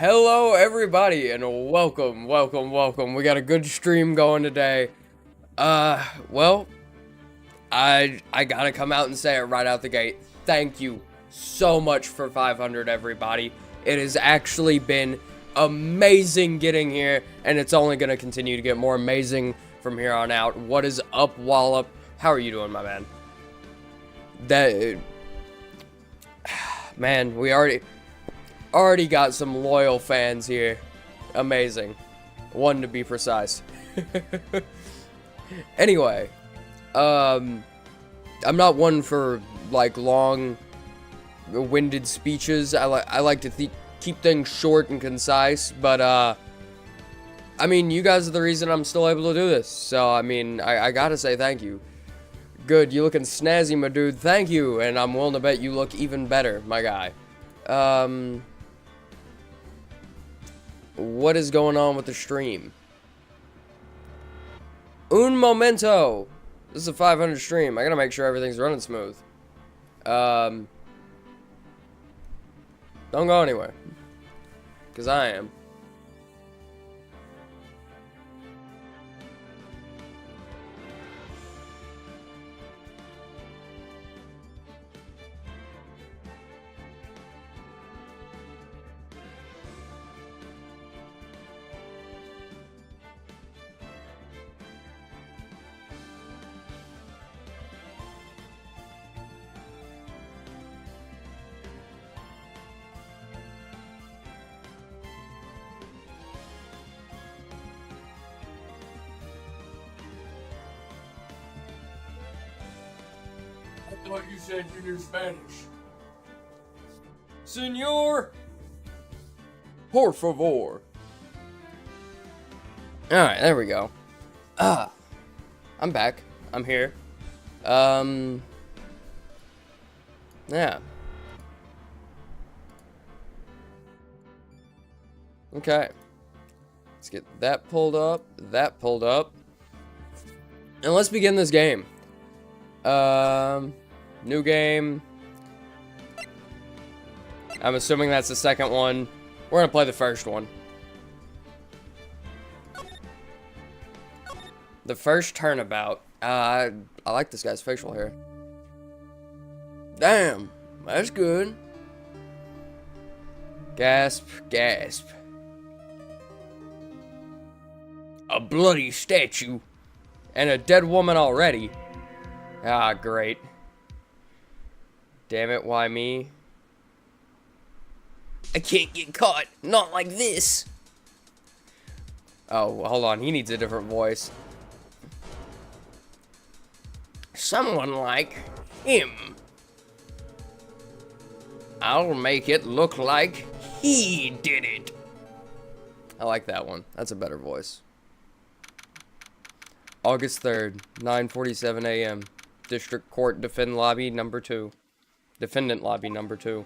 Hello everybody and welcome. We got a good stream going today. Well, I gotta come out and say it right out the gate. Thank you so much for 500 everybody. It has actually been amazing getting here, and it's only gonna continue to get more amazing from here on out. What is up, Wallop? How are you doing, my man? Man, we already got some loyal fans here. Amazing. One to be precise. Anyway, I'm not one for like long-winded speeches. I like to keep things short and concise, but I mean, you guys are the reason I'm still able to do this. So I mean, I gotta say thank you. Good, you looking snazzy, my dude. Thank you, and I'm willing to bet you look even better, my guy. What is going on with the stream? Un momento. This is a 500 stream. I gotta make sure everything's running smooth. Don't go anywhere, because I am. I thought you said you knew Spanish. Senor, por favor. Alright, there we go. I'm back. I'm here. Yeah. Okay. Let's get that pulled up, and let's begin this game. New game. I'm assuming that's the second one. We're gonna play the first one. The first turnabout. I like this guy's facial hair. Damn, that's good. Gasp, gasp. A bloody statue. And a dead woman already. Ah, great. Damn it, why me? I can't get caught. Not like this. Oh, hold on. He needs a different voice. Someone like him. I'll make it look like he did it. I like that one. That's a better voice. August 3rd, 9:47 a.m. District Court Defendant Lobby number 2. Defendant Lobby number 2.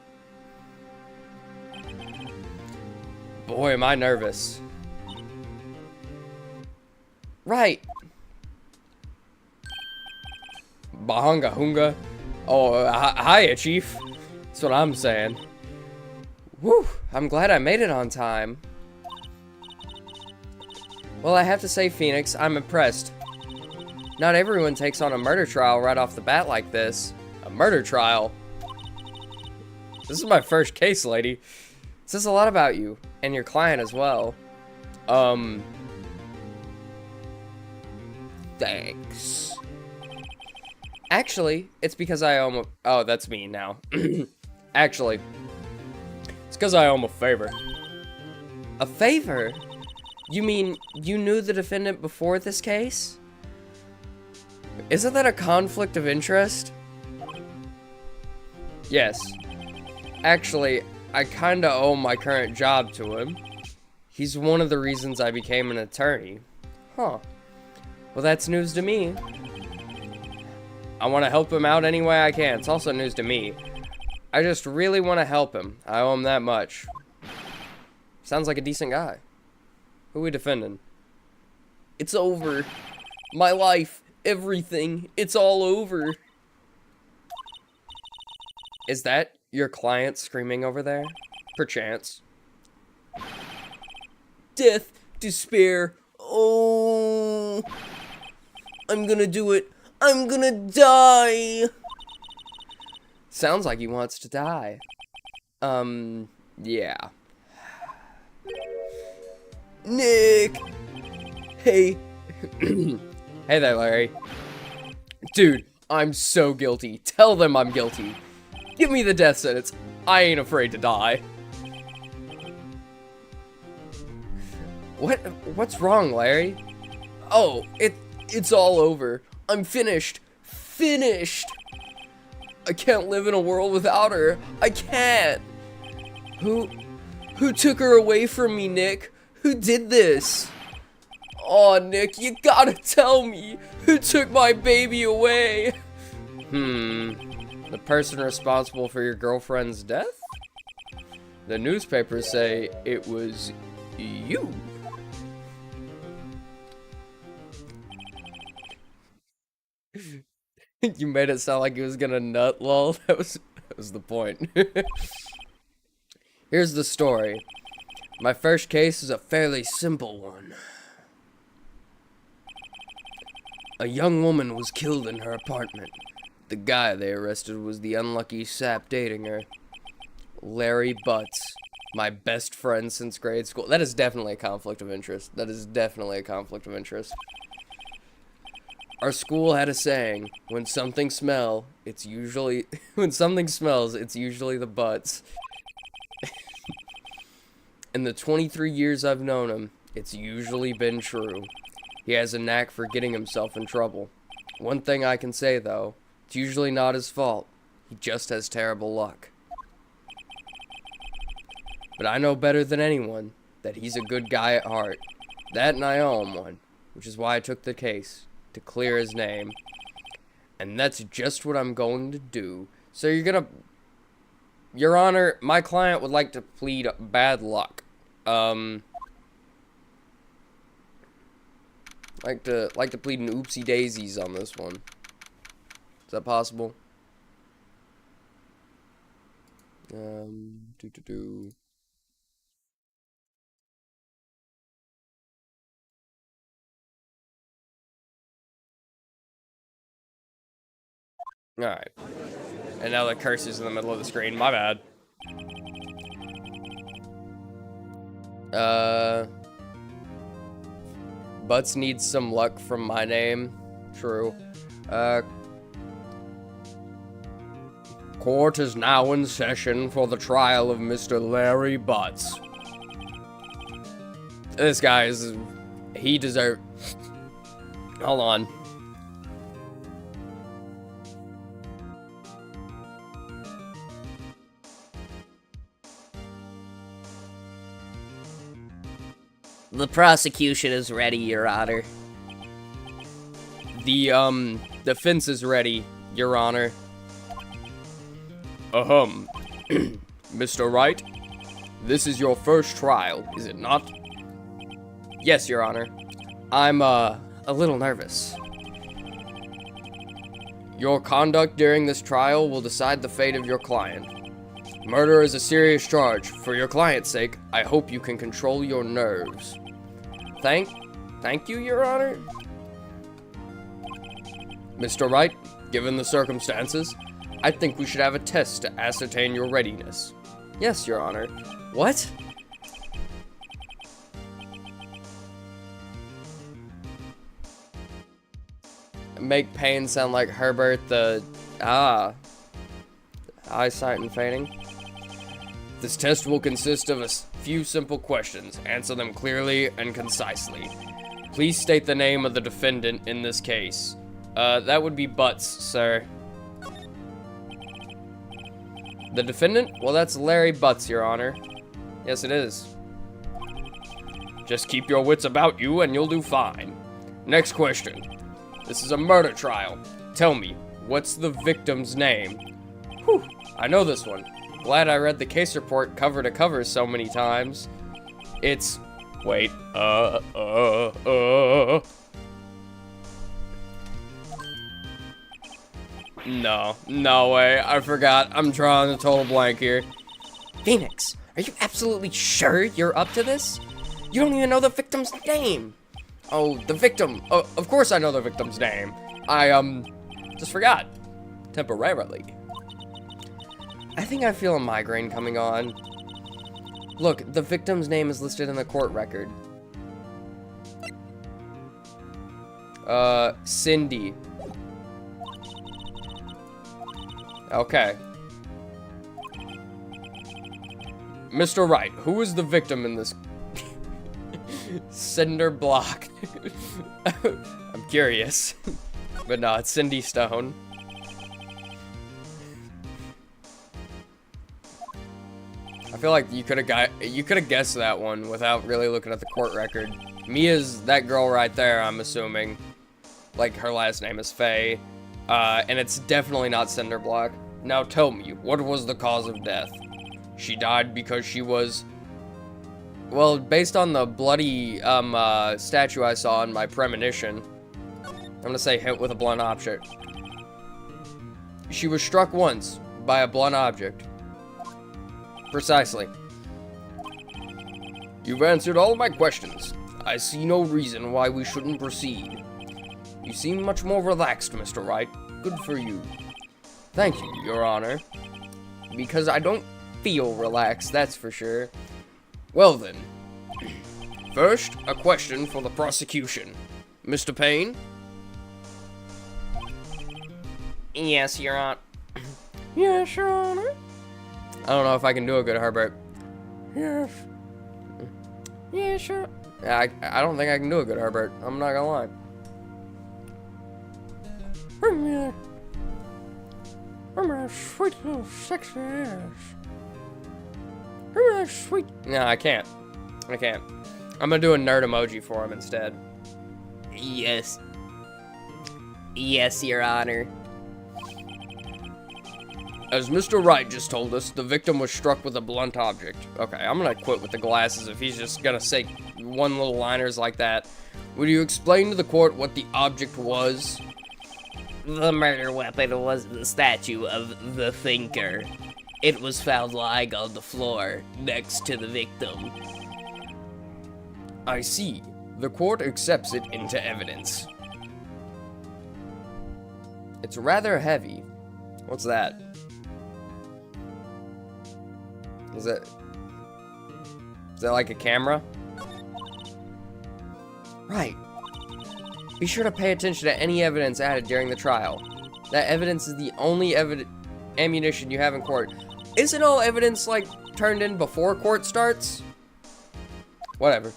Boy, am I nervous. Right. Bahunga Hunga. Oh, hiya, Chief. That's what I'm saying. Whew, I'm glad I made it on time. Well, I have to say, Phoenix, I'm impressed. Not everyone takes on a murder trial right off the bat like this. A murder trial? This is my first case, lady. It says a lot about you, and your client as well. Thanks. Actually, it's because I owe him a... Oh, that's me now. Actually, it's because I owe him a favor. A favor? You mean you knew the defendant before this case? Isn't that a conflict of interest? Yes. Actually, I kinda owe my current job to him. He's one of the reasons I became an attorney. Huh. Well, that's news to me. I want to help him out any way I can. It's also news to me. I just really want to help him. I owe him that much. Sounds like a decent guy. Who are we defending? It's over. My life. Everything. It's all over. Is that your client screaming over there? Perchance. Death, despair. Oh, I'm gonna do it. I'm gonna die. Sounds like he wants to die. Yeah. Nick! Hey. Hey there, Larry. Dude, I'm so guilty. Tell them I'm guilty. Give me the death sentence. I ain't afraid to die. What's wrong, Larry? Oh, it's all over. I'm finished. Finished! I can't live in a world without her. I can't! Who took her away from me, Nick? Who did this? Aw, Nick, you gotta tell me! Who took my baby away? The person responsible for your girlfriend's death? The newspapers say it was you. You made it sound like he was gonna nut, lol. That was the point. Here's the story. My first case is a fairly simple one. A young woman was killed in her apartment. The guy they arrested was the unlucky sap dating her. Larry Butts. My best friend since grade school. That is definitely a conflict of interest. That is definitely a conflict of interest. Our school had a saying, when something smells, it's usually the butts. In the 23 years I've known him, it's usually been true. He has a knack for getting himself in trouble. One thing I can say, though, it's usually not his fault. He just has terrible luck. But I know better than anyone that he's a good guy at heart. That and I owe him one, which is why I took the case. To clear his name. And that's just what I'm going to do. So you're gonna... Your Honor, my client would like to plead bad luck. Like to plead an oopsie daisies on this one. Is that possible? Alright. And now the cursor's in the middle of the screen. My bad. Butts needs some luck from my name. True. Court is now in session for the trial of Mr. Larry Butts. This guy is... He deserves... Hold on. The prosecution is ready, Your Honor. The defense is ready, Your Honor. Mr. Wright, this is your first trial, is it not? Yes, Your Honor. I'm, a little nervous. Your conduct during this trial will decide the fate of your client. Murder is a serious charge. For your client's sake, I hope you can control your nerves. Thank you, Your Honor. Mr. Wright, given the circumstances, I think we should have a test to ascertain your readiness. Yes, Your Honor. What? Make pain sound like Herbert the... eyesight and fading. This test will consist of a few simple questions. Answer them clearly and concisely. Please state the name of the defendant in this case. That would be Butts, sir. The defendant? Well, that's Larry Butts, Your Honor. Yes, it is. Just keep your wits about you and you'll do fine. Next question. This is a murder trial. Tell me, what's the victim's name? Whew, I know this one. Glad I read the case report cover to cover so many times. It's... Wait, No way, I forgot. I'm drawing a total blank here. Phoenix, Are you absolutely sure you're up to this? You don't even know the victim's name. Oh, the victim. Of course I know the victim's name. I, just forgot. Temporarily. I think I feel a migraine coming on. Look, the victim's name is listed in the court record. Cindy. Okay. Mr. Wright, who is the victim in this cinder block? I'm curious. But no, it's Cindy Stone. I feel like you could have guessed that one without really looking at the court record. Mia's that girl right there, I'm assuming. Like, her last name is Faye. And it's definitely not cinder block. Now tell me, what was the cause of death? She died because she was... Well, based on the bloody statue I saw in my premonition, I'm gonna say hit with a blunt object. She was struck once by a blunt object. Precisely. You've answered all my questions. I see no reason why we shouldn't proceed. You seem much more relaxed, Mr. Wright. Good for you. Thank you, Your Honor. Because I don't feel relaxed, that's for sure. Well then. First, a question for the prosecution. Mr. Payne? Yes, Your Honor. Yes, Your Honor. I don't know if I can do a good Herbert. Yes. Yeah, sure. Yeah, I don't think I can do a good Herbert. I'm not gonna lie. I'm a sweet little sexy ass. I'm a sweet... No, I can't. I can't. I'm gonna do a nerd emoji for him instead. Yes. Yes, Your Honor. As Mr. Wright just told us, the victim was struck with a blunt object. Okay, I'm gonna quit with the glasses if he's just gonna say one little liners like that. Would you explain to the court what the object was? The murder weapon was the statue of the Thinker. It was found lying on the floor next to the victim. I see. The court accepts it into evidence. It's rather heavy. What's that? Is that like a camera? Right. Be sure to pay attention to any evidence added during the trial. That evidence is the only ammunition you have in court. Isn't all evidence, like, turned in before court starts? Whatever.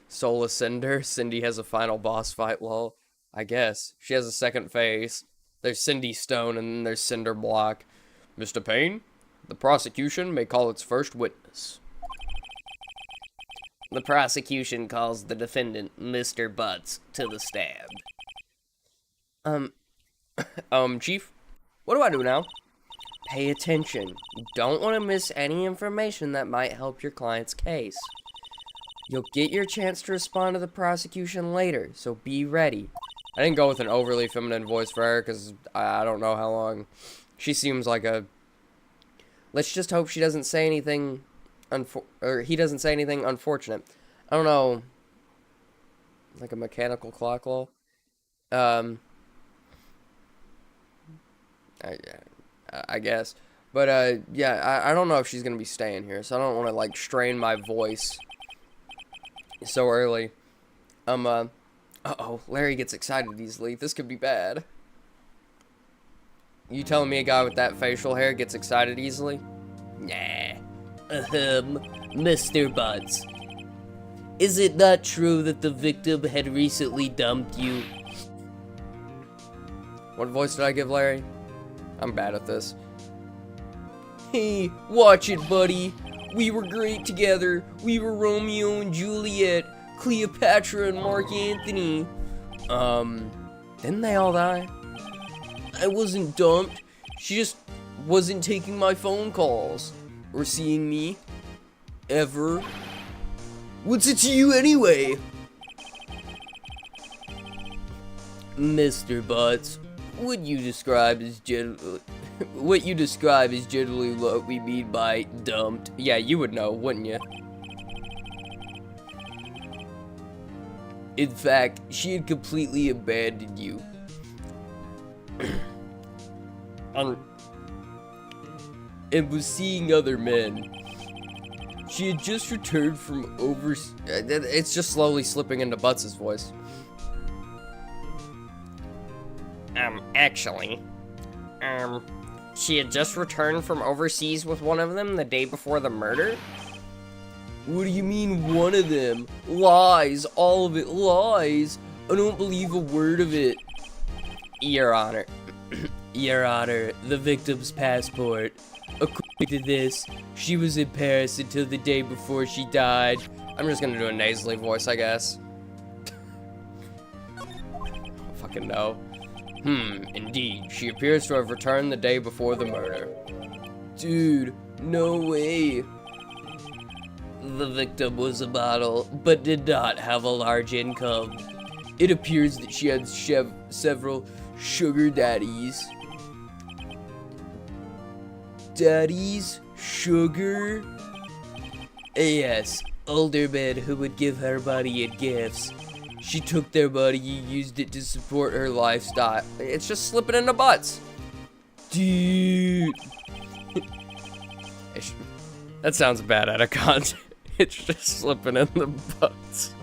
Soul Ascender. Cindy has a final boss fight, lol. I guess. She has a second phase. There's Cindy Stone, and then there's Cinder Block. Mr. Payne, the prosecution may call its first witness. The prosecution calls the defendant, Mr. Butts, to the stand. Chief, what do I do now? Pay attention. You don't want to miss any information that might help your client's case. You'll get your chance to respond to the prosecution later, so be ready. I didn't go with an overly feminine voice for her, because I don't know how long. She seems like a... Let's just hope she doesn't say anything... or he doesn't say anything unfortunate. I don't know. Like a mechanical clock, lol. I guess. But, yeah, I don't know if she's gonna be staying here, so I don't want to, like, strain my voice so early. Uh-oh, Larry gets excited easily. This could be bad. You telling me a guy with that facial hair gets excited easily? Nah. Mr. Butts. Is it not true that the victim had recently dumped you? What voice did I give Larry? I'm bad at this. Hey, watch it, buddy. We were great together. We were Romeo and Juliet, Cleopatra and Mark Antony. Didn't they all die? I wasn't dumped. She just wasn't taking my phone calls. Or seeing me. Ever. What's it to you anyway? Mr. Butts, would you describe as What you describe is generally what we mean by dumped. Yeah, you would know, wouldn't you? In fact, she had completely abandoned you. And was seeing other men. She had just returned from overseas. It's just slowly slipping into Butts' voice. Actually, she had just returned from overseas with one of them the day before the murder? What do you mean, one of them? Lies, all of it, lies. I don't believe a word of it. Your Honor. Your Honor, the victim's passport. According to this, she was in Paris until the day before she died. I'm just gonna do a nasally voice, I guess. I don't fucking know. Indeed. She appears to have returned the day before the murder. Dude, no way. The victim was a model, but did not have a large income. It appears that she had several sugar daddies. Daddies? Sugar? Yes, older men who would give her money in gifts. She took their money and used it to support her lifestyle. It's just slipping into Butts. Dude. That sounds bad out of context. It's just slipping in the Butts.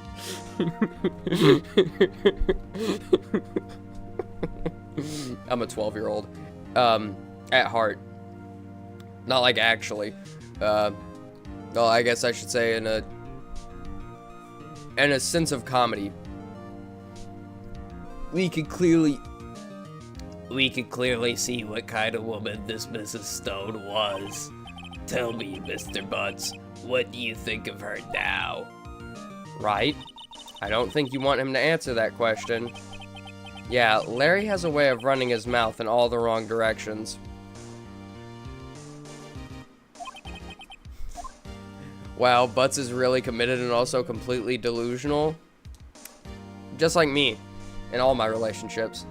I'm a 12-year-old. At heart. Not like actually. Well, I guess I should say in a sense of comedy. We could clearly see what kind of woman this Mrs. Stone was. Tell me, Mr. Butts, what do you think of her now? Right? I don't think you want him to answer that question. Yeah, Larry has a way of running his mouth in all the wrong directions. Wow, Butts is really committed and also completely delusional. Just like me in all my relationships.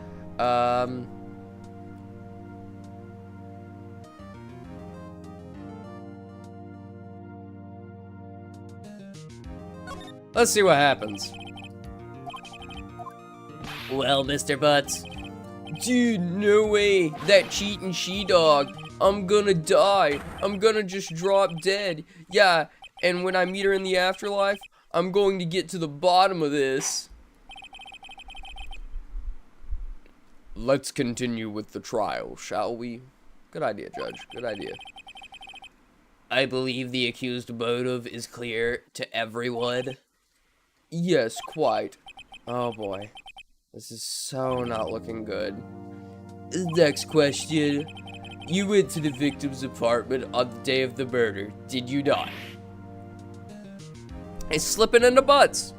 Let's see what happens. Well, Mr. Butts. Dude, no way. That cheating she-dog. I'm gonna die. I'm gonna just drop dead. Yeah, and when I meet her in the afterlife, I'm going to get to the bottom of this. Let's continue with the trial, shall we? Good idea, Judge. Good idea. I believe the accused motive is clear to everyone. Yes, quite. Oh boy. This is so not looking good. Next question. You went to the victim's apartment on the day of the murder, did you not? It's slipping into Butts.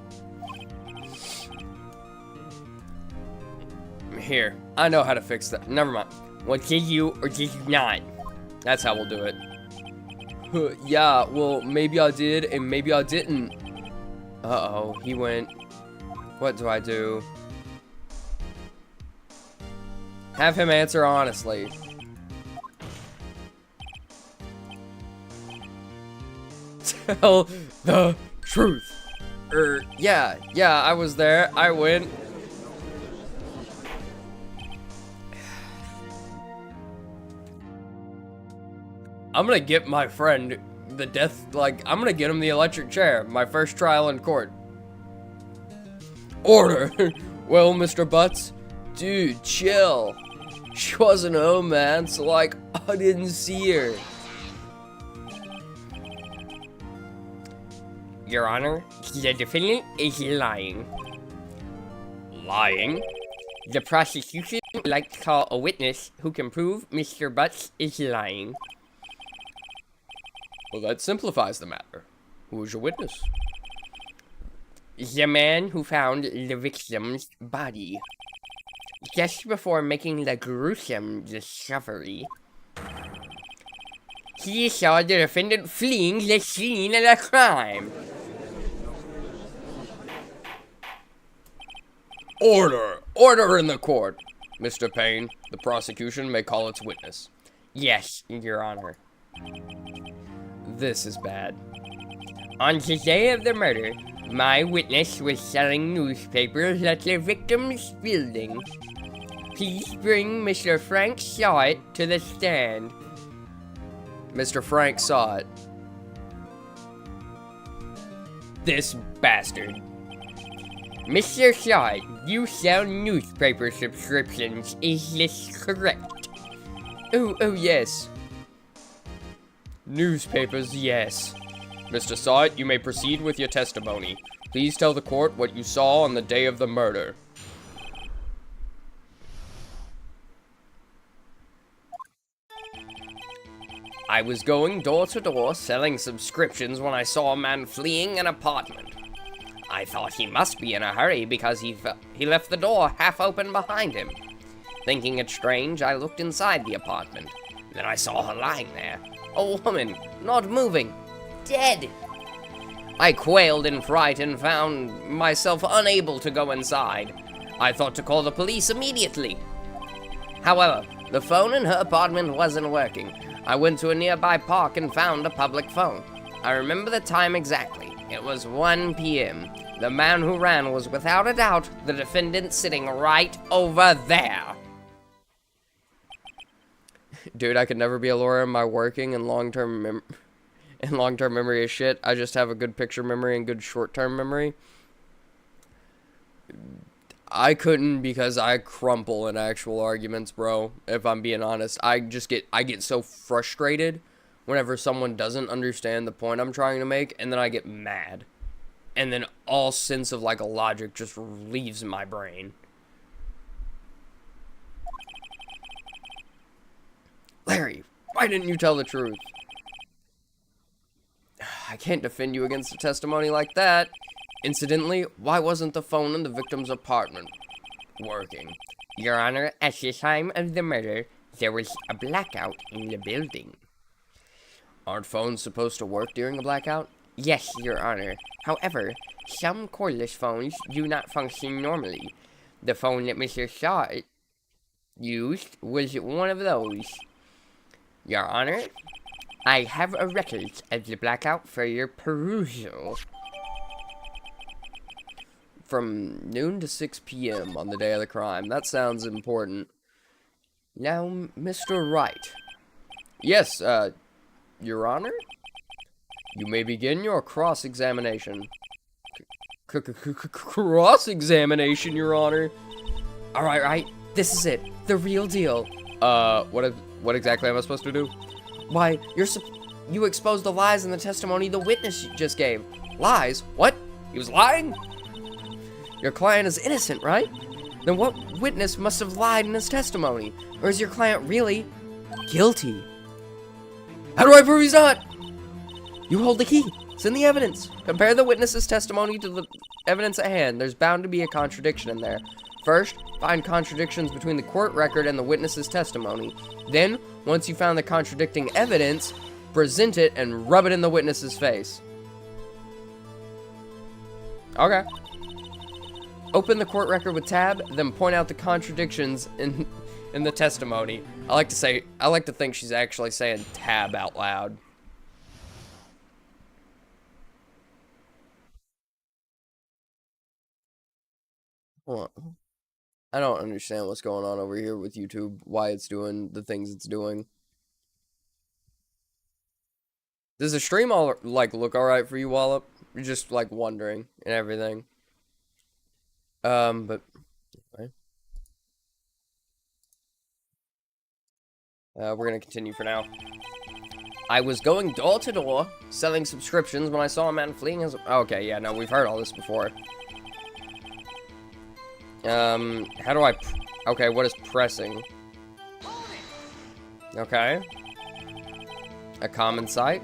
Here, I know how to fix that. Never mind. Well, did you or did you not? That's how we'll do it. Yeah, well, maybe I did and maybe I didn't. Uh-oh, he went. What do I do? Have him answer honestly. Tell the truth. Yeah, I was there. I went. I'm gonna get my friend I'm gonna get him the electric chair. My first trial in court. Order! Well, Mr. Butts? Dude, chill. She wasn't home, man, so I didn't see her. Your Honor, the defendant is lying. Lying? The prosecution would like to call a witness who can prove Mr. Butts is lying. Well, that simplifies the matter. Who is your witness? The man who found the victim's body. Just before making the gruesome discovery, he saw the defendant fleeing the scene of the crime. Order! Order in the court! Mr. Payne, the prosecution may call its witness. Yes, Your Honor. This is bad. On the day of the murder, my witness was selling newspapers at the victim's building. Please bring Mr. Frank Saw It to the stand. Mr. Frank Saw It. This bastard. Mr. Saw It, you sell newspaper subscriptions, is this correct? Oh yes. Newspapers, yes. Mr. Saw It, you may proceed with your testimony. Please tell the court what you saw on the day of the murder. I was going door to door selling subscriptions when I saw a man fleeing an apartment. I thought he must be in a hurry because he left the door half open behind him. Thinking it strange, I looked inside the apartment. Then I saw her lying there. A woman, not moving. Dead. I quailed in fright and found myself unable to go inside. I thought to call the police immediately. However, the phone in her apartment wasn't working. I went to a nearby park and found a public phone. I remember the time exactly. It was 1 p.m. The man who ran was without a doubt the defendant sitting right over there. Dude, I could never be a lawyer in my working and long-term memory is shit. I just have a good picture memory and good short-term memory. I couldn't because I crumple in actual arguments, bro. If I'm being honest, I get so frustrated whenever someone doesn't understand the point I'm trying to make, and then I get mad. And then all sense of like a logic just leaves my brain. Larry, why didn't you tell the truth? I can't defend you against a testimony like that. Incidentally, why wasn't the phone in the victim's apartment working? Your Honor, at the time of the murder, there was a blackout in the building. Aren't phones supposed to work during a blackout? Yes, Your Honor. However, some cordless phones do not function normally. The phone that Mr. Saw It used was one of those. Your Honor, I have a record of the blackout for your perusal. From noon to 6 p.m. on the day of the crime. That sounds important. Now, Mr. Wright. Yes, Your Honor? You may begin your cross-examination. Cross-examination, Your Honor? Alright, right. This is it. The real deal. What exactly am I supposed to do? Why, you exposed the lies in the testimony the witness just gave. Lies? What? He was lying? Your client is innocent, right? Then what witness must have lied in his testimony? Or is your client really guilty? How do I prove he's not? You hold the key. It's in the evidence. Compare the witness's testimony to the evidence at hand. There's bound to be a contradiction in there. First, find contradictions between the court record and the witness's testimony. Then, once you found the contradicting evidence, present it and rub it in the witness's face. Okay. Open the court record with tab, then point out the contradictions in the testimony. I like to think she's actually saying tab out loud. Hold on. I don't understand what's going on over here with YouTube, why it's doing the things it's doing. Does the stream all like look alright for you, Wallop? You're just like wondering and everything. But okay. We're gonna continue for now. I was going door to door selling subscriptions when I saw a man fleeing his. Okay, yeah, no, we've heard all this before. How do I... Okay, what is pressing? Okay. A common sight.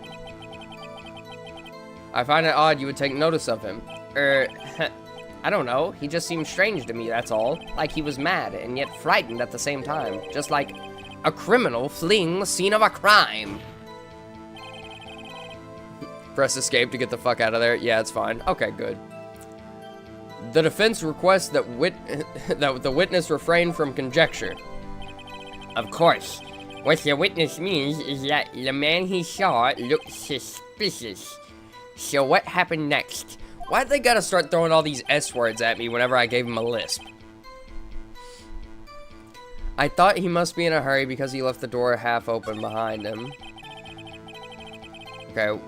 I find it odd you would take notice of him. I don't know. He just seemed strange to me, that's all. Like he was mad, and yet frightened at the same time. Just like a criminal fleeing the scene of a crime. Press escape to get the fuck out of there. Yeah, it's fine. Okay, good. The defense requests that the witness refrain from conjecture. Of course. What the witness means is that the man he saw looked suspicious. So what happened next? Why'd they gotta start throwing all these S words at me whenever I gave him a lisp? I thought he must be in a hurry because he left the door half open behind him. Okay.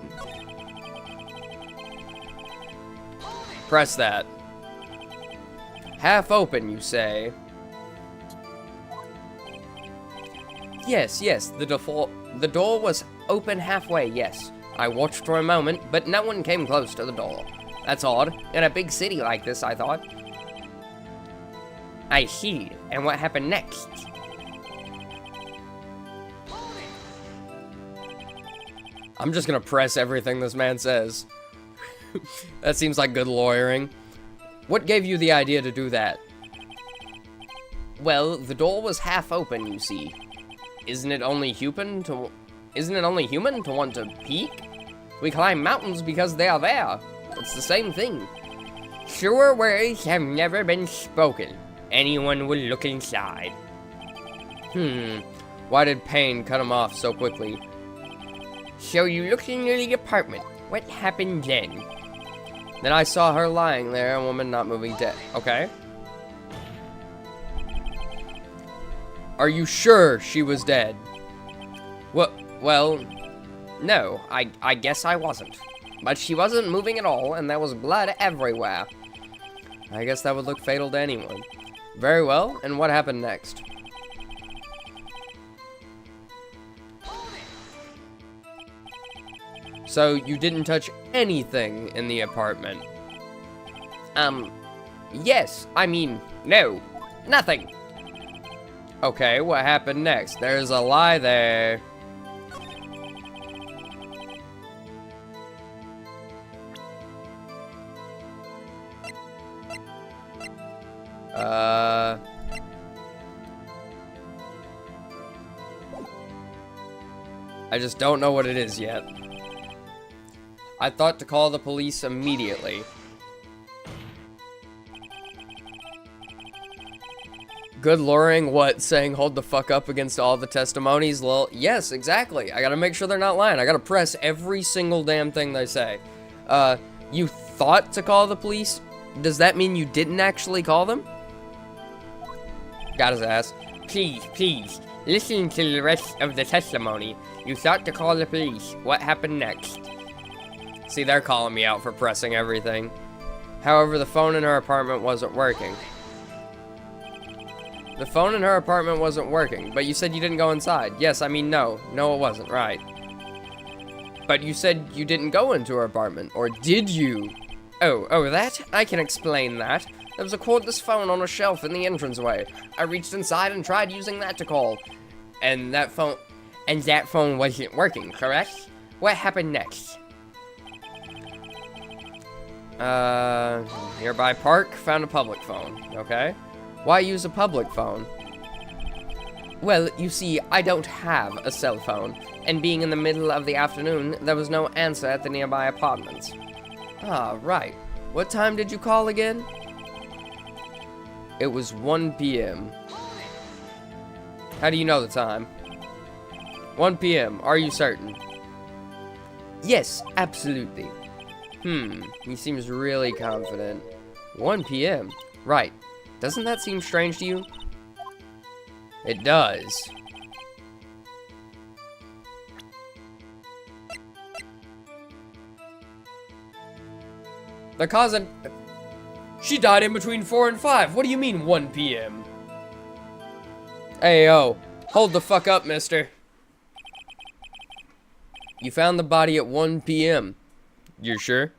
Press that. Half open, you say? Yes, the door was open halfway, yes. I watched for a moment, but no one came close to the door. That's odd. In a big city like this, I thought. I see. And what happened next? I'm just gonna press everything this man says. That seems like good lawyering. What gave you the idea to do that? Well, the door was half open, you see. Isn't it only human to want to peek? We climb mountains because they are there. It's the same thing. Truer words have never been spoken. Anyone will look inside. Why did Payne cut him off so quickly? So you looked into the apartment. What happened then? Then I saw her lying there, a woman not moving dead. Okay. Are you sure she was dead? Well, no, I guess I wasn't. But she wasn't moving at all, and there was blood everywhere. I guess that would look fatal to anyone. Very well, and what happened next? So, you didn't touch anything in the apartment? Yes, I mean, no, nothing. Okay, what happened next? There's a lie there. I just don't know what it is yet. I thought to call the police immediately. Good luring, what? Saying hold the fuck up against all the testimonies? Lol. Yes, exactly. I gotta make sure they're not lying. I gotta press every single damn thing they say. You thought to call the police? Does that mean you didn't actually call them? Got his ass. Please, listen to the rest of the testimony. You thought to call the police. What happened next? See, they're calling me out for pressing everything. However, the phone in her apartment wasn't working. The phone in her apartment wasn't working, but you said you didn't go inside. Yes, I mean, no. No, it wasn't, right. But you said you didn't go into her apartment, or did you? Oh, that? I can explain that. There was a cordless phone on a shelf in the entranceway. I reached inside and tried using that to call. And that phone wasn't working, correct? What happened next? Nearby park, found a public phone, okay? Why use a public phone? Well, you see, I don't have a cell phone, and being in the middle of the afternoon, there was no answer at the nearby apartments. Ah, right. What time did you call again? It was 1 p.m. How do you know the time? 1 p.m., are you certain? Yes, absolutely. He seems really confident. 1 p.m., right. Doesn't that seem strange to you? It does. The cause of... She died in between 4 and 5. What do you mean 1 p.m.? Hey, yo. Hold the fuck up, mister. You found the body at 1 p.m. You're sure?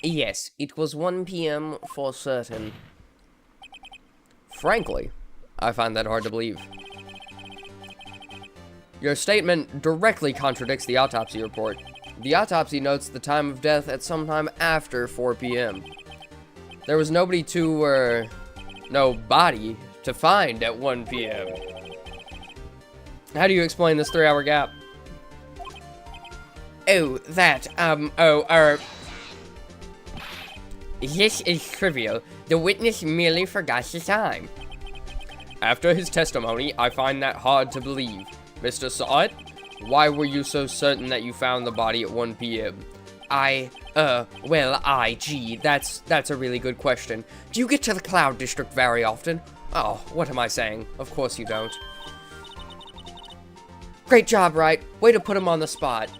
Yes, it was 1 p.m. for certain. Frankly, I find that hard to believe. Your statement directly contradicts the autopsy report. The autopsy notes the time of death at sometime after 4 p.m. There was no body to find at 1 p.m. How do you explain this 3-hour gap? Oh, that, This is trivial. The witness merely forgot the time. After his testimony, I find that hard to believe. Mr. Sahit, why were you so certain that you found the body at 1 p.m.? Gee, that's a really good question. Do you get to the Cloud District very often? Oh, what am I saying? Of course you don't. Great job, Wright. Way to put him on the spot.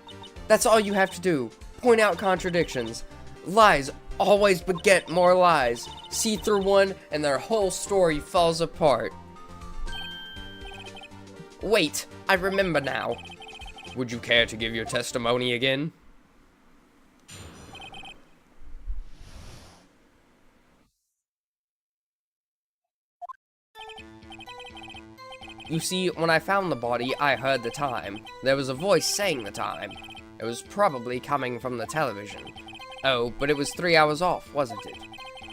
That's all you have to do. Point out contradictions. Lies always beget more lies. See through one, and their whole story falls apart. Wait, I remember now. Would you care to give your testimony again? You see, when I found the body, I heard the time. There was a voice saying the time. It was probably coming from the television. Oh, but it was 3 hours off, wasn't it?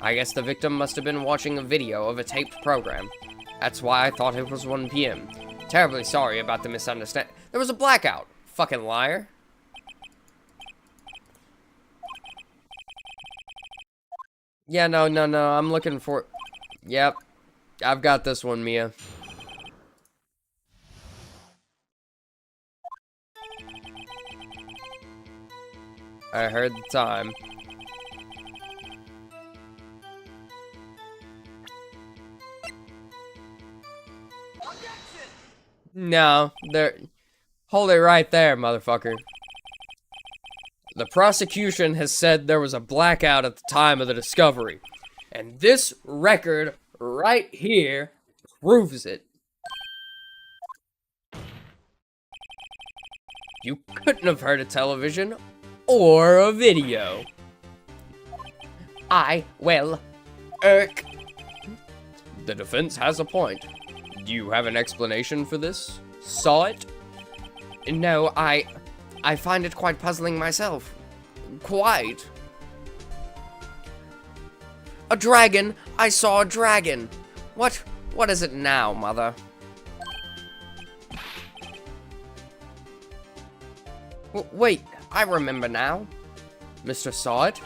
I guess the victim must have been watching a video of a taped program. That's why I thought it was 1 p.m. Terribly sorry about the misunderstanding. There was a blackout. Fucking liar. Yeah, no, I'm looking for... Yep. I've got this one, Mia. I heard the time. No, there. Hold it right there, motherfucker. The prosecution has said there was a blackout at the time of the discovery. And this record right here proves it. You couldn't have heard a television or a video. The defense has a point. Do you have an explanation for this? Saw it? No, I find it quite puzzling myself. Quite. A dragon! I saw a dragon! What is it now, Mother? Wait, I remember now. Mr. Sahit,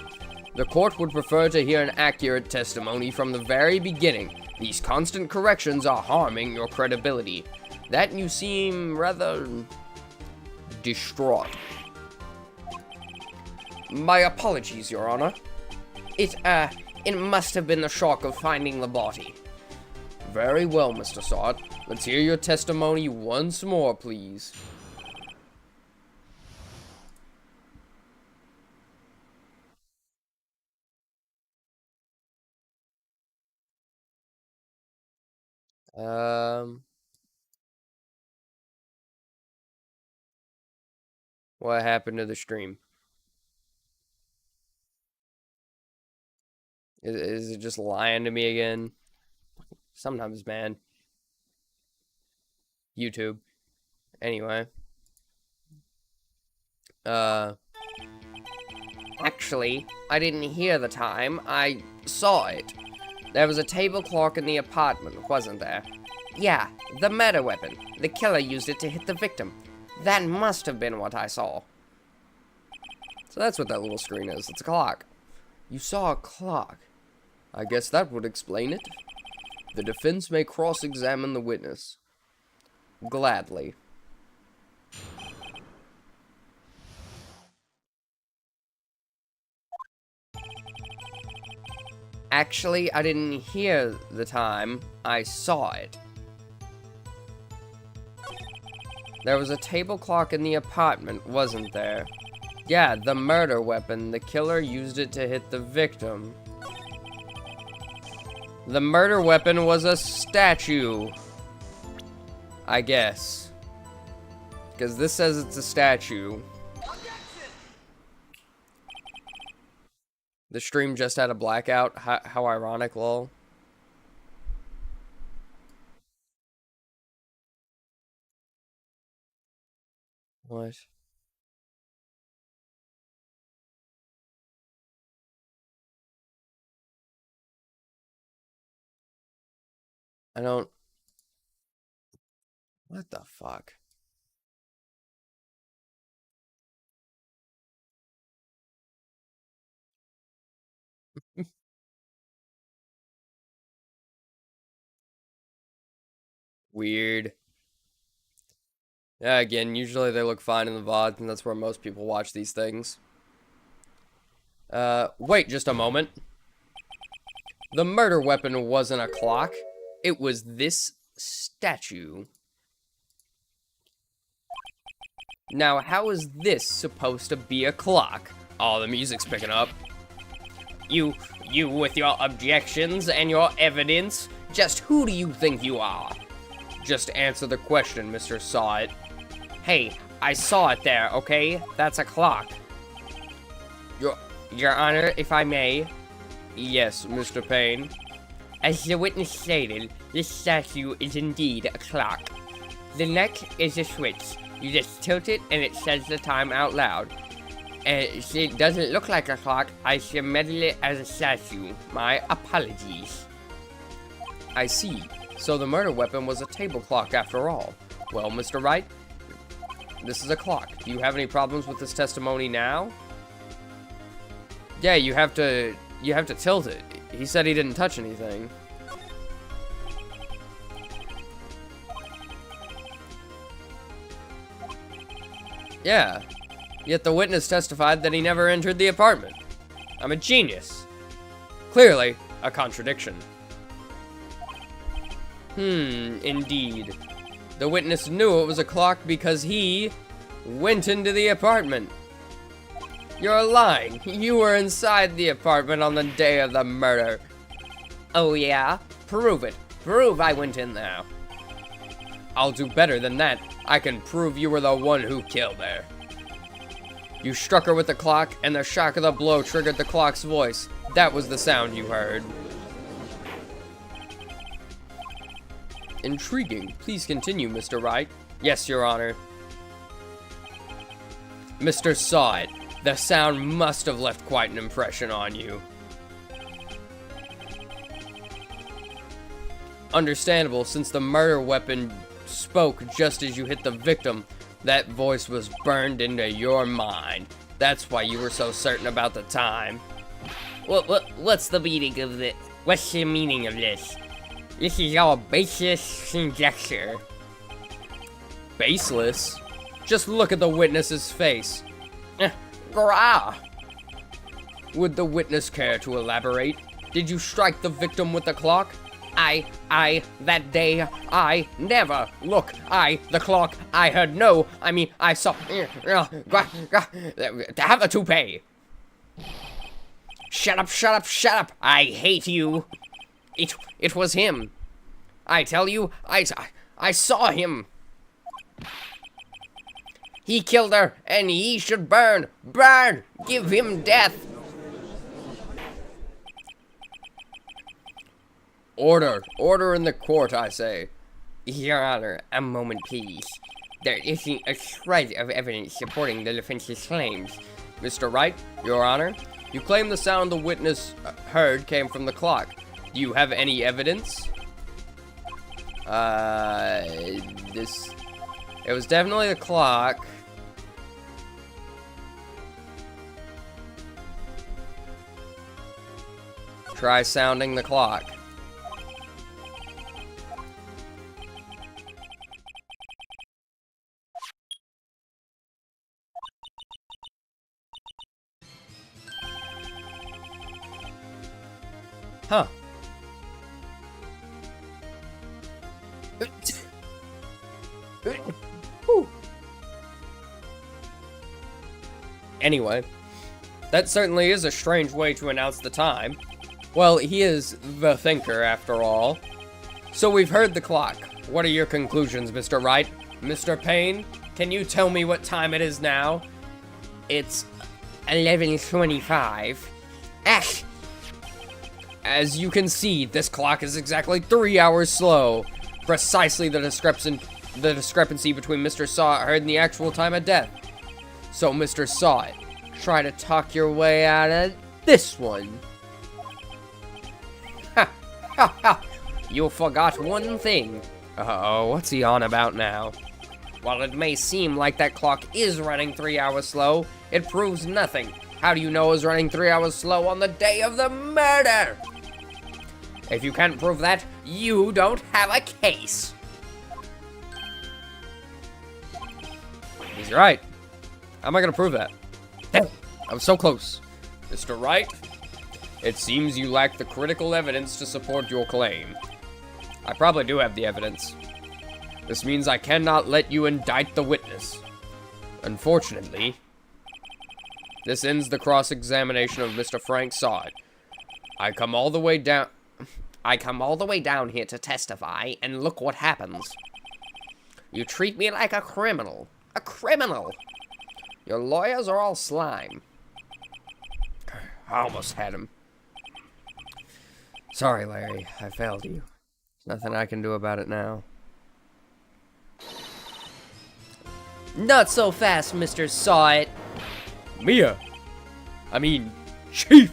the court would prefer to hear an accurate testimony from the very beginning. These constant corrections are harming your credibility. That you seem rather distraught. My apologies, Your Honor. It must have been the shock of finding the body. Very well, Mr. Sahit. Let's hear your testimony once more, please. What happened to the stream? Is it just lying to me again? Sometimes, man. YouTube. Anyway. Actually, I didn't hear the time. I saw it. There was a table clock in the apartment, wasn't there? Yeah, the murder weapon. The killer used it to hit the victim. That must have been what I saw. So that's what that little screen is. It's a clock. You saw a clock. I guess that would explain it. The defense may cross-examine the witness. Gladly. Actually, I didn't hear the time. I saw it. There was a table clock in the apartment, wasn't there? Yeah, the murder weapon. The killer used it to hit the victim. The murder weapon was a statue. I guess. Because this says it's a statue. The stream just had a blackout. How ironic, lol. What? I don't... What the fuck? Weird. Yeah, again, usually they look fine in the VOD, and that's where most people watch these things. Wait just a moment. The murder weapon wasn't a clock. It was this statue. Now, how is this supposed to be a clock? Oh, the music's picking up. You with your objections and your evidence, just who do you think you are? Just answer the question, Mr. Saw It. Hey, I saw it there, okay? That's a clock. Your Honor, if I may. Yes, Mr. Payne. As the witness stated, this statue is indeed a clock. The neck is a switch. You just tilt it and it says the time out loud. It doesn't look like a clock. I submitted it as a statue. My apologies. I see. So the murder weapon was a table clock after all. Well, Mr. Wright, this is a clock. Do you have any problems with this testimony now? Yeah, you have to tilt it. He said he didn't touch anything. Yeah. Yet the witness testified that he never entered the apartment. I'm a genius. Clearly, a contradiction. Indeed. The witness knew it was a clock because he went into the apartment. You're lying. You were inside the apartment on the day of the murder. Oh yeah? Prove it. Prove I went in there. I'll do better than that. I can prove you were the one who killed her. You struck her with the clock, and the shock of the blow triggered the clock's voice. That was the sound you heard. Intriguing. Please continue, Mr. Wright. Yes, Your Honor. Mr. Saw It. The sound must have left quite an impression on you. Understandable, since the murder weapon spoke just as you hit the victim. That voice was burned into your mind. That's why you were so certain about the time. What's the meaning of this? What's the meaning of this? This is all baseless conjecture. Baseless? Just look at the witness's face. Grah! Would the witness care to elaborate? Did you strike the victim with the clock? That day, I never. Look, the clock, I heard no. I mean, I saw. To have a toupee. Shut up. I hate you. It was him. I tell you, I saw him. He killed her, and he should burn. Burn! Give him death. Order in the court, I say. Your Honor, a moment, please. There isn't a shred of evidence supporting the defense's claims. Mr. Wright, Your Honor, you claim the sound the witness heard came from the clock. Do you have any evidence? It was definitely the clock. Try sounding the clock. Huh. Anyway, that certainly is a strange way to announce the time. Well, he is the thinker, after all. So we've heard the clock. What are your conclusions, Mr. Wright? Mr. Payne, can you tell me what time it is now? It's 11:25. Ash! As you can see, this clock is exactly 3 hours slow. Precisely the discrepancy between Mr. Saw It heard and the actual time of death. So, Mr. Saw It, try to talk your way out of this one. Ha! Ha! Ha! You forgot one thing. Uh-oh, what's he on about now? While it may seem like that clock is running 3 hours slow, it proves nothing. How do you know it was running 3 hours slow on the day of the murder? If you can't prove that, you don't have a case. He's right. How am I gonna prove that? Damn, I was so close. Mr. Wright, it seems you lack the critical evidence to support your claim. I probably do have the evidence. This means I cannot let you indict the witness. Unfortunately, this ends the cross-examination of Mr. Frank Sod. I come all the way down here to testify, and look what happens. You treat me like a criminal. A criminal! Your lawyers are all slime. I almost had him. Sorry, Larry. I failed you. There's nothing I can do about it now. Not so fast, Mr. Saw-It. Mia! I mean, Chief!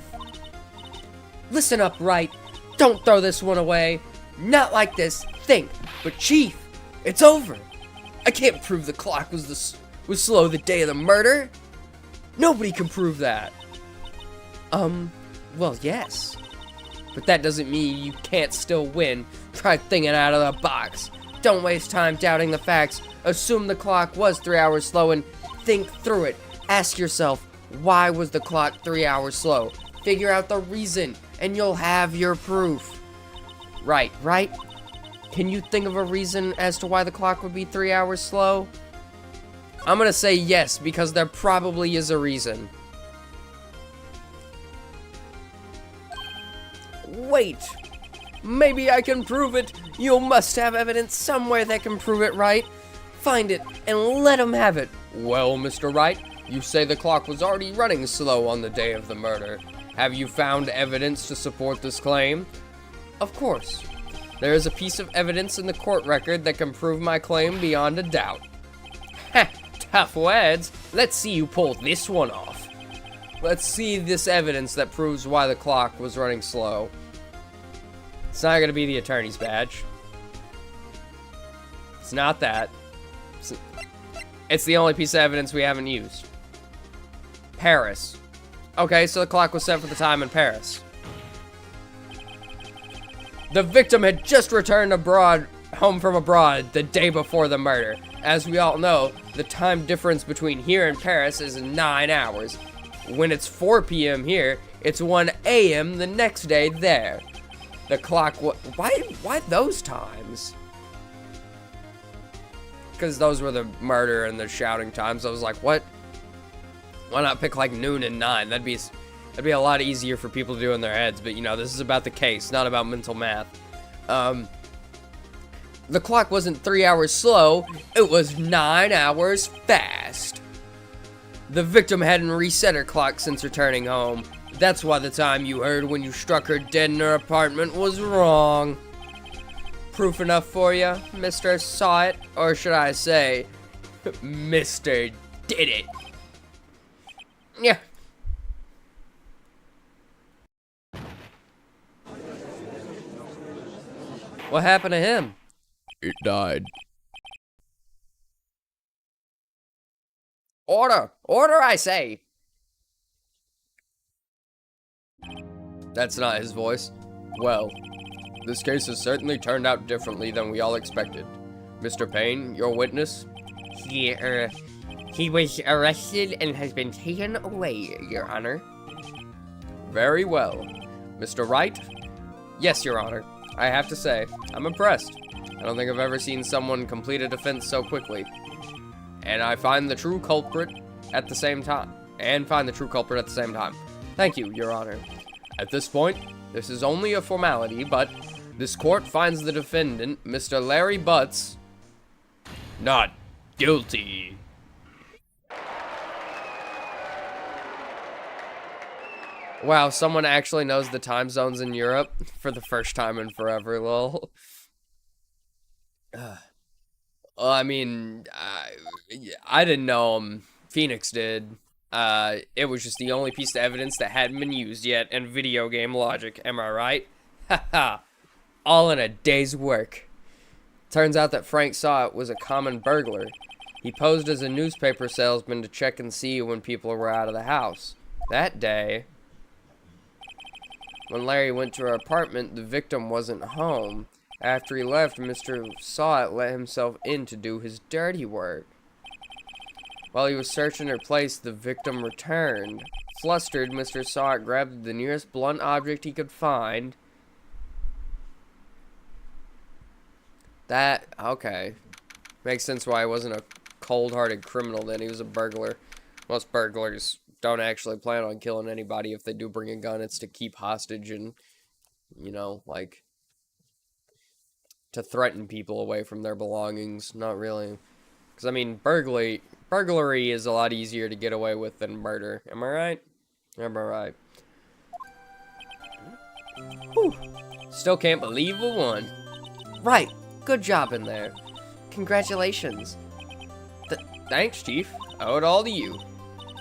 Listen up, Wright. Don't throw this one away. Not like this. Think. But Chief, it's over. I can't prove the clock was slow the day of the murder. Nobody can prove that. Well, yes. But that doesn't mean you can't still win. Try thinking out of the box. Don't waste time doubting the facts. Assume the clock was 3 hours slow and think through it. Ask yourself, why was the clock 3 hours slow? Figure out the reason, and you'll have your proof. Right? Can you think of a reason as to why the clock would be 3 hours slow? I'm gonna say yes, because there probably is a reason. Wait! Maybe I can prove it! You must have evidence somewhere that can prove it, right? Find it, and let him have it. Well, Mr. Wright, you say the clock was already running slow on the day of the murder. Have you found evidence to support this claim? Of course. There is a piece of evidence in the court record that can prove my claim beyond a doubt. Ha! Tough words. Let's see you pull this one off. Let's see this evidence that proves why the clock was running slow. It's not going to be the attorney's badge. It's not that. It's the only piece of evidence we haven't used. Paris. Okay, so the clock was set for the time in Paris. The victim had just returned home from abroad the day before the murder. As we all know, the time difference between here and Paris is 9 hours. When it's 4 p.m. here, it's 1 a.m. the next day there. The clock why those times? Because those were the murder and the shouting times. I was like, what? Why not pick like noon and 9? That'd be a lot easier for people to do in their heads. But you know, this is about the case, not about mental math. The clock wasn't 3 hours slow. It was 9 hours fast. The victim hadn't reset her clock since returning home. That's why the time you heard when you struck her dead in her apartment was wrong. Proof enough for you, Mr. Saw-It? Or should I say, Mr. Did It? Yeah. What happened to him? It died. Order! Order, I say! That's not his voice. Well, this case has certainly turned out differently than we all expected. Mr. Payne, your witness? He was arrested and has been taken away, Your Honor. Very well. Mr. Wright? Yes, Your Honor. I have to say, I'm impressed. I don't think I've ever seen someone complete a defense so quickly. And I find the true culprit at the same time. Thank you, Your Honor. At this point, this is only a formality, but this court finds the defendant, Mr. Larry Butts, not guilty. Wow, someone actually knows the time zones in Europe for the first time in forever, lol. Well, I mean, I didn't know Phoenix did. It was just the only piece of evidence that hadn't been used yet in video game logic, am I right? Haha, all in a day's work. Turns out that Frank Saw-It was a common burglar. He posed as a newspaper salesman to check and see when people were out of the house. That day, when Larry went to her apartment, the victim wasn't home. After he left, Mr. Saw-It let himself in to do his dirty work. While he was searching her place, the victim returned. Flustered, Mr. Sock grabbed the nearest blunt object he could find. That, okay. Makes sense why he wasn't a cold-hearted criminal then. He was a burglar. Most burglars don't actually plan on killing anybody. If they do bring a gun, it's to keep hostage and, you know, like, to threaten people away from their belongings. Not really. Because, I mean, burglary is a lot easier to get away with than murder. Am I right? Am I right? Whew. Still can't believe we won. Right. Good job in there. Congratulations. Thanks, Chief. I owe it all to you.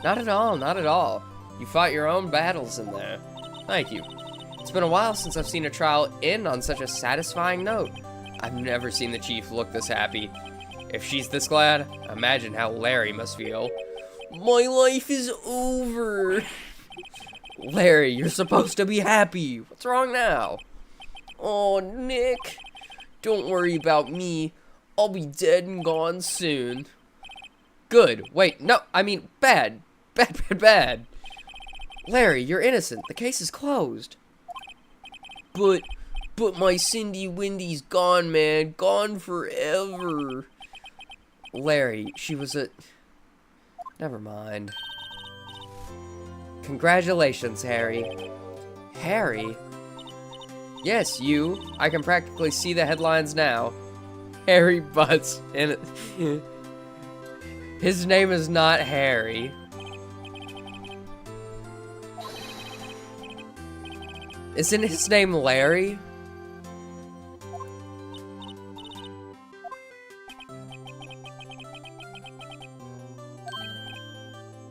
Not at all, not at all. You fought your own battles in there. Thank you. It's been a while since I've seen a trial end on such a satisfying note. I've never seen the Chief look this happy. If she's this glad, imagine how Larry must feel. My life is over. Larry, you're supposed to be happy. What's wrong now? Oh, Nick. Don't worry about me. I'll be dead and gone soon. Good. Wait, no, I mean, bad. Bad. Larry, you're innocent. The case is closed. But my Cindy Windy's gone, man. Gone forever. Larry, she was a... Never mind. Congratulations, Harry. Harry? Yes, you. I can practically see the headlines now. Harry Butts. And his name is not Harry. Isn't his name Larry?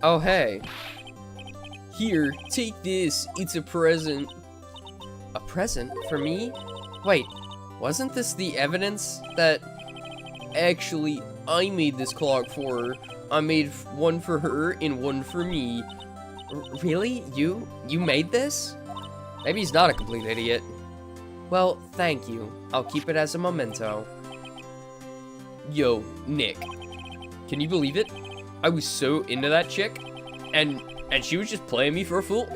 Oh, hey. Here, take this. It's a present. A present? For me? Wait, wasn't this the evidence that... Actually, I made this clock for her. I made one for her and one for me. Really? You made this? Maybe he's not a complete idiot. Well, thank you. I'll keep it as a memento. Yo, Nick. Can you believe it? I was so into that chick, and she was just playing me for a fool.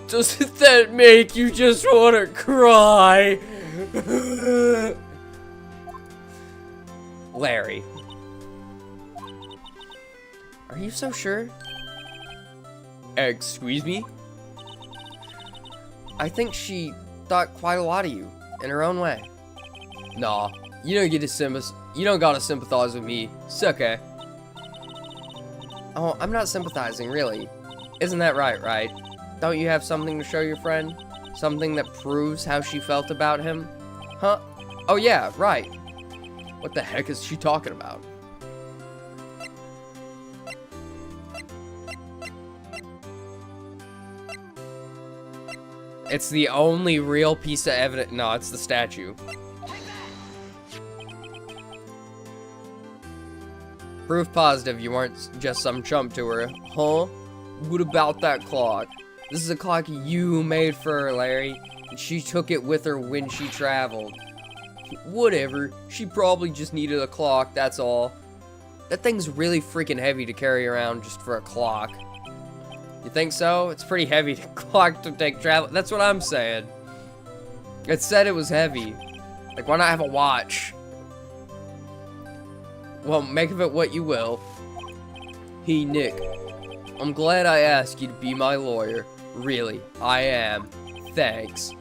Doesn't that make you just want to cry? Larry. Are you so sure? Excuse me? I think she thought quite a lot of you, in her own way. Nah, you don't gotta sympathize with me. It's okay. Oh, I'm not sympathizing, really. Isn't that right? Don't you have something to show your friend? Something that proves how she felt about him? Huh? Oh yeah, right. What the heck is she talking about? It's the only real piece of evidence. No, it's the statue. Proof positive you weren't just some chump to her. Huh? What about that clock? This is a clock you made for her, Larry. And she took it with her when she traveled. Whatever. She probably just needed a clock, that's all. That thing's really freaking heavy to carry around just for a clock. You think so? It's pretty heavy clock to take travel. That's what I'm saying. It said it was heavy. Like, why not have a watch? Well, make of it what you will. Hey, Nick. I'm glad I asked you to be my lawyer. Really, I am. Thanks.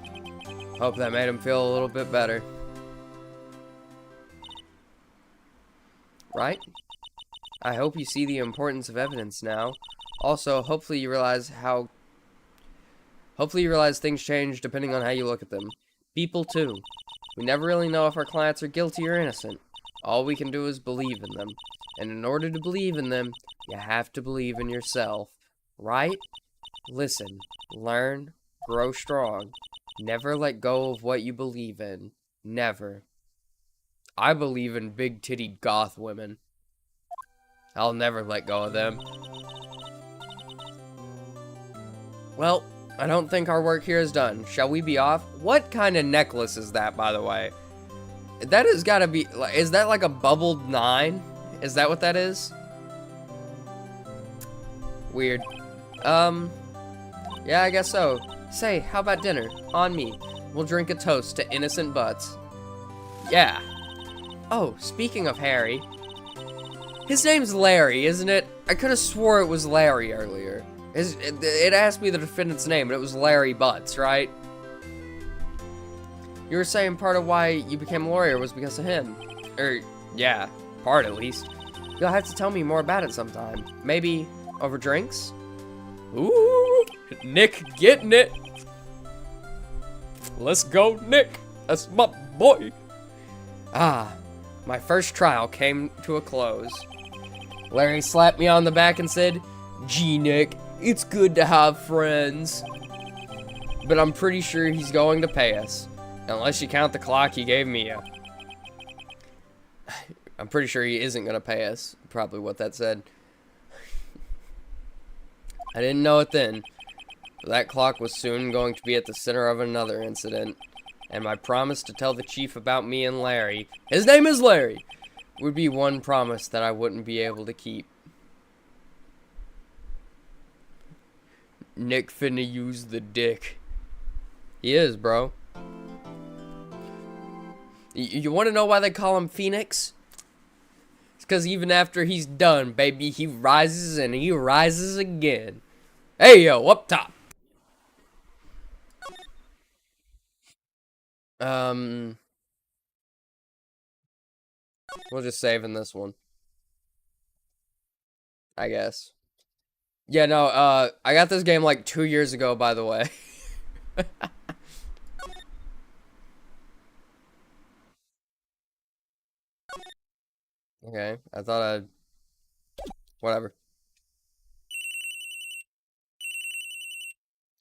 Hope that made him feel a little bit better. Right? I hope you see the importance of evidence now. Also, hopefully you realize things change depending on how you look at them. People too. We never really know if our clients are guilty or innocent. All we can do is believe in them. And in order to believe in them, you have to believe in yourself. Right? Listen, learn, grow strong. Never let go of what you believe in. Never. I believe in big-titty goth women. I'll never let go of them. Well, I don't think our work here is done. Shall we be off? What kind of necklace is that, by the way? That has got to be... Is that like a bubbled 9? Is that what that is? Weird. Yeah, I guess so. Say, how about dinner? On me. We'll drink a toast to innocent butts. Yeah. Oh, speaking of Harry. His name's Larry, isn't it? I could have swore it was Larry earlier. It asked me the defendant's name, but it was Larry Butts, right? You were saying part of why you became a lawyer was because of him. Yeah, part at least. You'll have to tell me more about it sometime. Maybe over drinks? Ooh, Nick getting it. Let's go, Nick. That's my boy. Ah, my first trial came to a close. Larry slapped me on the back and said, "Gee, Nick, it's good to have friends." But I'm pretty sure he's going to pay us. Unless you count the clock he gave me. I'm pretty sure he isn't going to pay us. Probably what that said. I didn't know it then. But that clock was soon going to be at the center of another incident. And my promise to tell the chief about me and Larry, his name is Larry, would be one promise that I wouldn't be able to keep. Nick finna use the dick. He is, bro. You want to know why they call him Phoenix? It's because even after he's done, baby, he rises and he rises again. Hey, yo, up top. We'll just save in this one, I guess. Yeah, no, I got this game like 2 years ago, by the way. Okay, I thought I'd... Whatever.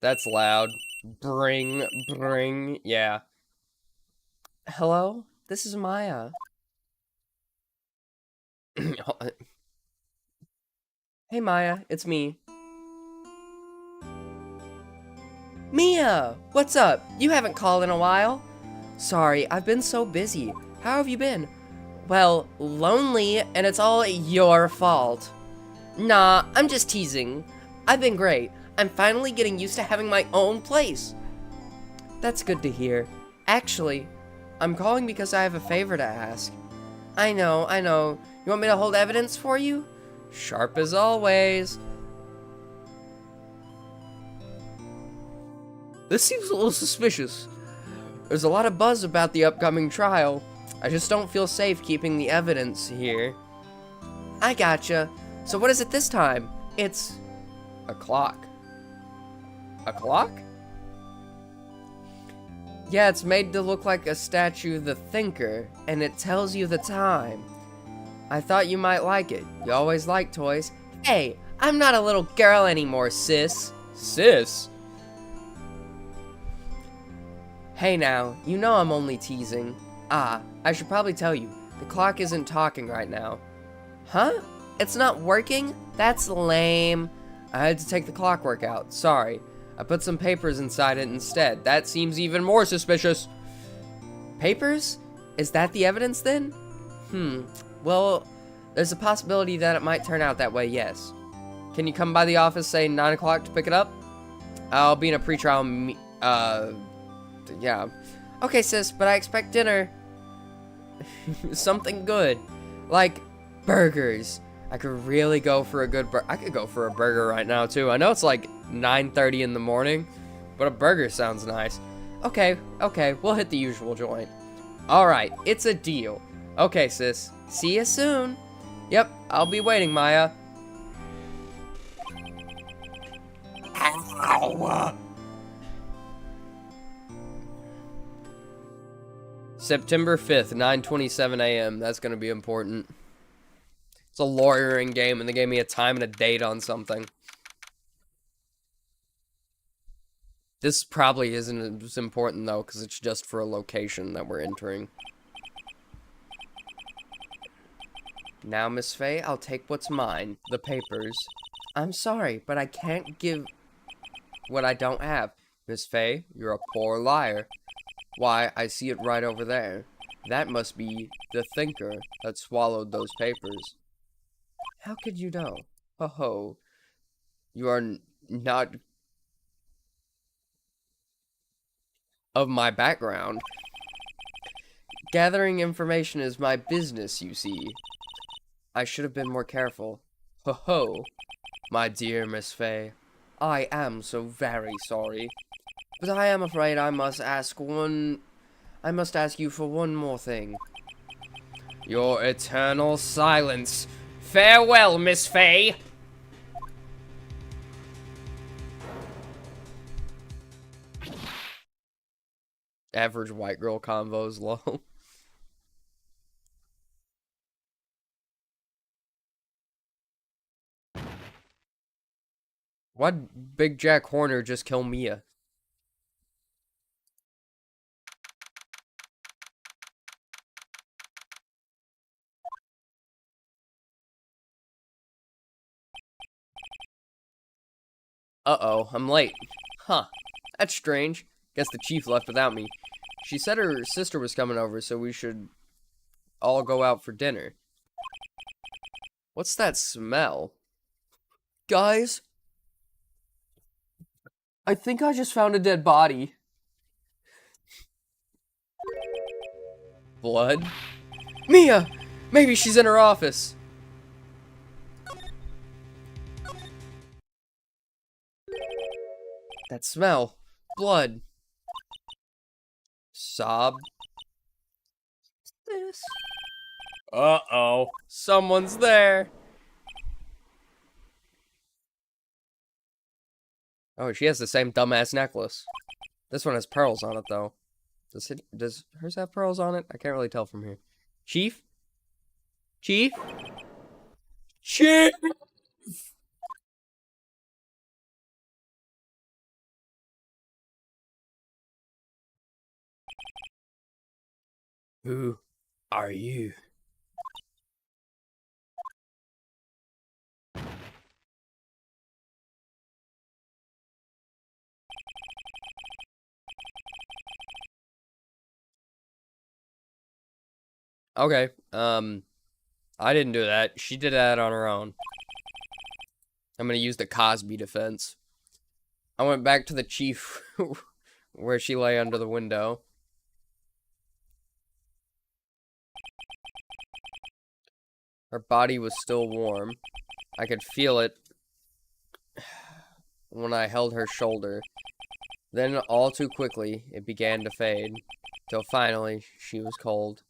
That's loud. Bring, yeah. Hello? This is Maya. Hey, Maya, it's me. Mia! What's up? You haven't called in a while. Sorry, I've been so busy. How have you been? Well, lonely, and it's all your fault. Nah, I'm just teasing. I've been great. I'm finally getting used to having my own place. That's good to hear. Actually, I'm calling because I have a favor to ask. I know. You want me to hold evidence for you? Sharp as always. This seems a little suspicious. There's a lot of buzz about the upcoming trial. I just don't feel safe keeping the evidence here. I gotcha. So what is it this time? It's a clock. A clock? Yeah, it's made to look like a statue of the thinker, and it tells you the time. I thought you might like it. You always like toys. Hey, I'm not a little girl anymore, sis. Sis? Hey now, you know I'm only teasing. Ah, I should probably tell you, the clock isn't talking right now. Huh? It's not working? That's lame. I had to take the clockwork out, sorry. I put some papers inside it instead. That seems even more suspicious. Papers? Is that the evidence then? Well, there's a possibility that it might turn out that way, yes. Can you come by the office, say 9 o'clock to pick it up? I'll be in a pretrial yeah. Okay, sis, but I expect dinner. Something good. Like burgers. I could really go for a good I could go for a burger right now, too. I know it's like 9:30 in the morning, but a burger sounds nice. Okay, we'll hit the usual joint. Alright, it's a deal. Okay, sis. See you soon. Yep, I'll be waiting, Maya. Ow. September 5th, 9:27 a.m. That's going to be important. It's a lawyering game, and they gave me a time and a date on something. This probably isn't as important, though, because it's just for a location that we're entering. Now, Miss Faye, I'll take what's mine. The papers. I'm sorry, but I can't give what I don't have. Miss Faye, you're a poor liar. Why, I see it right over there. That must be the thinker that swallowed those papers. How could you know? Ho ho. You are not of my background. Gathering information is my business, you see. I should have been more careful. Ho ho, my dear Miss Fay. I am so very sorry. But I am afraid I must ask you for one more thing. Your eternal silence. Farewell, Miss Fay. Average white girl convos low. Why'd Big Jack Horner just kill Mia? Uh-oh, I'm late. Huh, that's strange. Guess the chief left without me. She said her sister was coming over, so we should all go out for dinner. What's that smell? Guys? I think I just found a dead body. Blood? Mia! Maybe she's in her office. That smell. Blood. Sob. This. Uh-oh. Someone's there. Oh, she has the same dumbass necklace. This one has pearls on it, though. Does hers have pearls on it? I can't really tell from here. Chief? Chief? Chief! Who are you? Okay, I didn't do that. She did that on her own. I'm gonna use the Cosby defense. I went back to the chief where she lay under the window. Her body was still warm. I could feel it when I held her shoulder. Then, all too quickly, it began to fade, till finally, she was cold.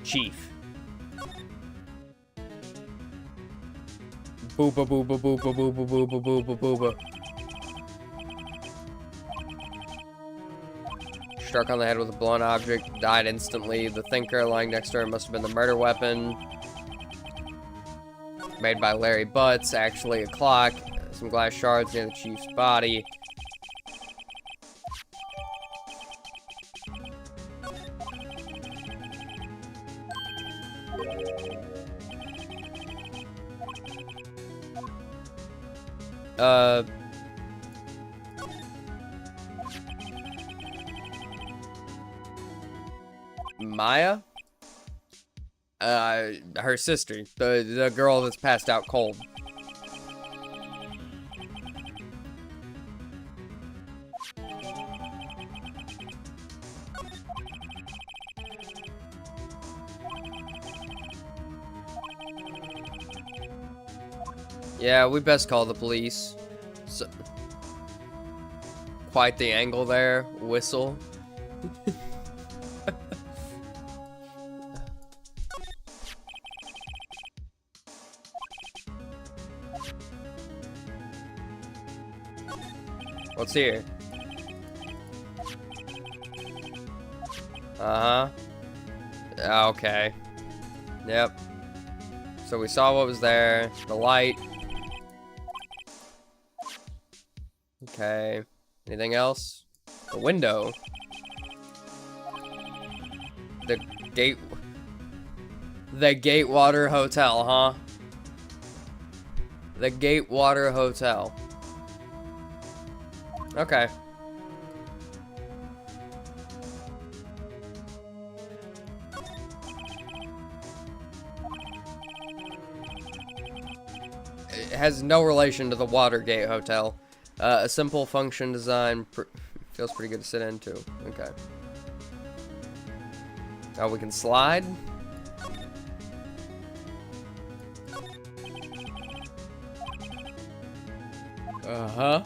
Chief. Booba booba booba booba booba booba booba. Struck on the head with a blunt object, died instantly. The thinker lying next to her must have been the murder weapon. Made by Larry Butts, actually a clock. Some glass shards near the chief's body. Maya? Her sister. The girl that's passed out cold. Yeah, we best call the police. So, quite the angle there. Whistle. What's here? Uh-huh. Okay. Yep. So we saw what was there. The light. Okay. Anything else? The window. The gate. The Gatewater Hotel, huh? The Gatewater Hotel. Okay. has no relation to the Watergate Hotel. A simple function design feels pretty good to sit into. Okay. Now we can slide. Uh-huh.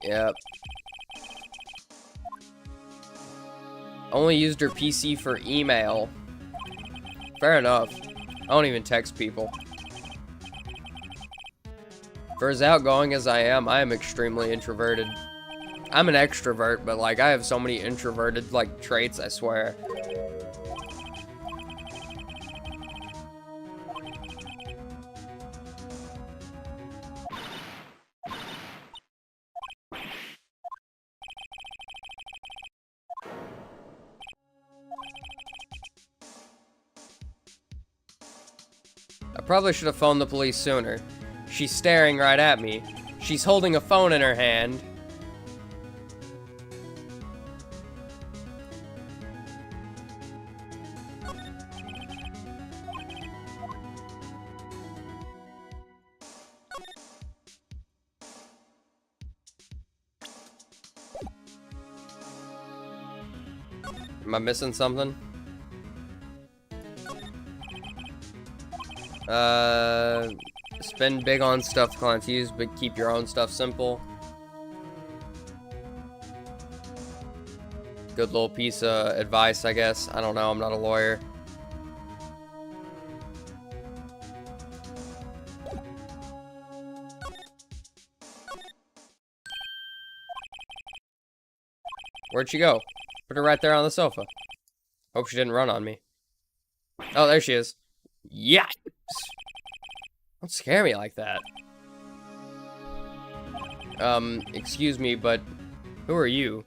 Yep. Only used her PC for email. Fair enough. I don't even text people. For as outgoing as I am extremely introverted. I'm an extrovert, but like I have so many introverted like traits, I swear. I probably should have phoned the police sooner. She's staring right at me. She's holding a phone in her hand. Am I missing something? Spend big on stuff clients use, but keep your own stuff simple. Good little piece of advice, I guess. I don't know, I'm not a lawyer. Where'd she go? Put her right there on the sofa. Hope she didn't run on me. Oh, there she is. Yeah! Don't scare me like that. Excuse me, but who are you?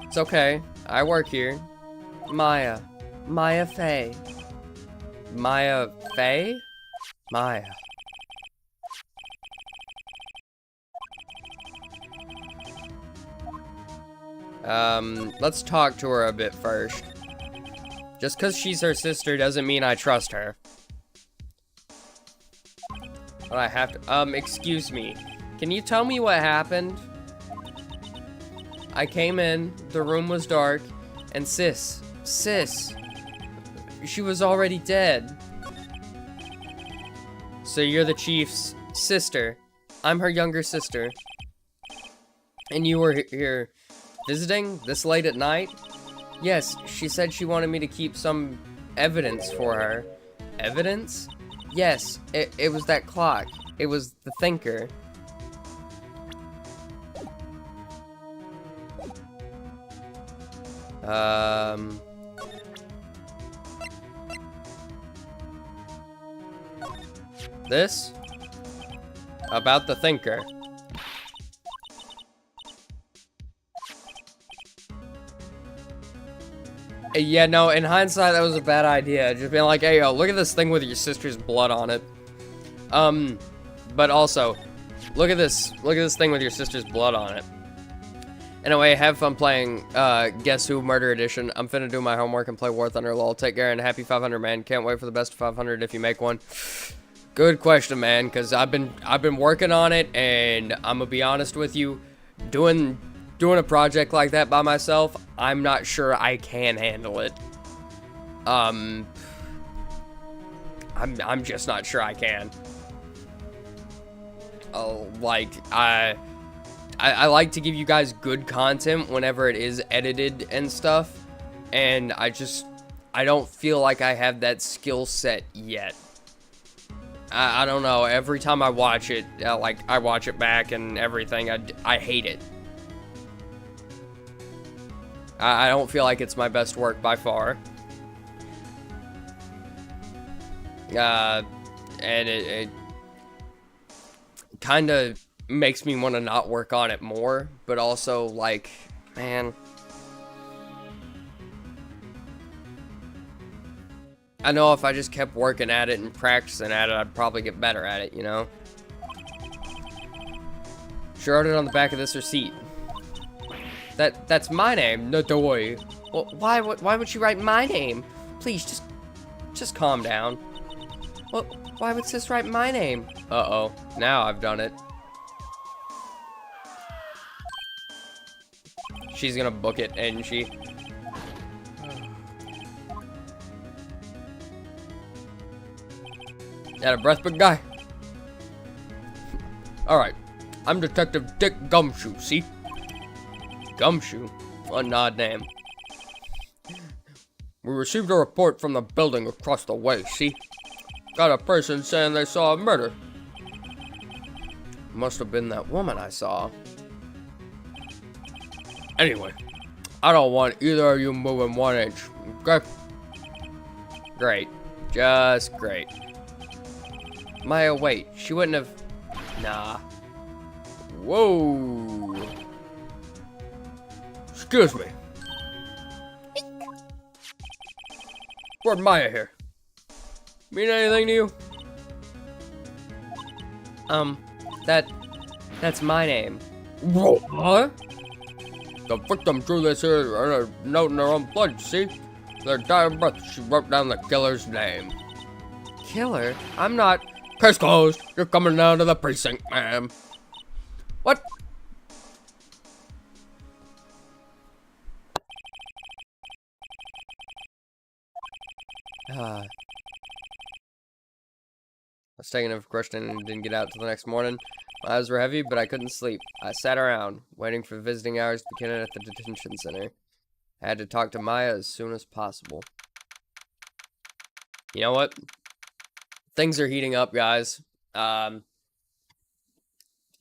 It's okay. I work here. Maya. Maya Faye. Maya Faye? Maya. Let's talk to her a bit first. Just because she's her sister doesn't mean I trust her. But I have to, excuse me. Can you tell me what happened? I came in, the room was dark, and sis, she was already dead. So you're the chief's sister. I'm her younger sister. And you were here visiting this late at night? Yes, she said she wanted me to keep some evidence for her. Evidence? Yes, it was that clock. It was the thinker. This? About the thinker. Yeah, no, in hindsight, that was a bad idea. Just being like, hey, yo, look at this thing with your sister's blood on it. But also, look at this thing with your sister's blood on it. Anyway, have fun playing, Guess Who Murder Edition. I'm finna do my homework and play War Thunder LOL. Take care and happy 500, man. Can't wait for the best of 500 if you make one. Good question, man, because I've been working on it, and I'm gonna be honest with you, doing a project like that by myself, I'm not sure I can handle it. I'm just not sure I can. Like, I like to give you guys good content whenever it is edited and stuff, and I don't feel like I have that skill set yet. I don't know, every time I watch it, like, I watch it back and everything, I hate it. I don't feel like it's my best work by far. And it kind of makes me want to not work on it more, but also, like, man, I know if I just kept working at it and practicing at it, I'd probably get better at it, you know? She wrote it on the back of this receipt. That's my name, no boy. Well, why would she write my name? Please, just calm down. Well, why would sis write my name? Uh-oh, now I've done it. She's gonna book it, ain't she? Out of breath, big guy. Alright, I'm Detective Dick Gumshoe, see? Gumshoe? What an odd name. We received a report from the building across the way, see? Got a person saying they saw a murder. Must have been that woman I saw. Anyway, I don't want either of you moving 1 inch, okay? Great. Just great. Maya, wait. She wouldn't have... Nah. Whoa. Excuse me. Where'd Maya here? Mean anything to you? That's my name. What? The victim drew this here in a note in her own blood, see? Their dying breath, she wrote down the killer's name. Killer? I'm not... Case closed. You're coming down to the precinct, ma'am. What? I was taking a question and didn't get out till the next morning. My eyes were heavy, but I couldn't sleep. I sat around, waiting for visiting hours to begin at the detention center. I had to talk to Maya as soon as possible. You know what? Things are heating up, guys.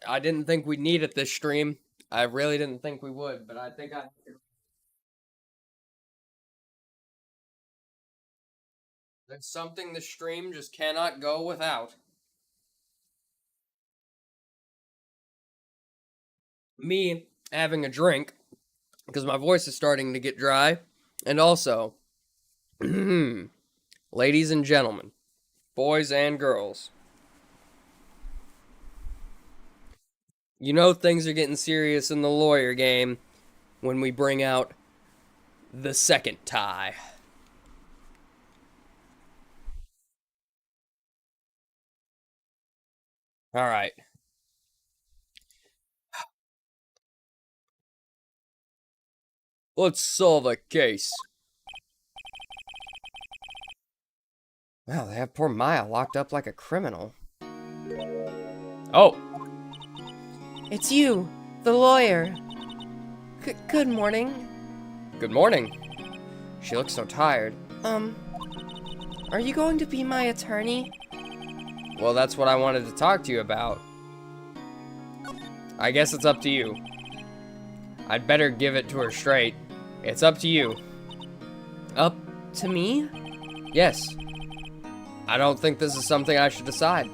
I didn't think we'd need it this stream. I really didn't think we would, but I think there's something the stream just cannot go without. Me having a drink, because my voice is starting to get dry. And also, ladies and gentlemen, boys and girls, you know things are getting serious in the lawyer game when we bring out the second tie. All right. Let's solve a case. Wow, they have poor Maya locked up like a criminal. Oh. It's you, the lawyer. Good morning. Good morning. She looks so tired. Are you going to be my attorney? Well, that's what I wanted to talk to you about. I guess it's up to you. I'd better give it to her straight. It's up to you. Up to me? Yes. I don't think this is something I should decide.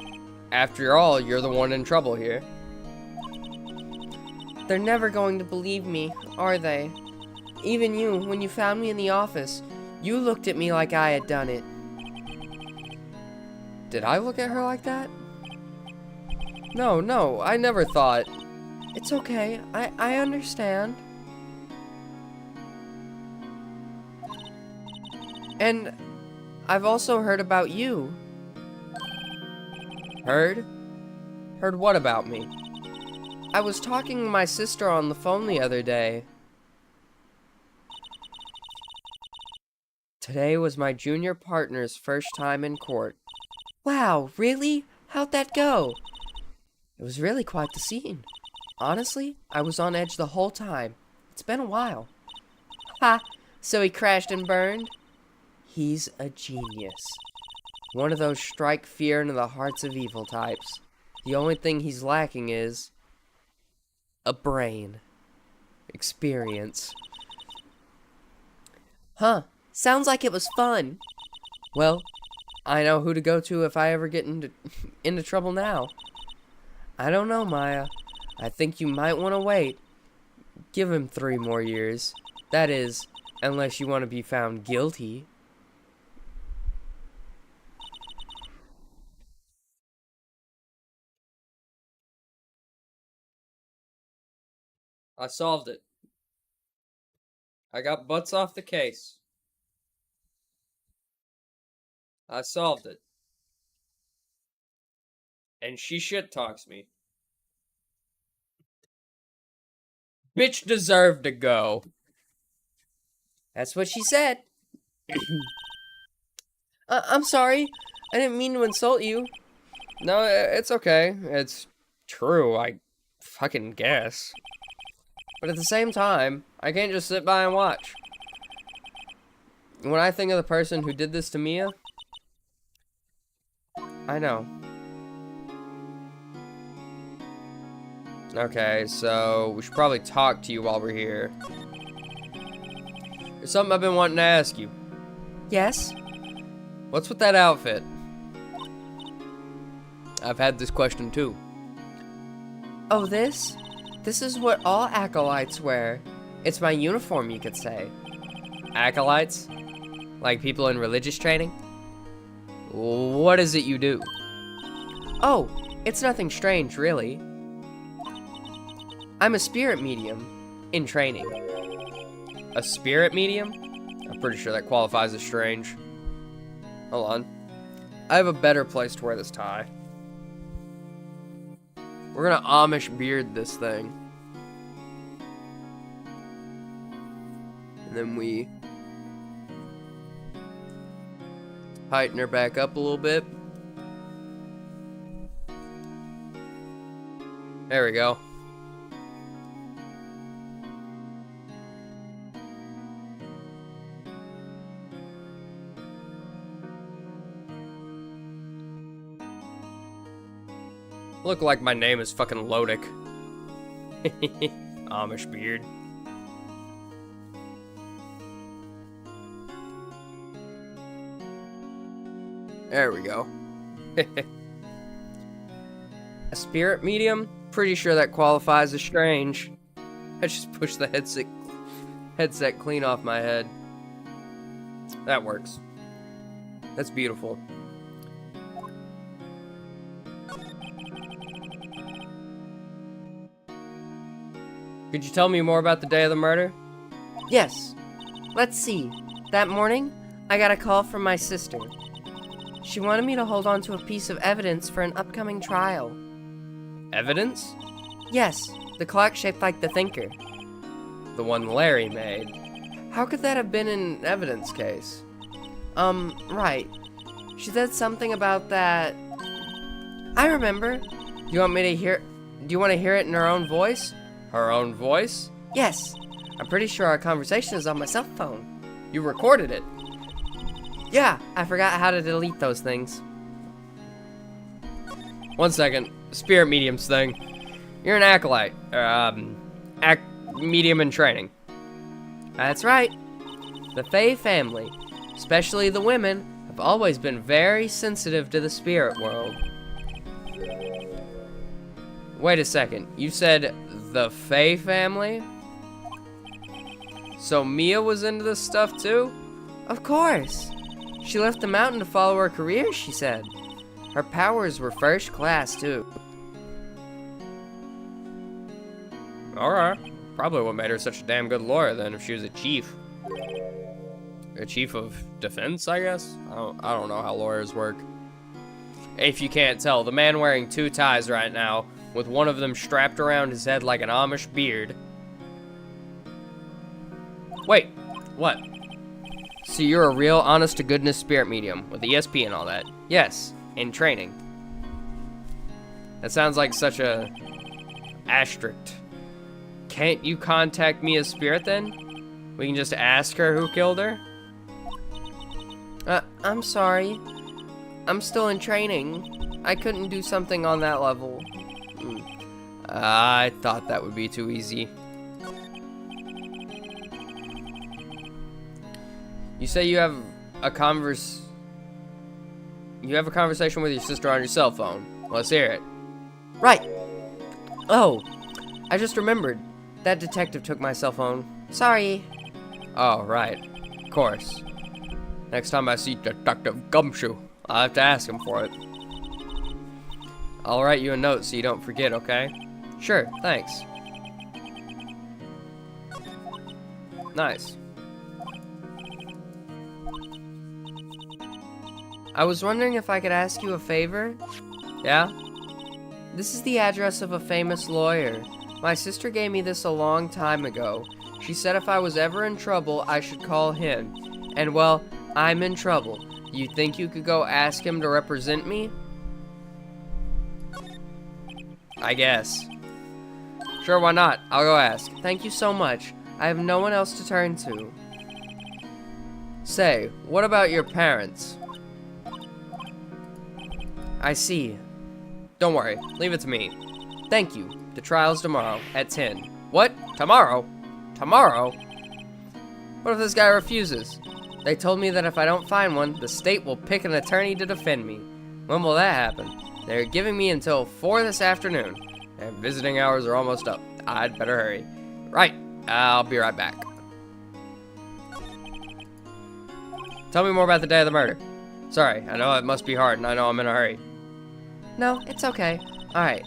After all, you're the one in trouble here. They're never going to believe me, are they? Even you, when you found me in the office, you looked at me like I had done it. Did I look at her like that? No, I never thought... It's okay, I understand. And I've also heard about you. Heard? Heard what about me? I was talking to my sister on the phone the other day. Today was my junior partner's first time in court. Wow, really? How'd that go? It was really quite the scene. Honestly, I was on edge the whole time. It's been a while. Ha! So he crashed and burned? He's a genius. One of those strike fear into the hearts of evil types. The only thing he's lacking is... a brain. Experience. Huh. Sounds like it was fun. Well, I know who to go to if I ever get into trouble now. I don't know, Maya. I think you might want to wait. Give him 3 more years. That is, unless you want to be found guilty. I solved it. I got butts off the case. I solved it. And she shit talks me. Bitch deserved to go. That's what she said. I'm sorry. I didn't mean to insult you. No, it's okay. It's true, I fucking guess. But at the same time, I can't just sit by and watch. When I think of the person who did this to Mia, I know. Okay, so we should probably talk to you while we're here. There's something I've been wanting to ask you. Yes? What's with that outfit? I've had this question too. Oh, this? This is what all acolytes wear. It's my uniform, you could say. Acolytes? Like people in religious training? What is it you do? Oh, it's nothing strange, really. I'm a spirit medium in training. A spirit medium? I'm pretty sure that qualifies as strange. Hold on. I have a better place to wear this tie. We're gonna Amish beard this thing. And then we heighten her back up a little bit. There we go. Look like my name is fucking Lodic. Amish beard. There we go. A spirit medium? Pretty sure that qualifies as strange. I just pushed the headset clean off my head. That works. That's beautiful. Could you tell me more about the day of the murder? Yes. Let's see. That morning, I got a call from my sister. She wanted me to hold on to a piece of evidence for an upcoming trial. Evidence? Yes, the clock shaped like the thinker. The one Larry made. How could that have been an evidence case? Right. She said something about that. I remember. Do you want to hear it in her own voice? Her own voice? Yes. I'm pretty sure our conversation is on my cell phone. You recorded it? Yeah, I forgot how to delete those things. 1 second. Spirit mediums thing. You're an acolyte. Medium in training. That's right. The Fae family, especially the women, have always been very sensitive to the spirit world. Wait a second. You said the Fae family? So Mia was into this stuff too? Of course. She left the mountain to follow her career, she said. Her powers were first class too. Alright. Probably what made her such a damn good lawyer then if she was a chief. A chief of defense, I guess? I don't know how lawyers work. If you can't tell, the man wearing 2 ties right now, with one of them strapped around his head like an Amish beard. Wait, what? So you're a real honest-to-goodness spirit medium, with ESP and all that? Yes, in training. That sounds like such a asterisk. Can't you contact Mia's spirit then? We can just ask her who killed her? I'm sorry. I'm still in training. I couldn't do something on that level. I thought that would be too easy. You say you have a conversation with your sister on your cell phone. Let's hear it. Right. Oh, I just remembered. That detective took my cell phone. Sorry. Oh, right. Of course. Next time I see Detective Gumshoe, I'll have to ask him for it. I'll write you a note so you don't forget, okay? Sure, thanks. Nice. I was wondering if I could ask you a favor? Yeah? This is the address of a famous lawyer. My sister gave me this a long time ago. She said if I was ever in trouble, I should call him. And well, I'm in trouble. You think you could go ask him to represent me? I guess. Sure, why not? I'll go ask. Thank you so much. I have no one else to turn to. Say, what about your parents? I see. Don't worry, leave it to me. Thank you. The trial's tomorrow at 10. What? Tomorrow? Tomorrow? What if this guy refuses? They told me that if I don't find one, the state will pick an attorney to defend me. When will that happen? They're giving me until 4 this afternoon. And visiting hours are almost up. I'd better hurry. Right, I'll be right back. Tell me more about the day of the murder. Sorry, I know it must be hard, and I know I'm in a hurry. No, it's okay. Alright.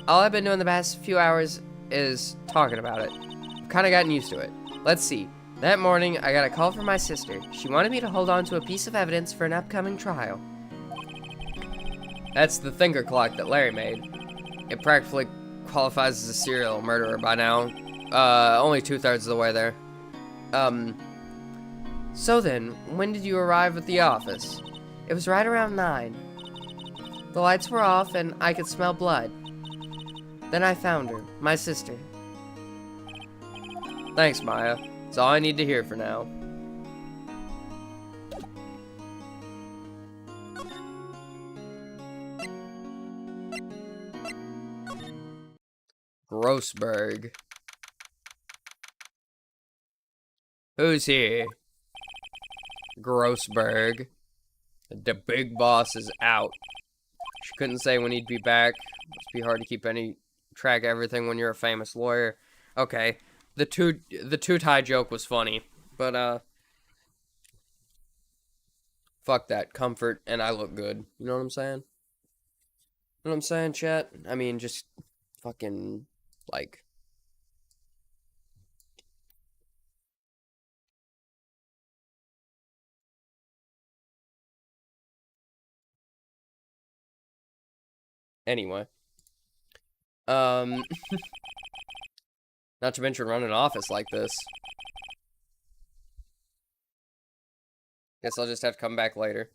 All I've been doing the past few hours is talking about it. I've kind of gotten used to it. Let's see. That morning, I got a call from my sister. She wanted me to hold on to a piece of evidence for an upcoming trial. That's the thinker clock that Larry made. It practically qualifies as a serial murderer by now. Only 2/3 of the way there. So then, when did you arrive at the office? It was right around 9. The lights were off and I could smell blood. Then I found her, my sister. Thanks, Maya. That's all I need to hear for now. Grossberg. Who's here? Grossberg. The big boss is out. She couldn't say when he'd be back. Must be hard to keep any track of everything when you're a famous lawyer. Okay. The two tie joke was funny, but fuck that. Comfort and I look good. You know what I'm saying? You know what I'm saying, chat? I mean, just fucking like anyway. Not to mention run an office like this. Guess I'll just have to come back later.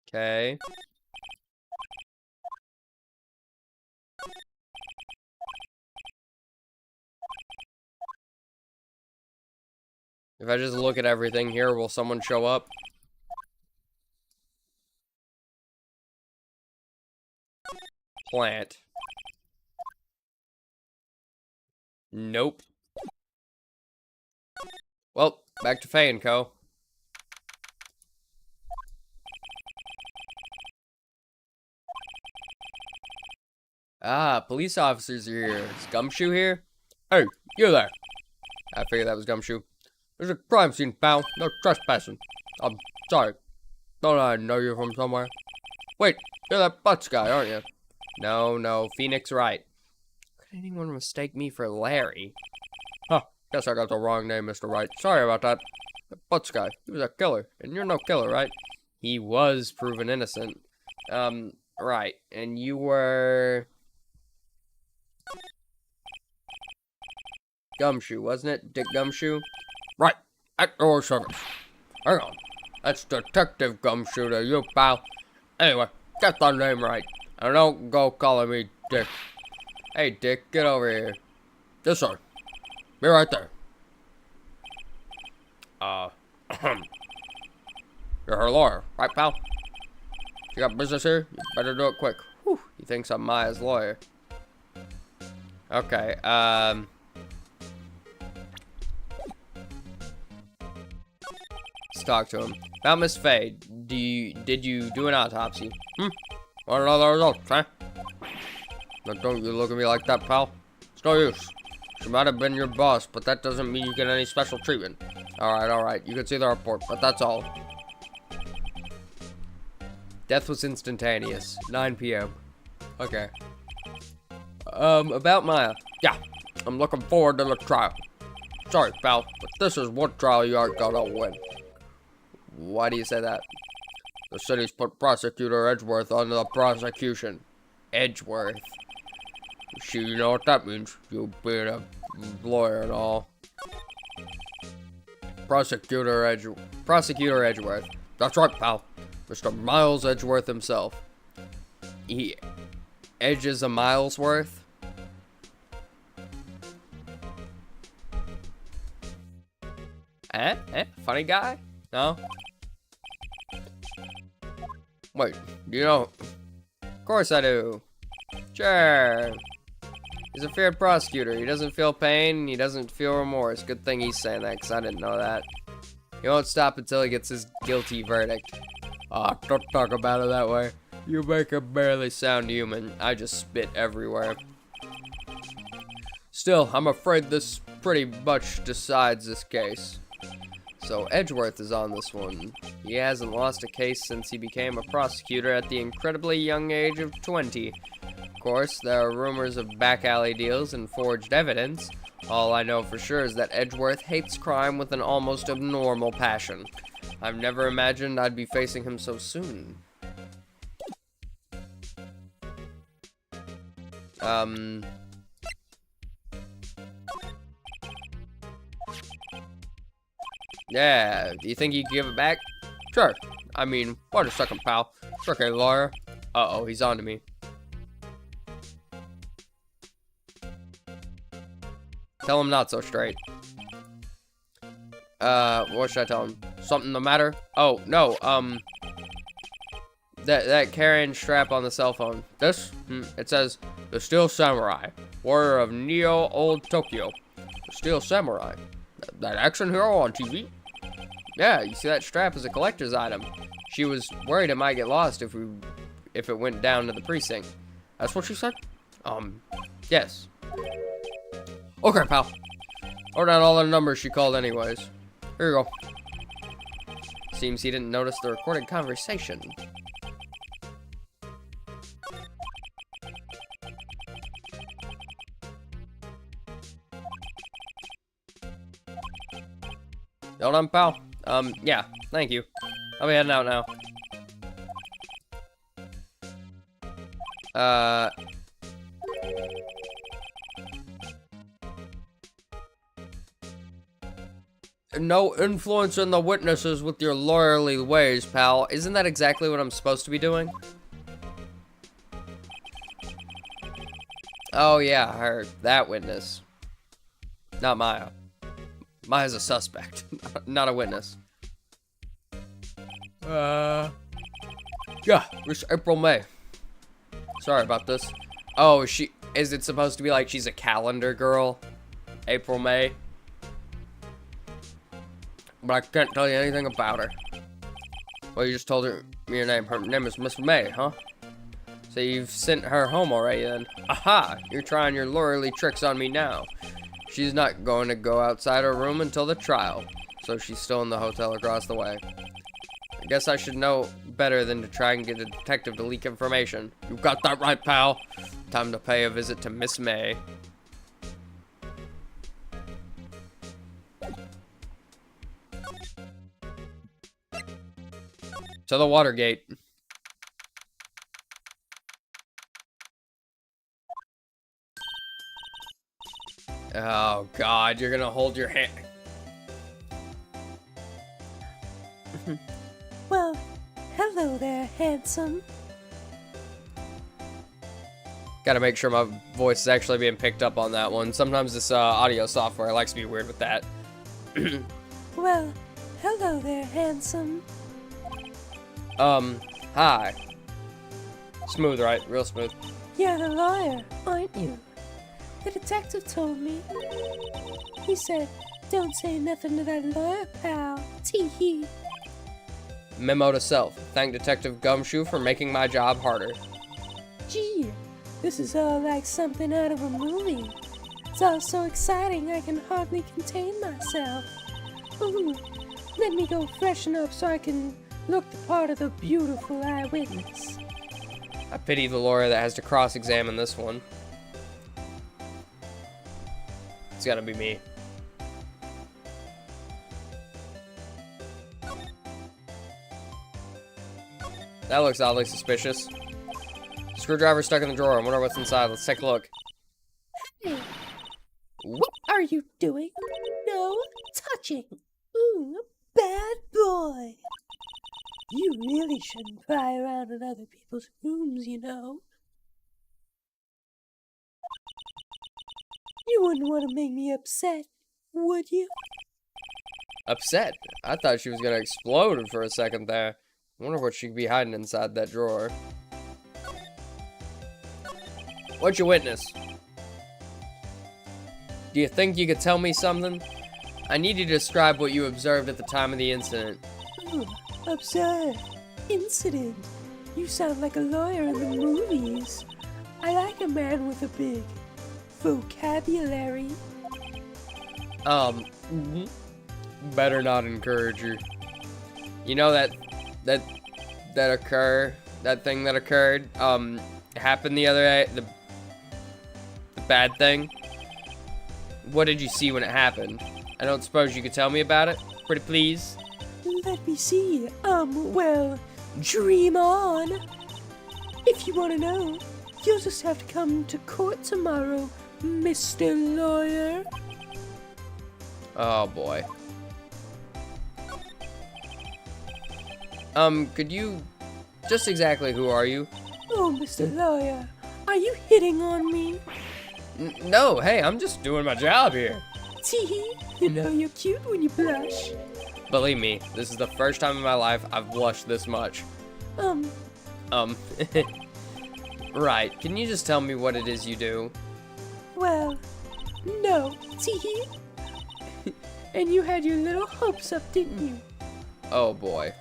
Okay. If I just look at everything here, will someone show up? Plant. Nope. Well, back to Faye & Co. Ah, police officers are here. Is Gumshoe here? Hey, you there. I figured that was Gumshoe. There's a crime scene, pal. No trespassing. I'm sorry. Don't I know you from somewhere? Wait, you're that Butts guy, aren't you? No, Phoenix Wright. Could anyone mistake me for Larry? Huh, guess I got the wrong name, Mr. Wright. Sorry about that. The Butts guy, he was a killer, and you're no killer, right? He was proven innocent. Right, and you were... Gumshoe, wasn't it? Dick Gumshoe? Right, at your service. Hang on, that's Detective Gumshoe to you, pal. Anyway, get the name right. And don't go calling me Dick. Hey, Dick, get over here. Yes, sir. Be right there. You're her lawyer, right, pal? You got business here? You better do it quick. Whew, he thinks I'm Maya's lawyer. Okay, let's talk to him. About Miss Faye, did you do an autopsy? Want to know the results, huh? Now don't you look at me like that, pal. It's no use. She might have been your boss, but that doesn't mean you get any special treatment. Alright. You can see the report, but that's all. Death was instantaneous. 9 p.m. Okay. About Maya. Yeah, I'm looking forward to the trial. Sorry, pal, but this is one trial you aren't gonna win. Why do you say that? The city's put Prosecutor Edgeworth under the prosecution. Edgeworth. You know what that means, you being a lawyer and all. Prosecutor Edgeworth. That's right, pal. Mr. Miles Edgeworth himself. He edges a mile's worth? Funny guy? No? Wait, do you know? Of course I do. Sure. He's a feared prosecutor. He doesn't feel pain, he doesn't feel remorse. Good thing he's saying that, because I didn't know that. He won't stop until he gets his guilty verdict. Ah, don't talk about it that way. You make him barely sound human. I just spit everywhere. Still, I'm afraid this pretty much decides this case. So Edgeworth is on this one. He hasn't lost a case since he became a prosecutor at the incredibly young age of 20. Of course, there are rumors of back alley deals and forged evidence. All I know for sure is that Edgeworth hates crime with an almost abnormal passion. I've never imagined I'd be facing him so soon. Yeah, do you think you can give it back? Sure. I mean, wait a second, pal. It's okay, lawyer. Uh-oh, he's on to me. Tell him not so straight. What should I tell him? Something the matter? Oh, no, that carrying strap on the cell phone. This? It says, the Steel Samurai, warrior of Neo Old Tokyo. The Steel Samurai. That action hero on TV? Yeah, you see that strap is a collector's item. She was worried it might get lost if it went down to the precinct. That's what she said? Yes. Okay, pal. Wrote down all the numbers she called anyways. Here you go. Seems he didn't notice the recorded conversation. Hold on, pal. Yeah, thank you. I'll be heading out now. No influence in the witnesses with your lawyerly ways, pal. Isn't that exactly what I'm supposed to be doing? Oh yeah, her. That witness. Not Maya. Maya's a suspect, not a witness. Yeah, it's April, May. Sorry about this. Oh, is it supposed to be like she's a calendar girl? April, May? But I can't tell you anything about her. Well, you just told me your name. Her name is Miss May, huh? So you've sent her home already then. Aha! You're trying your lawyerly tricks on me now. She's not going to go outside her room until the trial, so she's still in the hotel across the way. I guess I should know better than to try and get a detective to leak information. You got that right, pal. Time to pay a visit to Miss May. To the Watergate. Oh God, you're gonna hold your hand. Well, hello there, handsome. Gotta make sure my voice is actually being picked up on that one. Sometimes this audio software likes to be weird with that. Well, hello there, handsome. Hi. Smooth, right? Real smooth. You're the lawyer, aren't you? The detective told me. He said, don't say nothing to that lawyer, pal. Tee-hee. Memo to self. Thank Detective Gumshoe for making my job harder. Gee, this is all like something out of a movie. It's all so exciting I can hardly contain myself. Ooh, let me go freshen up so I can look the part of the beautiful eyewitness. I pity the lawyer that has to cross-examine this one. It's gotta be me. That looks oddly suspicious. Screwdriver stuck in the drawer. I wonder what's inside. Let's take a look. Hey, what are you doing? No touching. Ooh, bad boy. You really shouldn't pry around in other people's rooms, you know. You wouldn't want to make me upset, would you? Upset? I thought she was gonna explode for a second there. I wonder what she could be hiding inside that drawer. What'd you witness? Do you think you could tell me something? I need you to describe what you observed at the time of the incident. Oh, observe. Incident. You sound like a lawyer in the movies. I like a man with a big vocabulary. Better not encourage her. You know that thing that occurred, happened the other day, the bad thing? What did you see when it happened? I don't suppose you could tell me about it? Pretty please? Let me see. Well, dream on. If you want to know, you'll just have to come to court tomorrow, Mr. Lawyer. Oh boy. Could you... Just exactly who are you? Oh, Mr. Lawyer, are you hitting on me? No, hey, I'm just doing my job here. Tee, you know you're cute when you blush. Believe me, this is the first time in my life I've blushed this much. Right, can you just tell me what it is you do? Well, no, Tee. And you had your little hopes up, didn't you? Oh boy.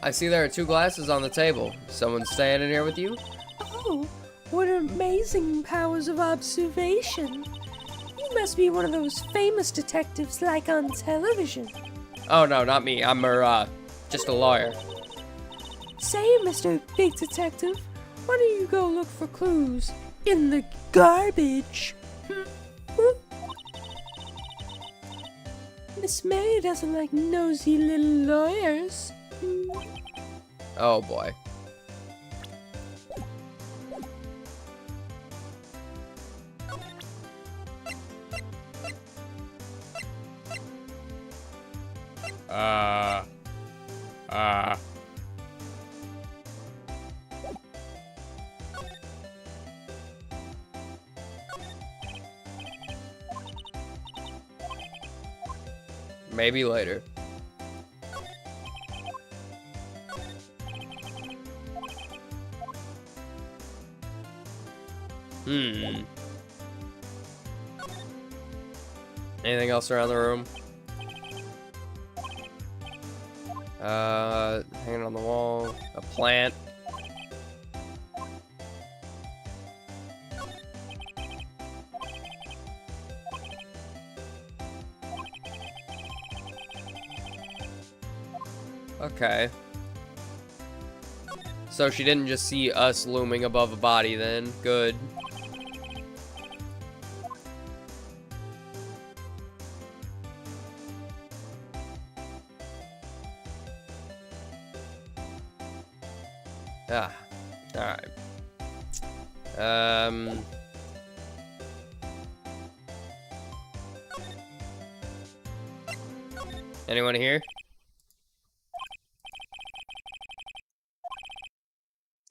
I see there are 2 glasses on the table. Someone staying in here with you? Oh, what amazing powers of observation. You must be one of those famous detectives like on television. Oh no, not me. I'm just a lawyer. Say, Mr. Big Detective, why don't you go look for clues in the garbage? Miss Mary doesn't like nosy little lawyers. Oh boy. Maybe later. Anything else around the room? Hanging on the wall. A plant. Okay. So she didn't just see us looming above a body then. Good. Ah. Alright. Anyone here?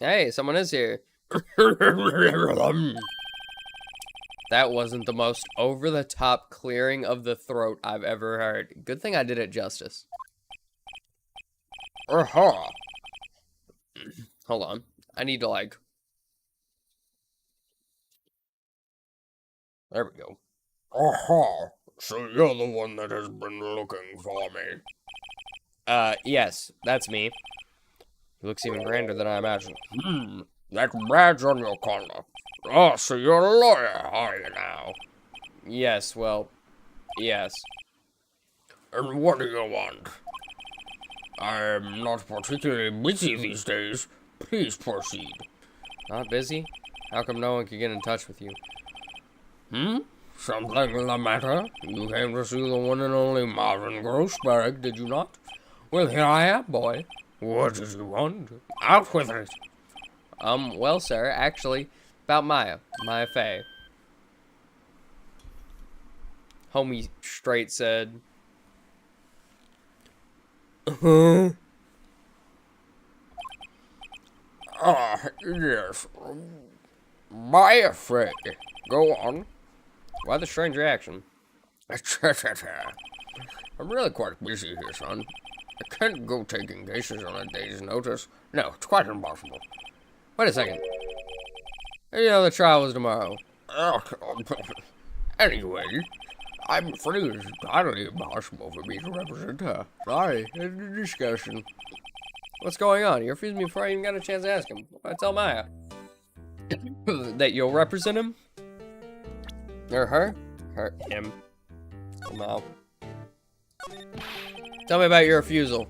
Hey, someone is here. That wasn't the most over-the-top clearing of the throat I've ever heard. Good thing I did it justice. Hold on. I need to, like... There we go. So you're the one that has been looking for me. Yes, that's me. He looks even grander than I imagined. That badge on your collar. Oh, so you're a lawyer, are you now? Yes, well, yes. And what do you want? I'm not particularly busy these days. Please proceed. Not busy? How come no one could get in touch with you? Something the matter? You came to see the one and only Marvin Grossberg, did you not? Well, here I am, boy. What did you want? Out with it. Well, sir, actually, about Maya Fey. Homie straight said, Yes. Maya Fey. Go on. why the strange reaction? I'm really quite busy here, son. I can't go taking cases on a day's notice. No, it's quite impossible. Wait a second. You know the trial was tomorrow. Anyway, I'm afraid it's entirely impossible for me to represent her. Sorry, end of discussion. What's going on? You refused me before I even got a chance to ask him. I tell Maya that you'll represent him? Or her? Him. No. Tell me about your refusal.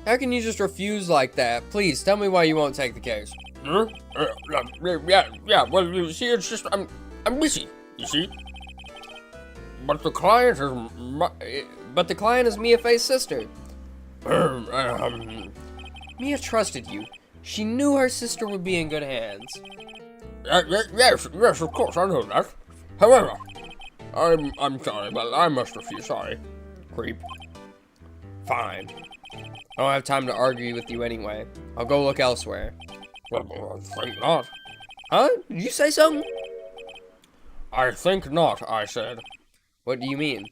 How can you just refuse like that? Please, tell me why you won't take the case. Yeah, well, you see, it's just, I'm busy, you see? But the client is But the client is Mia Fey's sister. Mia trusted you. She knew her sister would be in good hands. Yes, of course, I know that. However, I'm sorry, but I must refuse, sorry. Creep. Fine. I don't have time to argue with you anyway. I'll go look elsewhere. Well, I think not. Huh? Did you say something? I think not, I said. What do you mean?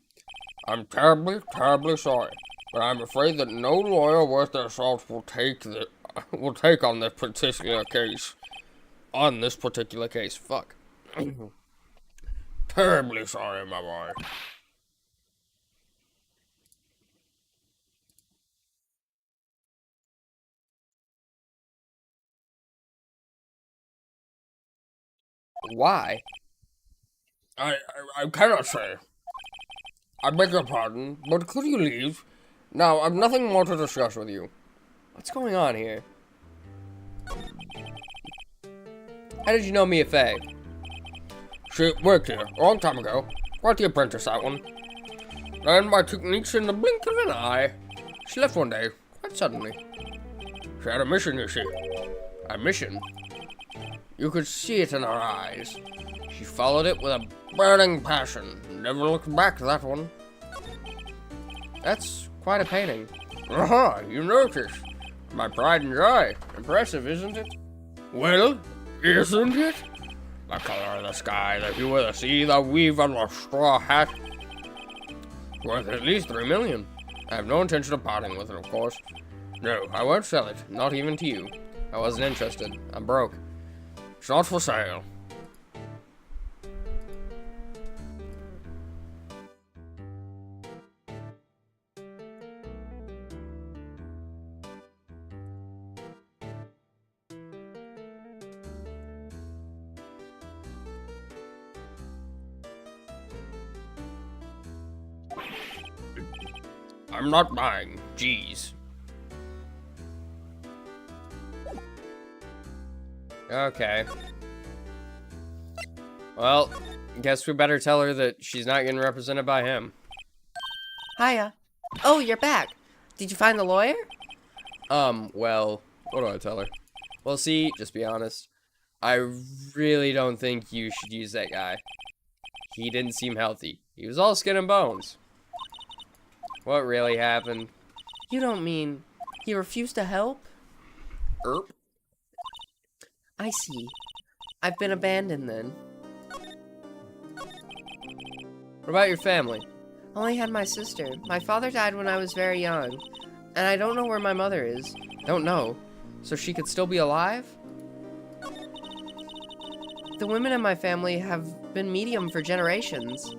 I'm terribly, terribly sorry, but I'm afraid that no lawyer worth their salt will take on this particular case. On this particular case. Fuck. Terribly sorry, my boy. Why? I cannot say. I beg your pardon, but could you leave? Now, I've nothing more to discuss with you. What's going on here? How did you know Mia Fey? She worked here a long time ago. Quite the apprentice, that one. Learned my techniques in the blink of an eye. She left one day, quite suddenly. She had a mission, you see. A mission? You could see it in her eyes. She followed it with a burning passion. Never looked back, that one. That's quite a painting. Aha, you noticed. My pride and joy. Impressive, isn't it? Well, isn't it? The color of the sky, the hue of the sea, the weave of the straw hat. Worth at least 3 million. I have no intention of parting with it, of course. No, I won't sell it, not even to you. I wasn't interested. I'm broke. It's not for sale. I'm not buying. Jeez. Okay. Well, guess we better tell her that she's not getting represented by him. Hiya. Oh, you're back. Did you find the lawyer? Well, what do I tell her? Well, see, just be honest. I really don't think you should use that guy. He didn't seem healthy. He was all skin and bones. What really happened? You don't mean he refused to help? Erp. I see. I've been abandoned then. What about your family? Only had my sister. My father died when I was very young. And I don't know where my mother is. Don't know. So she could still be alive? the women in my family have been medium for generations.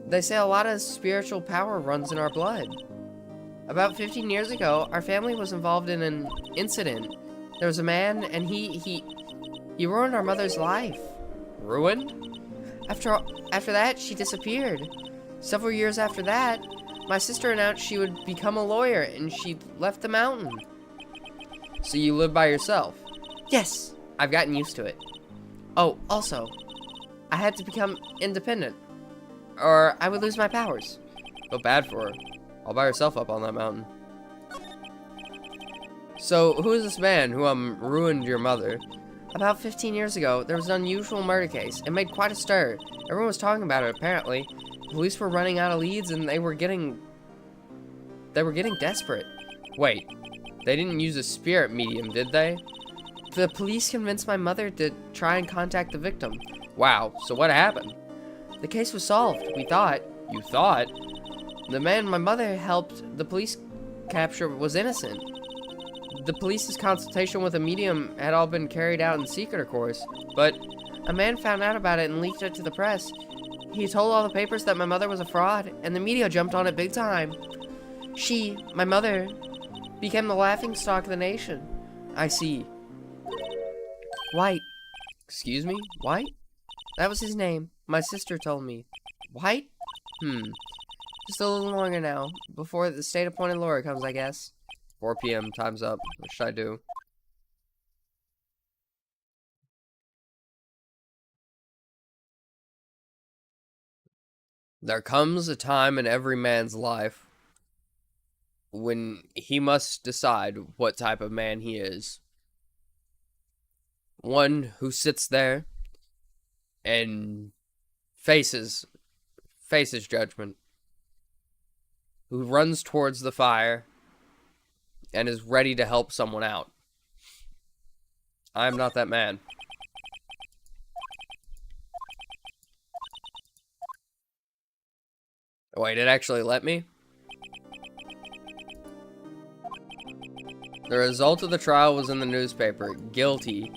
They say a lot of spiritual power runs in our blood. About 15 years ago, our family was involved in an incident. There was a man, and he ruined our mother's life. Ruined? After that, she disappeared. Several years after that, my sister announced she would become a lawyer, and she left the mountain. So you live by yourself? Yes, I've gotten used to it. Oh, also, I had to become independent, or I would lose my powers. Feel bad for her. All by herself up on that mountain. So, who is this man who ruined your mother? About 15 years ago, there was an unusual murder case. It made quite a stir. Everyone was talking about it, apparently. The police were running out of leads, and they were getting desperate. Wait, they didn't use a spirit medium, did they? The police convinced my mother to try and contact the victim. Wow, so what happened? The case was solved, we thought. You thought? The man my mother helped the police capture was innocent. The police's consultation with a medium had all been carried out in secret, of course, but a man found out about it and leaked it to the press. He told all the papers that my mother was a fraud, and the media jumped on it big time. My mother, became the laughingstock of the nation. I see. White. Excuse me? White? That was his name. My sister told me. White? Just a little longer now, before the state-appointed lawyer comes, I guess. 4 p.m. Time's up. What should I do? There comes a time in every man's life when he must decide what type of man he is. One who sits there and faces judgment. Who runs towards the fire and is ready to help someone out. I'm not that man. Wait, it actually let me? The result of the trial was in the newspaper. Guilty.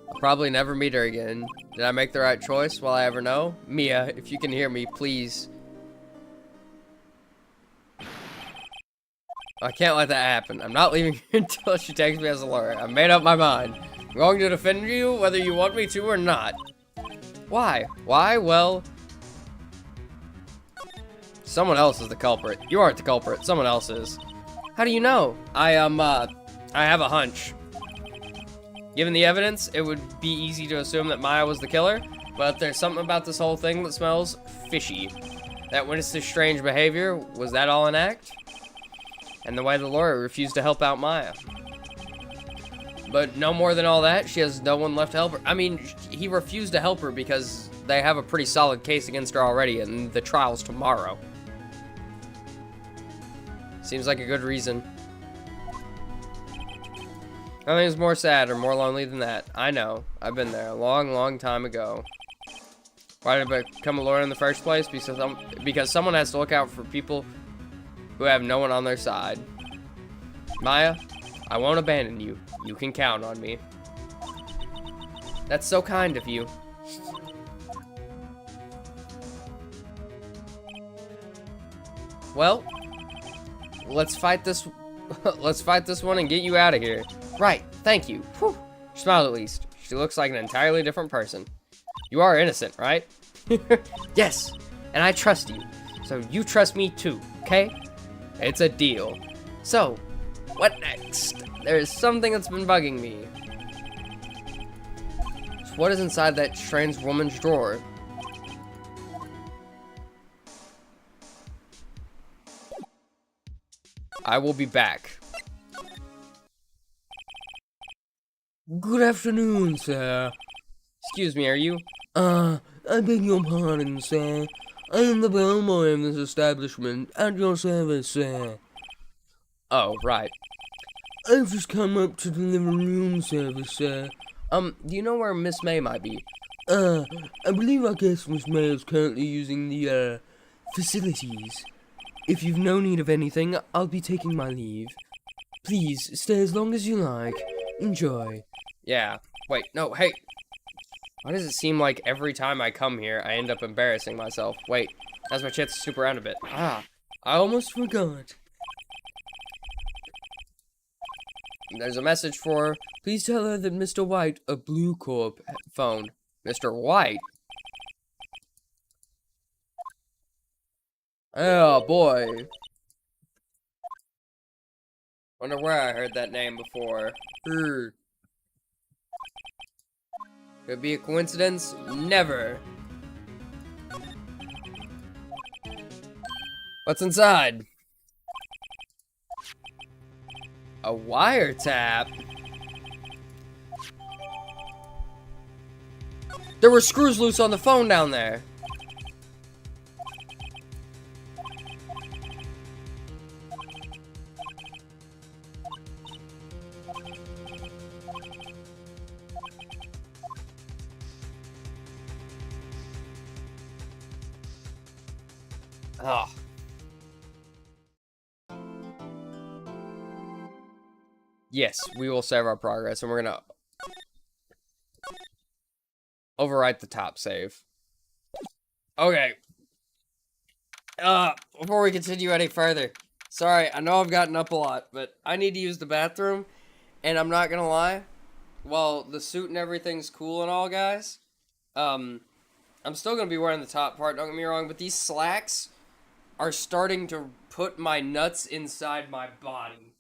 I'll probably never meet her again. Did I make the right choice? Will I ever know? Mia, if you can hear me, please. I can't let that happen. I'm not leaving here until she takes me as a lawyer. I've made up my mind. I'm going to defend you whether you want me to or not. Why? Why? Well, someone else is the culprit. You aren't the culprit. Someone else is. How do you know? I have a hunch. Given the evidence, it would be easy to assume that Maya was the killer, but there's something about this whole thing that smells fishy. That witness's strange behavior, was that all an act? And the way the lawyer refused to help out Maya. But no more than all that, she has no one left to help her. I mean, he refused to help her because they have a pretty solid case against her already, and the trial's tomorrow. Seems like a good reason. Nothing's more sad or more lonely than that. I know. I've been there a long, long time ago. Why did I become a lawyer in the first place? Because someone has to look out for people who have no one on their side. Maya, I won't abandon you. You can count on me. That's so kind of you. Well, let's fight this one and get you out of here. Right, thank you. Whew. She smiled at least. She looks like an entirely different person. You are innocent, right? Yes, and I trust you. So you trust me too, okay? It's a deal. So, what next? There's something that's been bugging me. So what is inside that strange woman's drawer? I will be back. Good afternoon, sir. Excuse me, are you? I beg your pardon, sir. I am the bellboy of this establishment, at your service, sir. Oh, right. I've just come up to deliver room service, sir. Do you know where Miss May might be? I believe our guest Miss May is currently using the, facilities. If you've no need of anything, I'll be taking my leave. Please, stay as long as you like. Enjoy. Yeah. Wait, no, hey. Why does it seem like every time I come here, I end up embarrassing myself? Wait, that's my chance to snoop around a bit. Ah, I almost forgot. There's a message for her. Please tell her that Mr. White, a Blue Corp, phone. Mr. White? Oh, boy. Wonder where I heard that name before. Could it be a coincidence? Never. What's inside? A wiretap? There were screws loose on the phone down there. Oh. Yes, we will save our progress, and we're gonna overwrite the top save. Okay. Before we continue any further, sorry, I know I've gotten up a lot, but I need to use the bathroom, and I'm not gonna lie, while the suit and everything's cool and all, guys, I'm still gonna be wearing the top part, don't get me wrong, but these slacks are starting to put my nuts inside my body.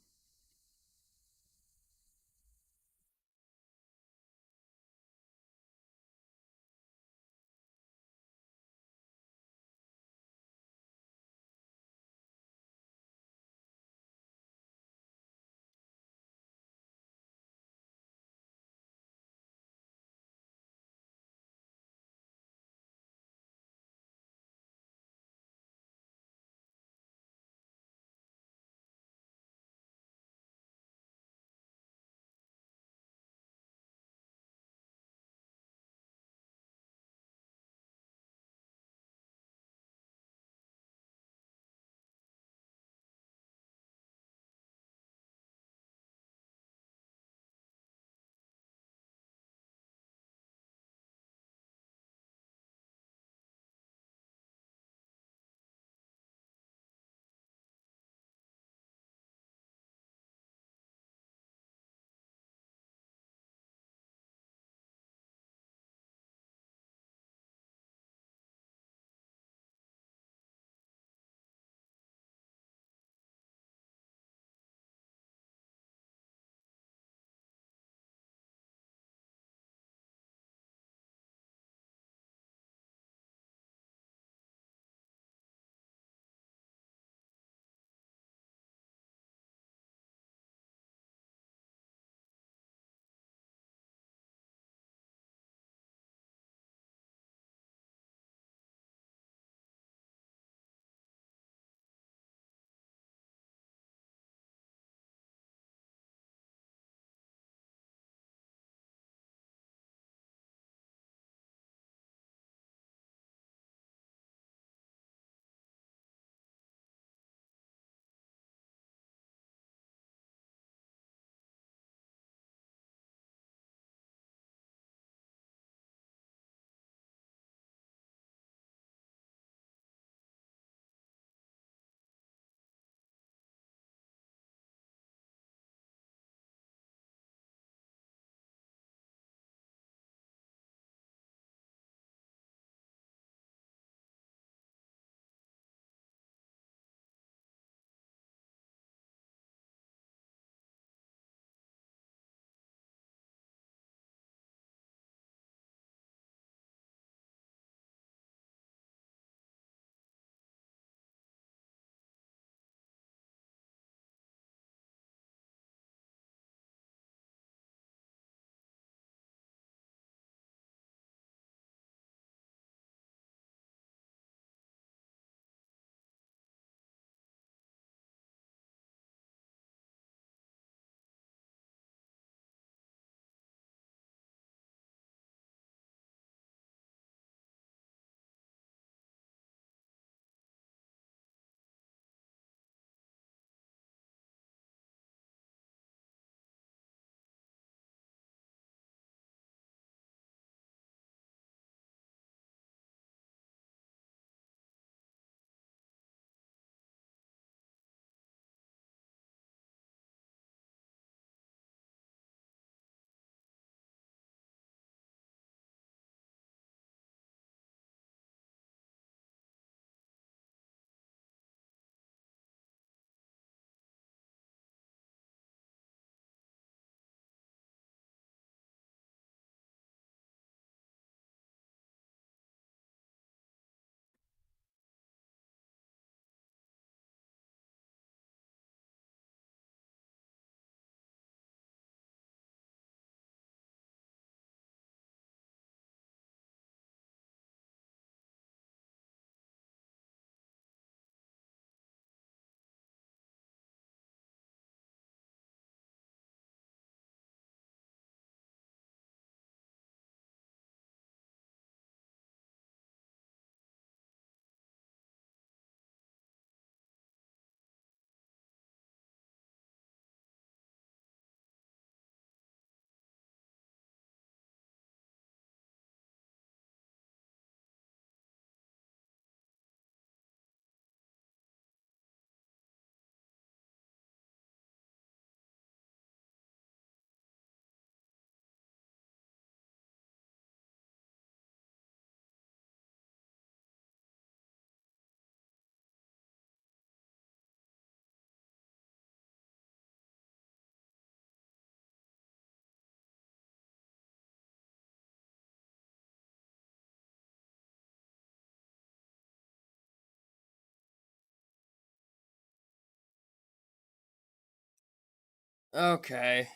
Okay.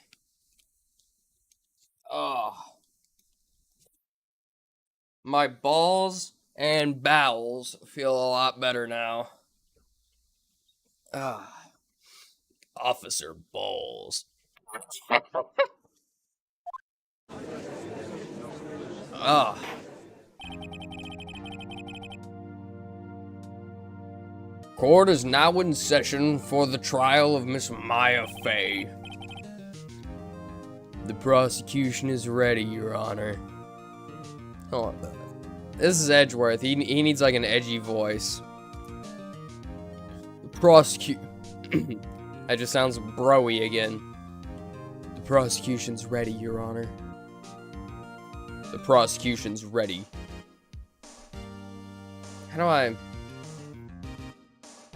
Oh. My balls and bowels feel a lot better now. Ah. Officer Balls. Ah. Court is now in session for the trial of Miss Maya Fey. The prosecution is ready, Your Honor. Hold on. This is Edgeworth. He needs like an edgy voice. The prosecute. That just sounds bro-y again. The prosecution's ready, Your Honor. The prosecution's ready. How do I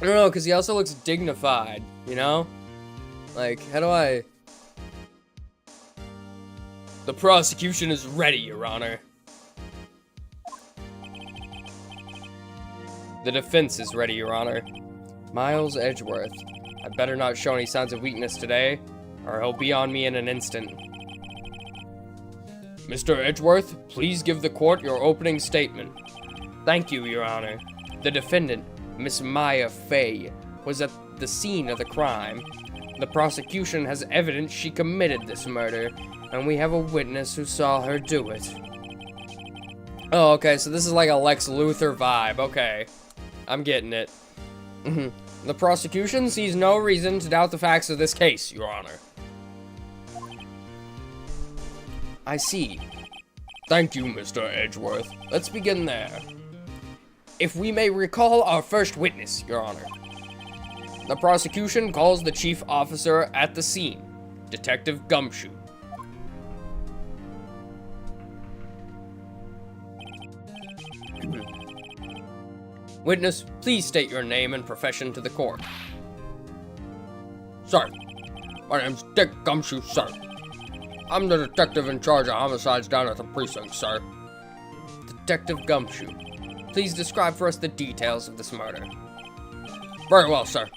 don't know, because he also looks dignified, you know? Like, how do I... The prosecution is ready, Your Honor. The defense is ready, Your Honor. Miles Edgeworth. I better not show any signs of weakness today, or he'll be on me in an instant. Mr. Edgeworth, please give the court your opening statement. Thank you, Your Honor. The defendant, Miss Maya Fey, was at the scene of the crime. The prosecution has evidence she committed this murder, and we have a witness who saw her do it. Oh, okay, so this is like a Lex Luthor vibe. Okay, I'm getting it. The prosecution sees no reason to doubt the facts of this case, Your Honor. I see. Thank you, Mr. Edgeworth. Let's begin there. If we may recall our first witness, Your Honor. The prosecution calls the chief officer at the scene, Detective Gumshoe. Witness, please state your name and profession to the court. Sir, my name's Dick Gumshoe, sir. I'm the detective in charge of homicides down at the precinct, sir. Detective Gumshoe, please describe for us the details of this murder. Very well, sir.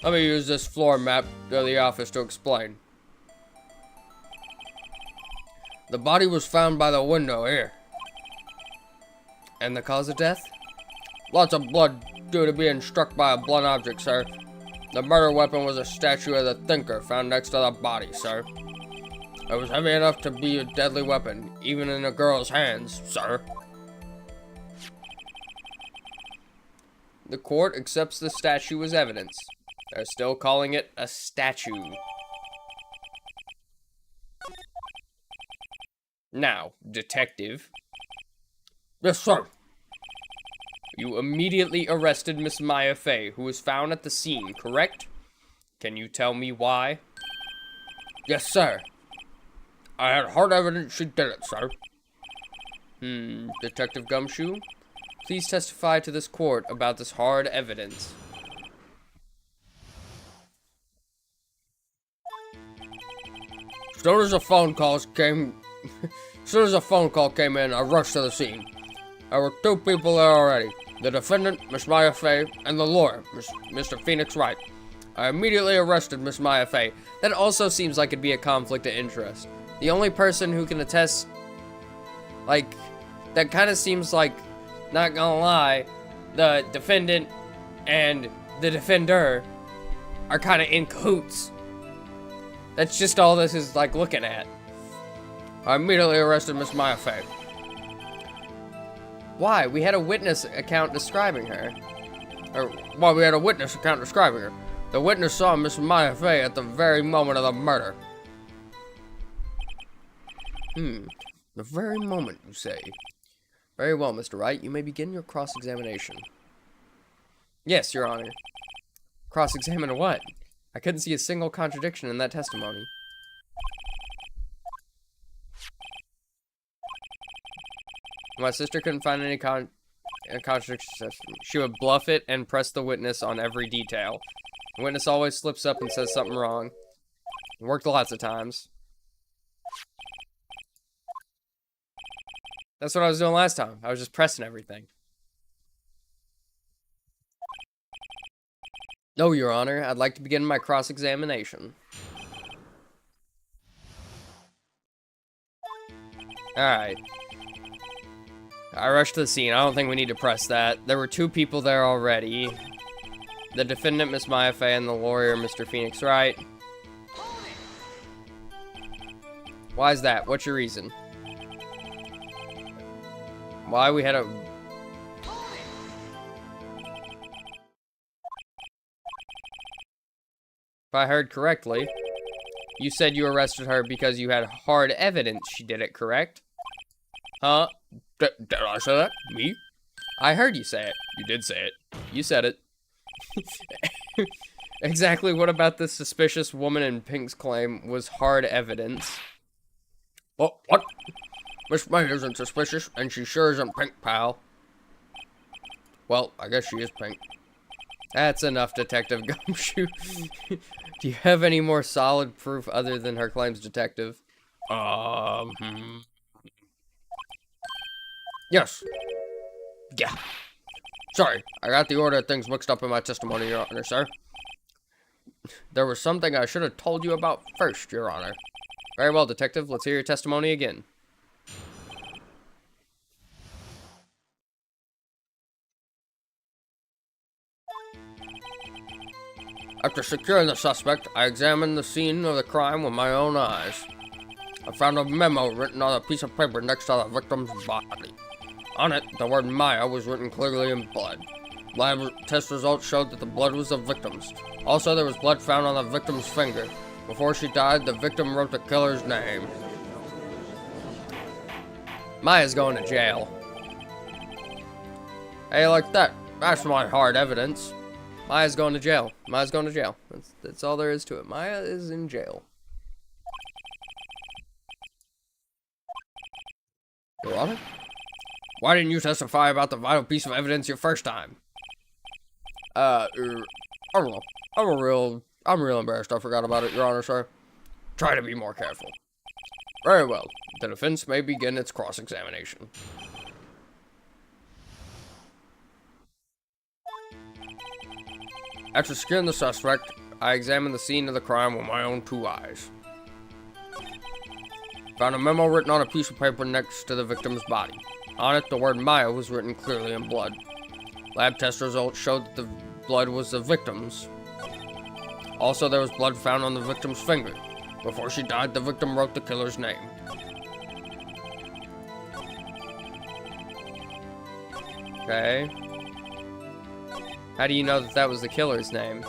Let me use this floor map of the office to explain. The body was found by the window here. And the cause of death? Lots of blood due to being struck by a blunt object, sir. The murder weapon was a statue of the thinker found next to the body, sir. It was heavy enough to be a deadly weapon, even in a girl's hands, sir. The court accepts the statue as evidence. They're still calling it a statue. Now, detective. Yes, sir. You immediately arrested Miss Maya Fey, who was found at the scene, correct? Can you tell me why? Yes, sir. I had hard evidence she did it, sir. Detective Gumshoe, please testify to this court about this hard evidence. As soon as a phone call came in, I rushed to the scene. There were two people there already. The defendant, Miss Maya Fey, and the lawyer, Mr. Phoenix Wright. I immediately arrested Miss Maya Fey. That also seems like it'd be a conflict of interest. The only person who can attest, like, that kind of seems like, not gonna lie, the defendant and the defender are kind of in cahoots. That's just all this is, like, looking at. I immediately arrested Miss Maya Fey. Why? We had a witness account describing her. We had a witness account describing her. The witness saw Miss Maya Fey at the very moment of the murder. The very moment, you say. Very well, Mr. Wright. You may begin your cross-examination. Yes, Your Honor. Cross-examine what? I couldn't see a single contradiction in that testimony. My sister couldn't find any contradictions. She would bluff it and press the witness on every detail. The witness always slips up and says something wrong. It worked lots of times. That's what I was doing last time. I was just pressing everything. No, Your Honor. I'd like to begin my cross-examination. Alright. I rushed to the scene. I don't think we need to press that. There were 2 people there already. The defendant, Miss Maya Fey, and the lawyer, Mr. Phoenix Wright. Why is that? What's your reason? Why we had a... If I heard correctly, you said you arrested her because you had hard evidence she did it, correct? Huh? Did I say that? Me? I heard you say it. You did say it. You said it. Exactly what about the suspicious woman in Pink's claim was hard evidence? What? What? Miss May isn't suspicious, and she sure isn't Pink, pal. Well, I guess she is Pink. That's enough, Detective Gumshoe. Do you have any more solid proof other than her claims, Detective? Yes. Yeah. Sorry, I got the order of things mixed up in my testimony, Your Honor, sir. There was something I should have told you about first, Your Honor. Very well, Detective. Let's hear your testimony again. After securing the suspect, I examined the scene of the crime with my own eyes. I found a memo written on a piece of paper next to the victim's body. On it, the word Maya was written clearly in blood. Lab test results showed that the blood was the victim's. Also, there was blood found on the victim's finger. Before she died, the victim wrote the killer's name. Maya's going to jail. Hey, like that. That's my hard evidence. Maya's going to jail. Maya's going to jail. That's all there is to it. Maya is in jail. Your Honor? Why didn't you testify about the vital piece of evidence your first time? I don't know. I'm real embarrassed I forgot about it, Your Honor, sir. Try to be more careful. Very well. The defense may begin its cross-examination. After securing the suspect, I examined the scene of the crime with my own 2 eyes. Found a memo written on a piece of paper next to the victim's body. On it, the word Maya was written clearly in blood. Lab test results showed that the blood was the victim's. Also, there was blood found on the victim's finger. Before she died, the victim wrote the killer's name. Okay. How do you know that that was the killer's name?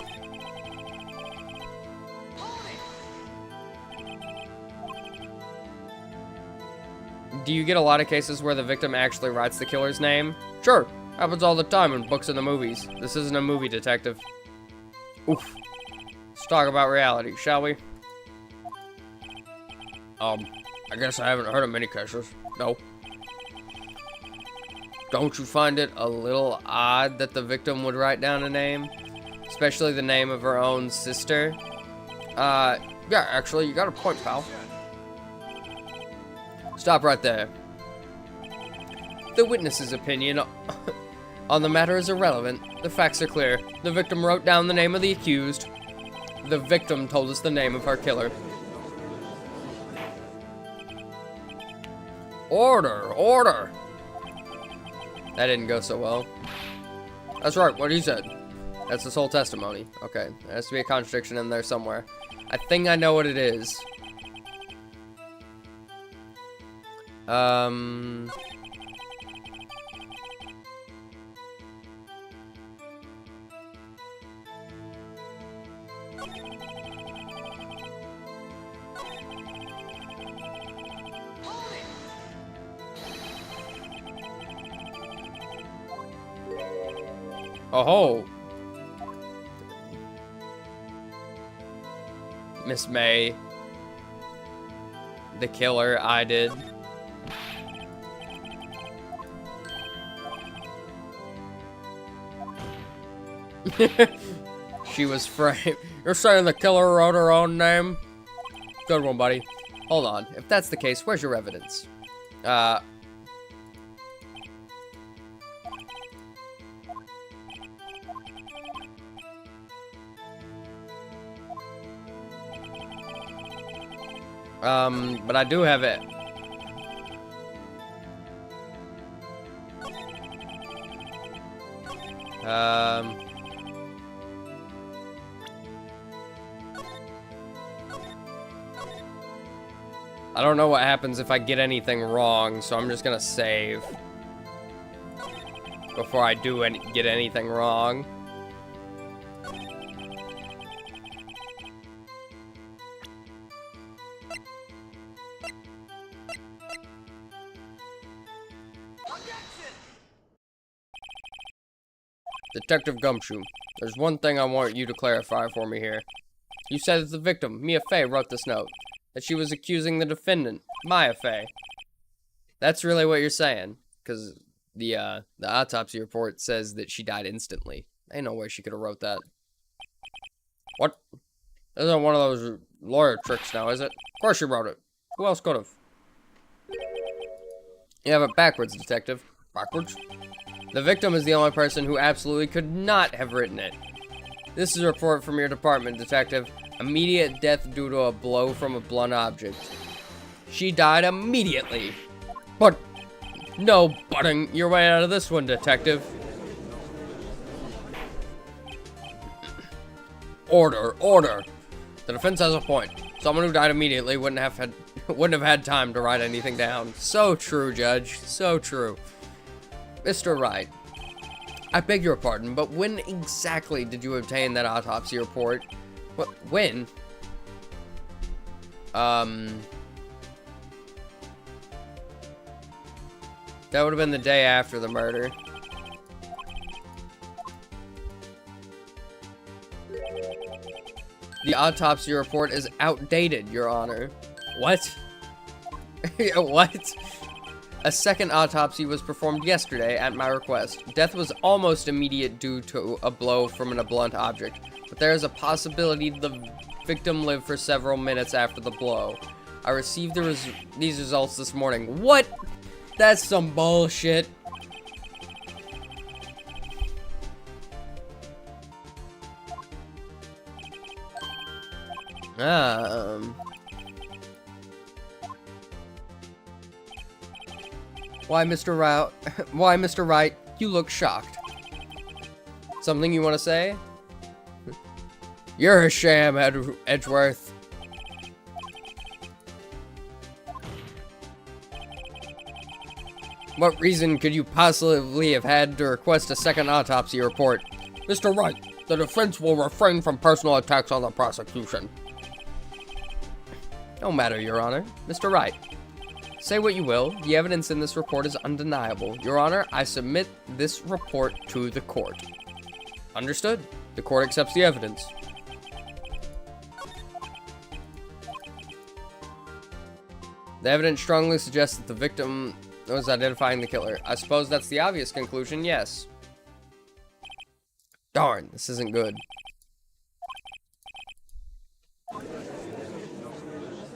Do you get a lot of cases where the victim actually writes the killer's name? Sure, happens all the time in books and the movies. This isn't a movie, Detective. Oof. Let's talk about reality, shall we? I guess I haven't heard of many cases. No. Don't you find it a little odd that the victim would write down a name? Especially the name of her own sister? Yeah, actually, you got a point, pal. Stop right there. The witness's opinion on the matter is irrelevant. The facts are clear. The victim wrote down the name of the accused. The victim told us the name of her killer. Order, order. That didn't go so well. That's right, what he said. That's his whole testimony. Okay, there has to be a contradiction in there somewhere. I think I know what it is. Oh, Miss May, the killer, I did. She was framed. You're saying the killer wrote her own name? Good one, buddy. Hold on. If that's the case, where's your evidence? But I do have it. I don't know what happens if I get anything wrong, so I'm just gonna save before I get anything wrong. Detective Gumshoe, there's one thing I want you to clarify for me here. You said that the victim, Mia Fey, wrote this note. That she was accusing the defendant, Maya Fey. That's really what you're saying. Because the autopsy report says that she died instantly. Ain't no way she could have wrote that. What? This isn't one of those lawyer tricks now, is it? Of course she wrote it. Who else could have? You have it backwards, detective. Backwards? The victim is the only person who absolutely could not have written it. This is a report from your department, detective. Immediate death due to a blow from a blunt object. She died immediately. But, no butting your way out of this one, detective. Order, order. The defense has a point. Someone who died immediately wouldn't have had time to write anything down. So true, Judge. So true. Mr. Wright, I beg your pardon, but when exactly did you obtain that autopsy report? What? When? That would have been the day after the murder. The autopsy report is outdated, Your Honor. What? What? A second autopsy was performed yesterday at my request. Death was almost immediate due to a blow from a blunt object, but there is a possibility the victim lived for several minutes after the blow. I received these results this morning. What? That's some bullshit. Why, Mr. Wright, you look shocked. Something you want to say? You're a sham, Edgeworth. What reason could you possibly have had to request a second autopsy report? Mr. Wright, the defense will refrain from personal attacks on the prosecution. No matter, Your Honor. Mr. Wright, say what you will, the evidence in this report is undeniable. Your Honor, I submit this report to the court. Understood. The court accepts the evidence. The evidence strongly suggests that the victim was identifying the killer. I suppose that's the obvious conclusion, yes. Darn, this isn't good.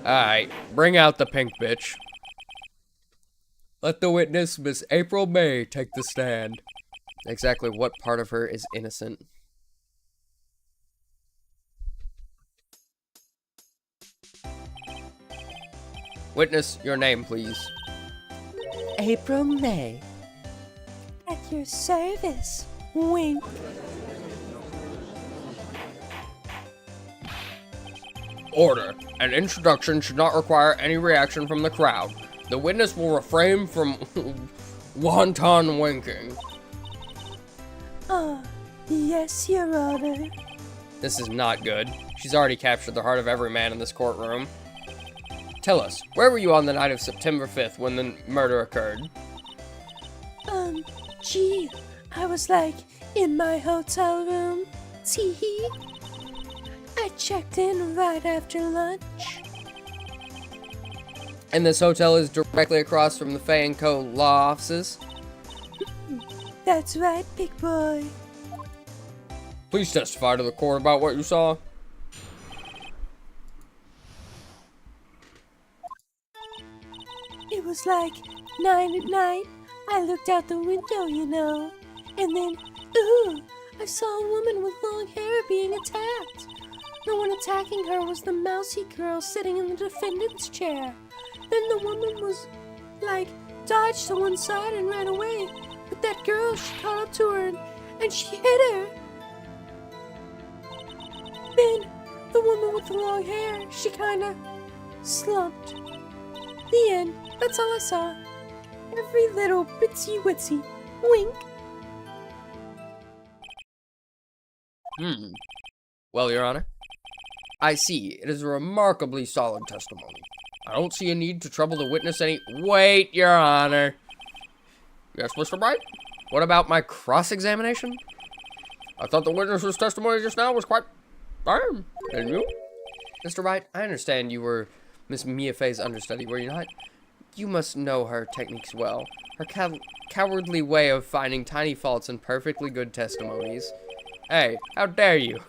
Alright, bring out the pink bitch. Let the witness, Miss April May, take the stand. Exactly what part of her is innocent? Witness, your name, please. April May. At your service. Wink. Order. An introduction should not require any reaction from the crowd. The witness will refrain from wanton winking. Yes, Your Honor. This is not good. She's already captured the heart of every man in this courtroom. Tell us, where were you on the night of September 5th when the murder occurred? Gee, I was like in my hotel room. Tee-hee. I checked in right after lunch. And this hotel is directly across from the Fay & Co. law offices? That's right, big boy. Please testify to the court about what you saw. It was like 9 at night. I looked out the window, you know. And then, ooh, I saw a woman with long hair being attacked. The one attacking her was the mousy girl sitting in the defendant's chair. Then the woman was, like, dodged to one side and ran away. But that girl, she caught up to her and she hit her. Then the woman with the long hair, she kinda slumped. The end. That's all I saw. Every little bitsy witsy. Wink. Well, Your Honor, I see. It is a remarkably solid testimony. I don't see a need to trouble the witness any— Wait, Your Honor. Yes, Mr. Wright? What about my cross-examination? I thought the witness's testimony just now was quite firm. And you? Mr. Wright, I understand you were Miss Mia Fey's understudy, were you not? You must know her techniques well. Her cowardly way of finding tiny faults in perfectly good testimonies. Hey, how dare you?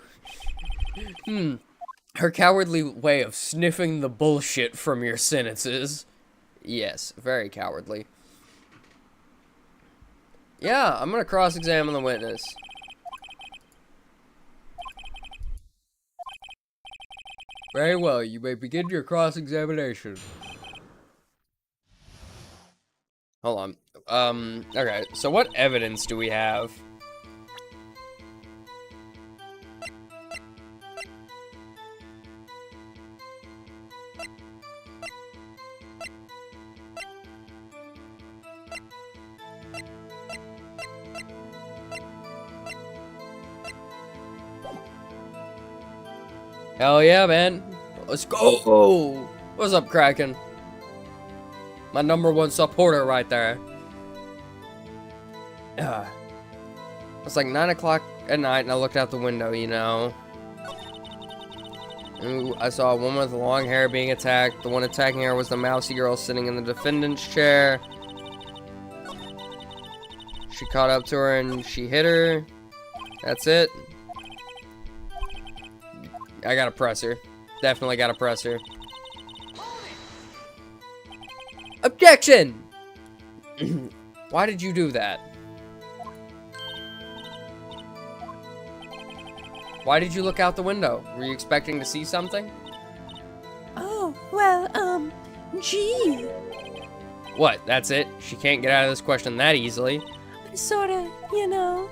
Her cowardly way of sniffing the bullshit from your sentences. Yes, very cowardly. Yeah, I'm gonna cross-examine the witness. Very well, you may begin your cross-examination. Hold on. Okay, so what evidence do we have? Hell yeah, man. Let's go. What's up, Kraken? My #1 supporter right there. It's like 9 o'clock at night and I looked out the window, you know. Ooh, I saw a woman with long hair being attacked. The one attacking her was the mousy girl sitting in the defendant's chair. She caught up to her and she hit her. That's it. I gotta press her. Definitely gotta press her. Objection! Why did you do that? Why did you look out the window? Were you expecting to see something? Oh, well, gee. What, that's it? She can't get out of this question that easily. I sorta, you know,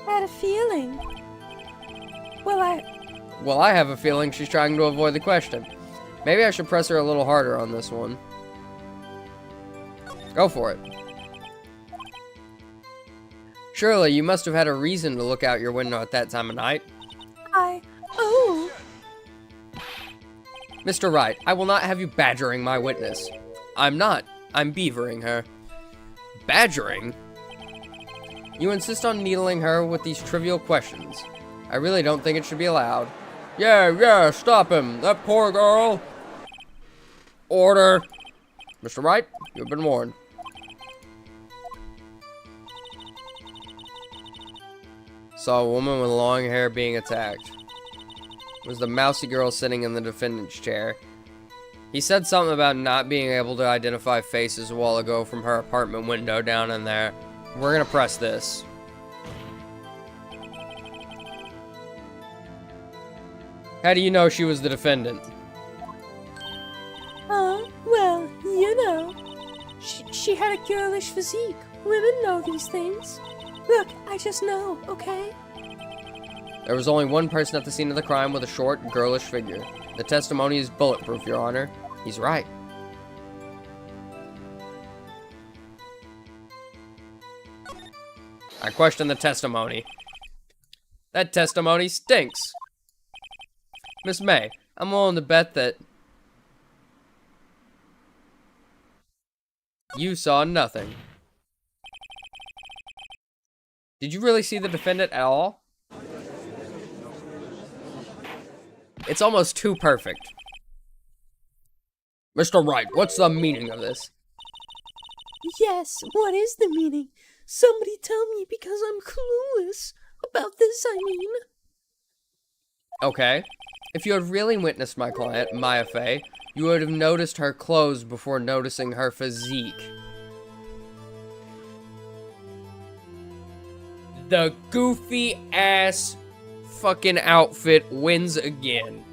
had a feeling. Well, I have a feeling she's trying to avoid the question. Maybe I should press her a little harder on this one. Go for it. Surely, you must have had a reason to look out your window at that time of night. Oh. Mr. Wright, I will not have you badgering my witness. I'm not. I'm beavering her. Badgering? You insist on needling her with these trivial questions. I really don't think it should be allowed. Yeah, stop him. That poor girl. Order. Mr. Wright, you've been warned. Saw a woman with long hair being attacked. It was the mousy girl sitting in the defendant's chair. He said something about not being able to identify faces a while ago from her apartment window down in there. We're gonna press this. How do you know she was the defendant? Well, you know. She had a girlish physique. Women know these things. Look, I just know, okay? There was only one person at the scene of the crime with a short, girlish figure. The testimony is bulletproof, Your Honor. He's right. I question the testimony. That testimony stinks. Miss May, I'm willing to bet that you saw nothing. Did you really see the defendant at all? It's almost too perfect. Mr. Wright, what's the meaning of this? Yes, what is the meaning? Somebody tell me because I'm clueless about this, I mean. Okay. If you had really witnessed my client, Maya Fey, you would have noticed her clothes before noticing her physique. The goofy ass fucking outfit wins again.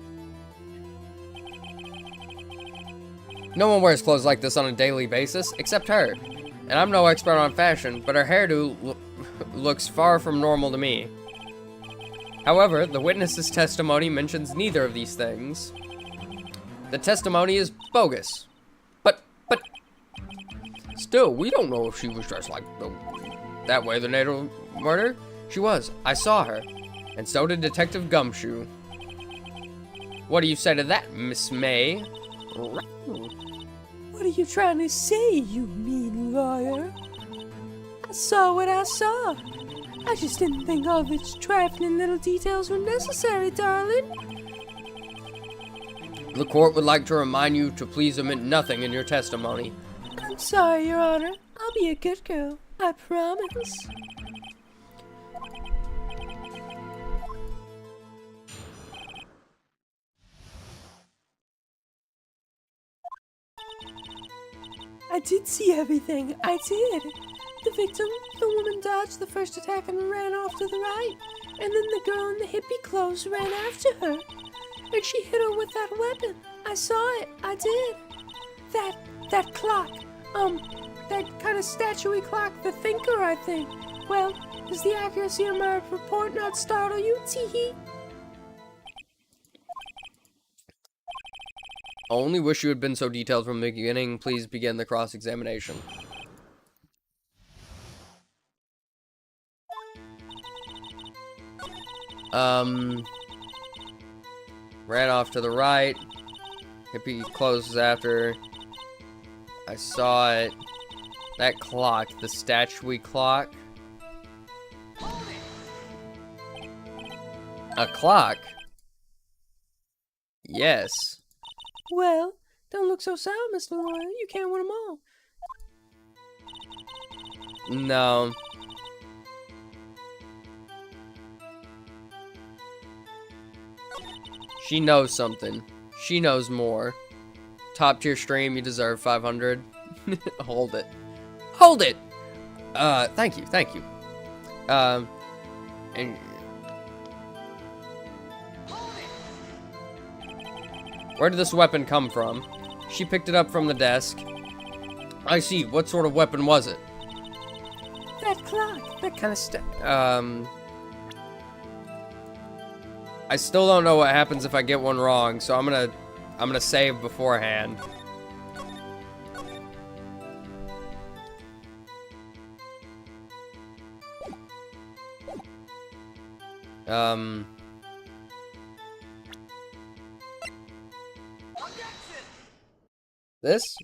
No one wears clothes like this on a daily basis, except her. And I'm no expert on fashion, but her hairdo looks far from normal to me. However, the witness's testimony mentions neither of these things. The testimony is bogus. But Still, we don't know if she was dressed like that way the night of murder. she was. I saw her. And so did Detective Gumshoe. What do you say to that, Miss May? What are you trying to say, you mean lawyer? I saw what I saw. I just didn't think all of its trifling little details were necessary, darling. The court would like to remind you to please omit nothing in your testimony. I'm sorry, Your Honor. I'll be a good girl. I promise. I did see everything. I did. The victim, the woman, dodged the first attack and ran off to the right. And then the girl in the hippie clothes ran after her. And she hit her with that weapon. I saw it. I did. That clock. That kind of statuey clock. The thinker, I think. Well, does the accuracy of my report not startle you? Tee-hee. Only wish you had been so detailed from the beginning. Please begin the cross-examination. Ran off to the right. Hippie closes after. I saw it. That clock, the statuey clock. A clock? Yes. Well, don't look so sour, Mr. Lawyer. You can't win them all. No. She knows something. She knows more. Top tier stream, you deserve 500. Hold it. Hold it! Thank you, thank you. And... Where did this weapon come from? She picked it up from the desk. I see. What sort of weapon was it? That clock. That kind of stuff. I still don't know what happens if I get one wrong, so I'm gonna save beforehand. This?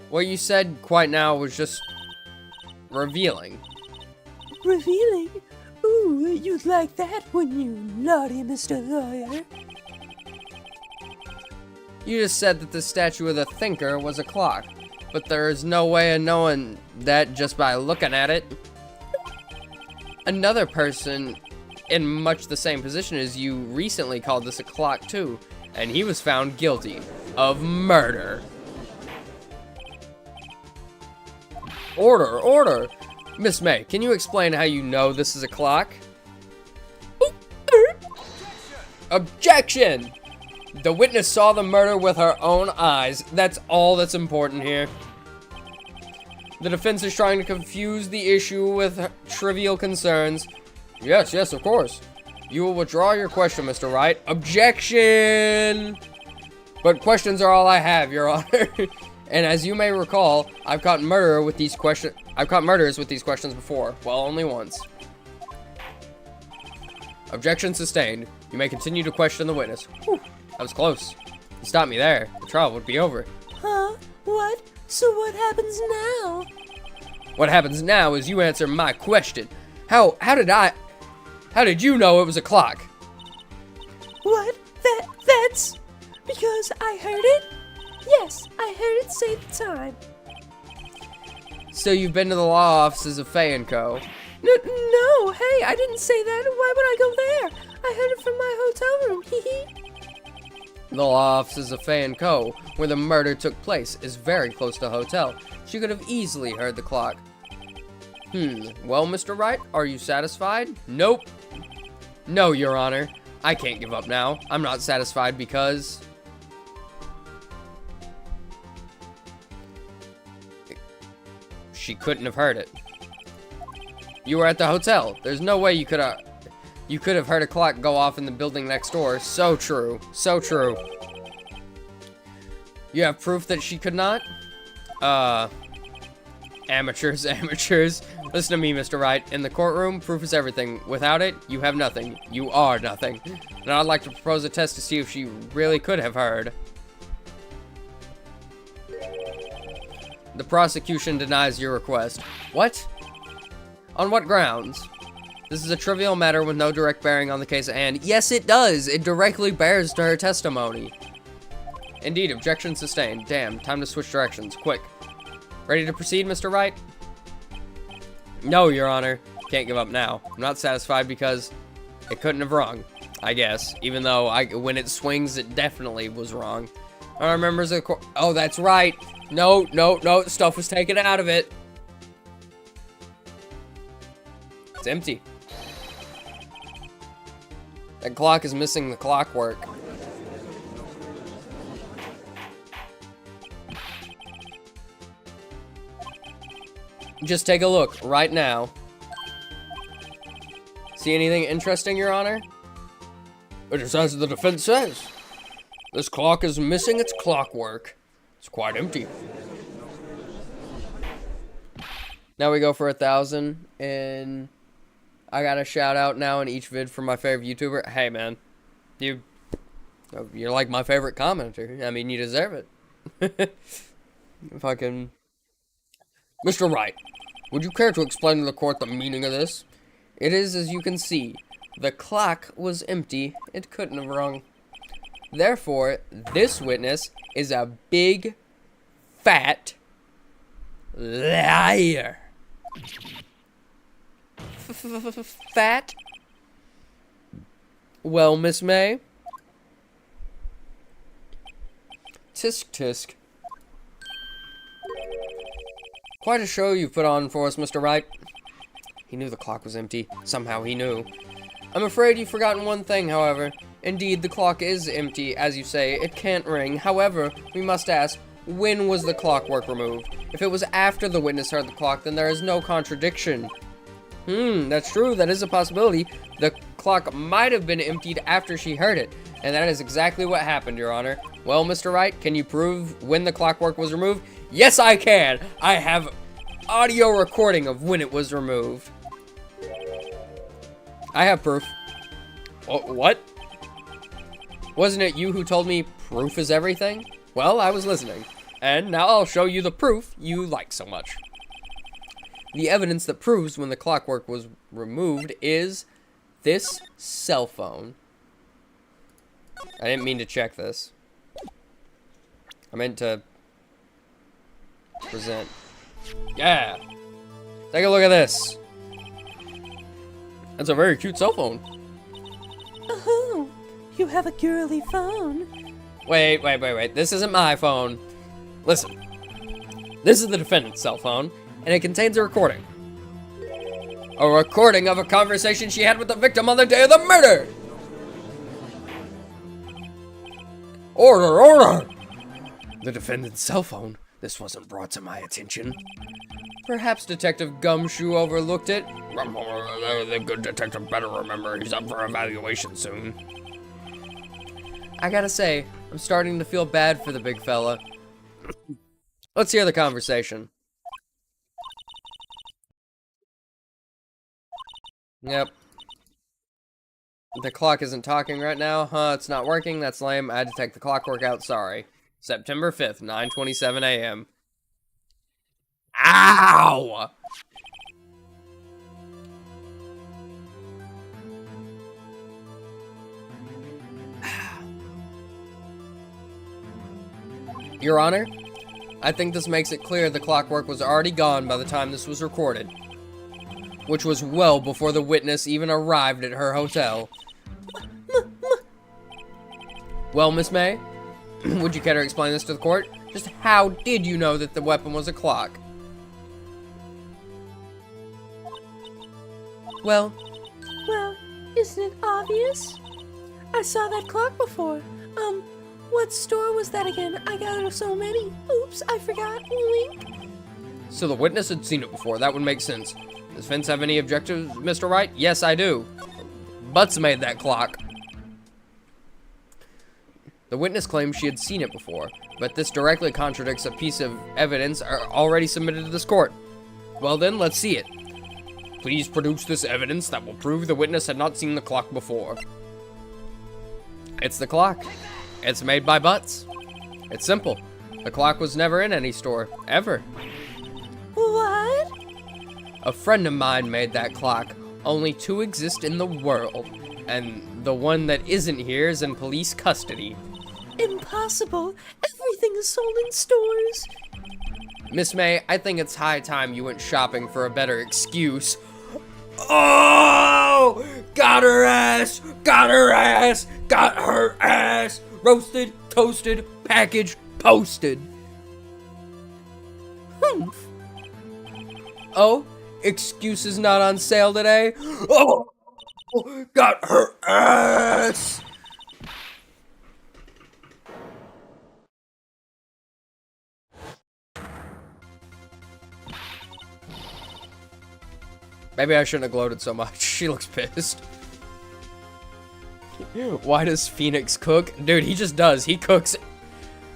What you said quite now was just revealing. Revealing? Ooh, you'd like that, wouldn't you, naughty Mr. Lawyer? You just said that the statue of the thinker was a clock, but there is no way of knowing that just by looking at it. Another person in much the same position as you recently called this a clock too, and he was found guilty of murder. Order, order! Miss May, can you explain how you know this is a clock? Objection! The witness saw the murder with her own eyes. That's all that's important here. The defense is trying to confuse the issue with trivial concerns. Yes, yes, of course. You will withdraw your question, Mr. Wright. Objection! But questions are all I have, Your Honor. And as you may recall, I've caught murderers with these questions before. Well, only once. Objection sustained. You may continue to question the witness. Whew, that was close. You stopped me there. The trial would be over. Huh? What? So what happens now? What happens now is you answer my question. How did you know it was a clock? What? That's because I heard it? Yes, I heard it say the time. So you've been to the law offices of Fay & Co. No, hey, I didn't say that. Why would I go there? I heard it from my hotel room, hee. The law offices of Fay & Co., where the murder took place, is very close to the hotel. She could have easily heard the clock. Well, Mr. Wright, are you satisfied? Nope. No, Your Honor. I can't give up now. I'm not satisfied because... she couldn't have heard it. You were at the hotel. There's no way you could have heard a clock go off in the building next door. So true. So true. You have proof that she could not? Amateurs, amateurs. Listen to me, Mr. Wright. In the courtroom, proof is everything. Without it, you have nothing. You are nothing. And I'd like to propose a test to see if she really could have heard. The prosecution denies your request. What? On what grounds? This is a trivial matter with no direct bearing on the case at hand. Yes, it does. It directly bears to her testimony. Indeed, objection sustained. Damn, time to switch directions. Quick. Ready to proceed, Mr. Wright? No, Your Honor. Can't give up now. I'm not satisfied because it couldn't have wrong, I guess. Even though when it swings, it definitely was wrong. Our members of the court. Oh, that's right. No, no, no. Stuff was taken out of it. It's empty. That clock is missing the clockwork. Just take a look right now. See anything interesting, Your Honor? It is as the defense says. This clock is missing its clockwork. It's quite empty. Now we go for 1,000, and I got a shout out now in each vid for my favorite YouTuber. Hey man, you're like my favorite commenter. I mean, you deserve it. Fucking. Mr. Wright, would you care to explain to the court the meaning of this? It is as you can see. The clock was empty. It couldn't have rung. Therefore, this witness is a big, fat liar. Fat? Well, Miss May? Tisk tisk. Quite a show you've put on for us, Mr. Wright. He knew the clock was empty. Somehow he knew. I'm afraid you've forgotten one thing, however. Indeed, the clock is empty, as you say. It can't ring. However, we must ask, when was the clockwork removed? If it was after the witness heard the clock, then there is no contradiction. That's true. That is a possibility. The clock might have been emptied after she heard it. And that is exactly what happened, Your Honor. Well, Mr. Wright, can you prove when the clockwork was removed? Yes, I can. I have audio recording of when it was removed. I have proof. Oh, what? Wasn't it you who told me proof is everything? Well, I was listening. And now I'll show you the proof you like so much. The evidence that proves when the clockwork was removed is this cell phone. I didn't mean to check this. I meant to present. Yeah. Take a look at this. That's a very cute cell phone. Oh, you have a girly phone. Wait. This isn't my phone. Listen. This is the defendant's cell phone, and it contains a recording. A recording of a conversation she had with the victim on the day of the murder. Order! The defendant's cell phone. This wasn't brought to my attention. Perhaps Detective Gumshoe overlooked it. The good detective better remember he's up for evaluation soon. I gotta say, I'm starting to feel bad for the big fella. Let's hear the conversation. Yep. The clock isn't talking right now. It's not working. That's lame. I had to take the clockwork out. Sorry. September 5th, 9:27 a.m. Ow! Your Honor, I think this makes it clear the clockwork was already gone by the time this was recorded, which was well before the witness even arrived at her hotel. Well, Miss May, would you care to explain this to the court? Just how did you know that the weapon was a clock? Well, Isn't it obvious? I saw that clock before. What store was that again? I got so many. Oops, I forgot. Wink. So the witness had seen it before. That would make sense. Does Vince have any objectives, Mr. Wright? Yes, I do. Butts made that clock. The witness claimed she had seen it before, but this directly contradicts a piece of evidence already submitted to this court. Well then, let's see it. Please produce this evidence that will prove the witness had not seen the clock before. It's the clock. It's made by Butts. It's simple. The clock was never in any store, ever. What? A friend of mine made that clock. Only 2 exist in the world, and the one that isn't here is in police custody. Impossible. Everything is sold in stores. Miss May, I think it's high time you went shopping for a better excuse. Oh! Got her ass! Got her ass! Got her ass! Roasted, toasted, packaged, posted. Humph. Oh, excuses not on sale today? Oh! Got her ass! Maybe I shouldn't have gloated so much. She looks pissed. Why does Phoenix cook? Dude, he just does. He cooks.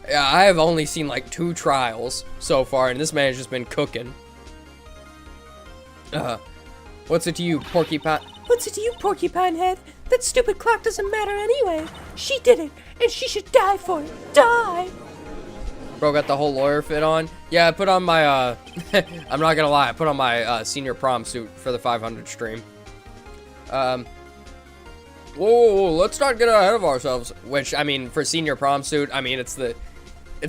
Yeah, I have only seen like 2 trials so far, and this man has just been cooking. What's it to you, Porcupine? What's it to you, Porcupine Head? That stupid clock doesn't matter anyway. She did it, and she should die for it. Die! Bro got the whole lawyer fit on. Yeah, I put on my, I'm not gonna lie, I put on my senior prom suit for the 500 stream. Whoa, let's not get ahead of ourselves. Which, I mean, for senior prom suit, I mean, it's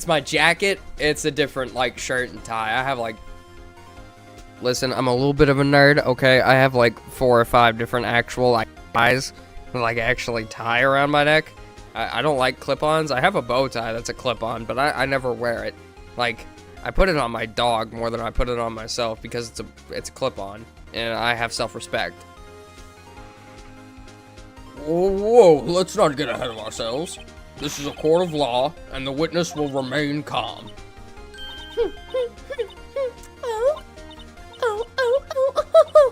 my jacket. It's a different, like, shirt and tie. I have, like, listen, I'm a little bit of a nerd, okay? I have, like, 4 or 5 different actual, like, ties that, like, actually tie around my neck. I don't like clip-ons. I have a bow tie that's a clip-on, but I never wear it. Like, I put it on my dog more than I put it on myself because it's a clip-on, and I have self-respect. Whoa, let's not get ahead of ourselves. This is a court of law, and the witness will remain calm.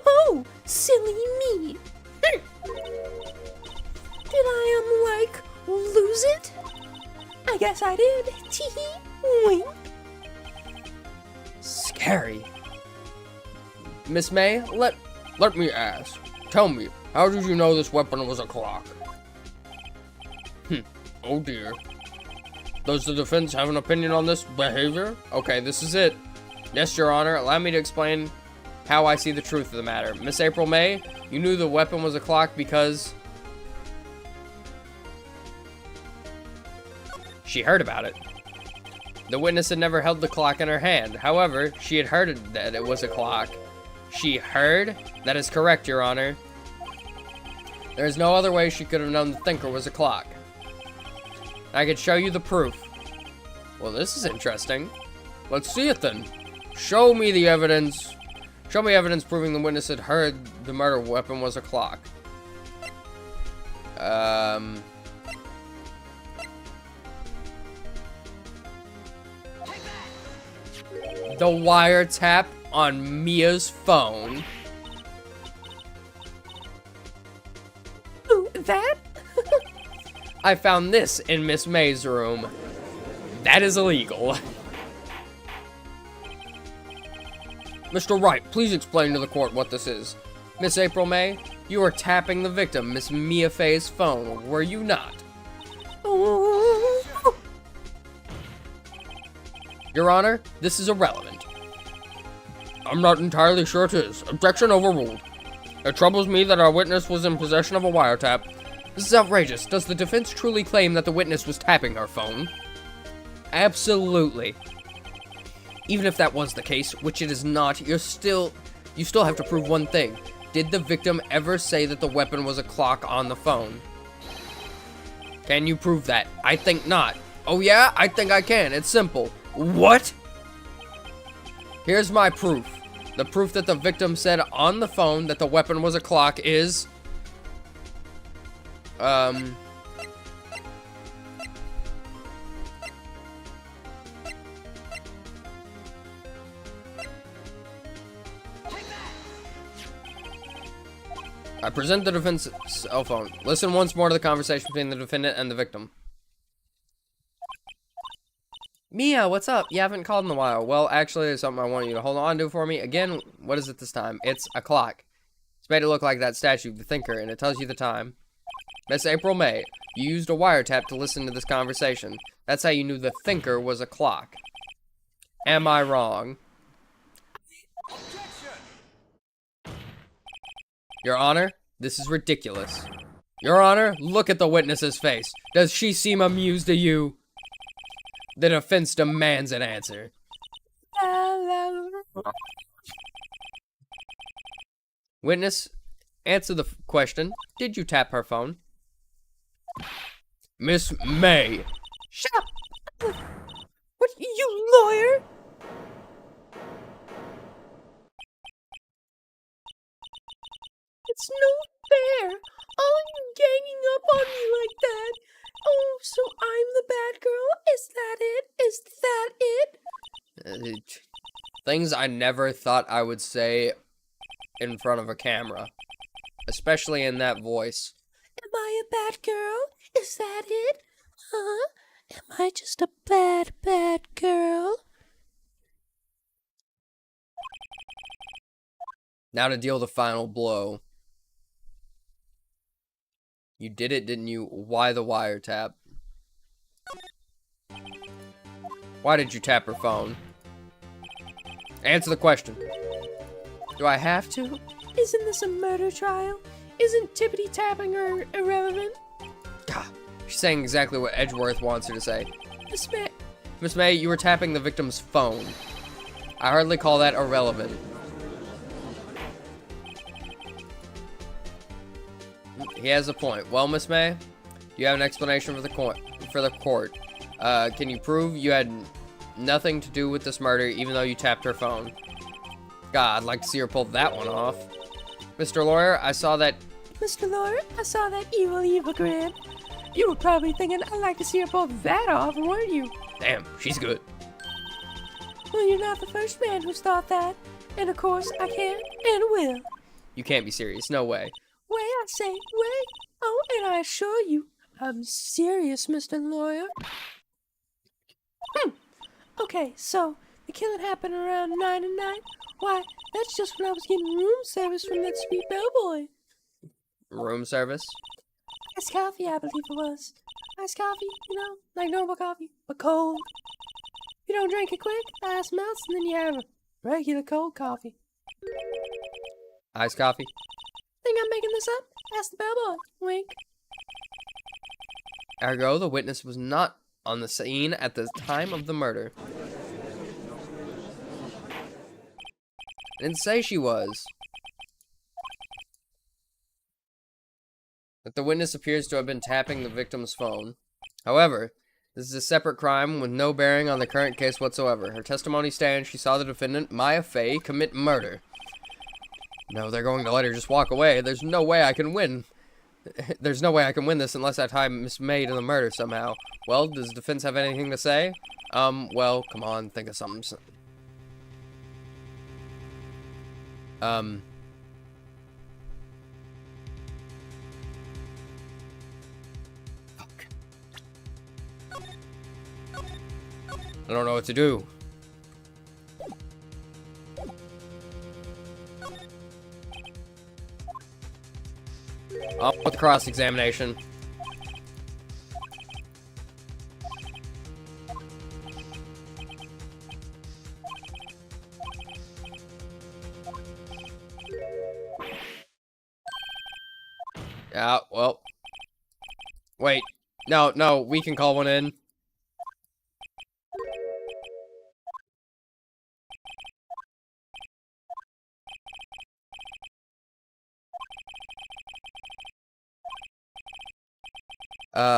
Oh, silly me. Did I, lose it? I guess I did. Tee-hee, wink. Scary. Miss May, Let me ask. Tell me, how did you know this weapon was a clock? Oh dear. Does the defense have an opinion on this behavior? okay, this is it. Yes, Your Honor, allow me to explain how I see the truth of the matter. Miss April May, you knew the weapon was a clock because she heard about it. The witness had never held the clock in her hand. However, she had heard that it was a clock. She heard? That is correct, Your Honor. There is no other way she could have known the thinker was a clock. I could show you the proof. Well, this is interesting. Let's see it then. Show me the evidence. Show me evidence proving the witness had heard the murder weapon was a clock. The wiretap on Mia's phone. Ooh, that? I found this in Miss May's room. That is illegal. Mr. Wright, please explain to the court what this is. Miss April May, you were tapping the victim, Miss Mia Faye's phone, were you not? Oh. Your Honor, this is irrelevant. I'm not entirely sure it is. Objection overruled. It troubles me that our witness was in possession of a wiretap. This is outrageous. Does the defense truly claim that the witness was tapping her phone? Absolutely. Even if that was the case, which it is not, you still have to prove one thing. Did the victim ever say that the weapon was a clock on the phone? Can you prove that? I think not. Oh yeah? I think I can. It's simple. What? Here's my proof. The proof that the victim said on the phone that the weapon was a clock is... I present the defense cell phone. Listen once more to the conversation between the defendant and the victim. Mia, what's up? You haven't called in a while. Well, actually, there's something I want you to hold on to for me. Again, what is it this time? It's a clock. It's made to look like that statue, the thinker, and it tells you the time. Miss April May, you used a wiretap to listen to this conversation. That's how you knew the thinker was a clock. Am I wrong? Your Honor, this is ridiculous. Your Honor, look at the witness's face. Does she seem amused at you? The defense demands an answer. Witness, answer the question. Did you tap her phone? Miss May. Shut up! What, you lawyer? It's no fair. All you ganging up on me like that. Oh, so I'm the bad girl? Is that it? Is that it? Things I never thought I would say in front of a camera. Especially in that voice. Am I a bad girl? Is that it? Huh? Am I just a bad girl? Now to deal the final blow. You did it, didn't you? Why the wiretap? Why did you tap her phone? Answer the question. Do I have to? Isn't this a murder trial? Isn't tippity tapping her irrelevant? God, she's saying exactly what Edgeworth wants her to say. Miss May, Miss May, you were tapping the victim's phone. I hardly call that irrelevant. He has a point. Well, Miss May, do you have an explanation for the court? Can you prove you had nothing to do with this murder, even though you tapped her phone? God, I'd like to see her pull that one off. Mr. Lawyer, I saw that... Mr. Lawyer, I saw that evil grin. You were probably thinking, I'd like to see her pull that off, weren't you? Damn, she's good. Well, you're not the first man who's thought that. And of course, I can and will. You can't be serious. No way. Way, I say, way. Oh, and I assure you, I'm serious, Mr. Lawyer. Okay, so, the killing happened around 9 at night? Why, that's just when I was getting room service from that sweet bellboy. Room service? Iced coffee, I believe it was. Iced coffee, you know, like normal coffee, but cold. You don't drink it quick, ice melts, and then you have a regular cold coffee. Iced coffee? Think I'm making this up? Ask the bellboy. Wink. Ergo, the witness was not on the scene at the time of the murder. I didn't say she was. But the witness appears to have been tapping the victim's phone. However, this is a separate crime with no bearing on the current case whatsoever. Her testimony stands she saw the defendant, Maya Fey, commit murder. No, they're going to let her just walk away. There's no way I can win. There's no way I can win this unless I tie Miss May to the murder somehow. Well, does the defense have anything to say? Well, come on, think of something. Fuck. I don't know what to do. Up with the cross-examination. Yeah, well. Wait. No, we can call one in.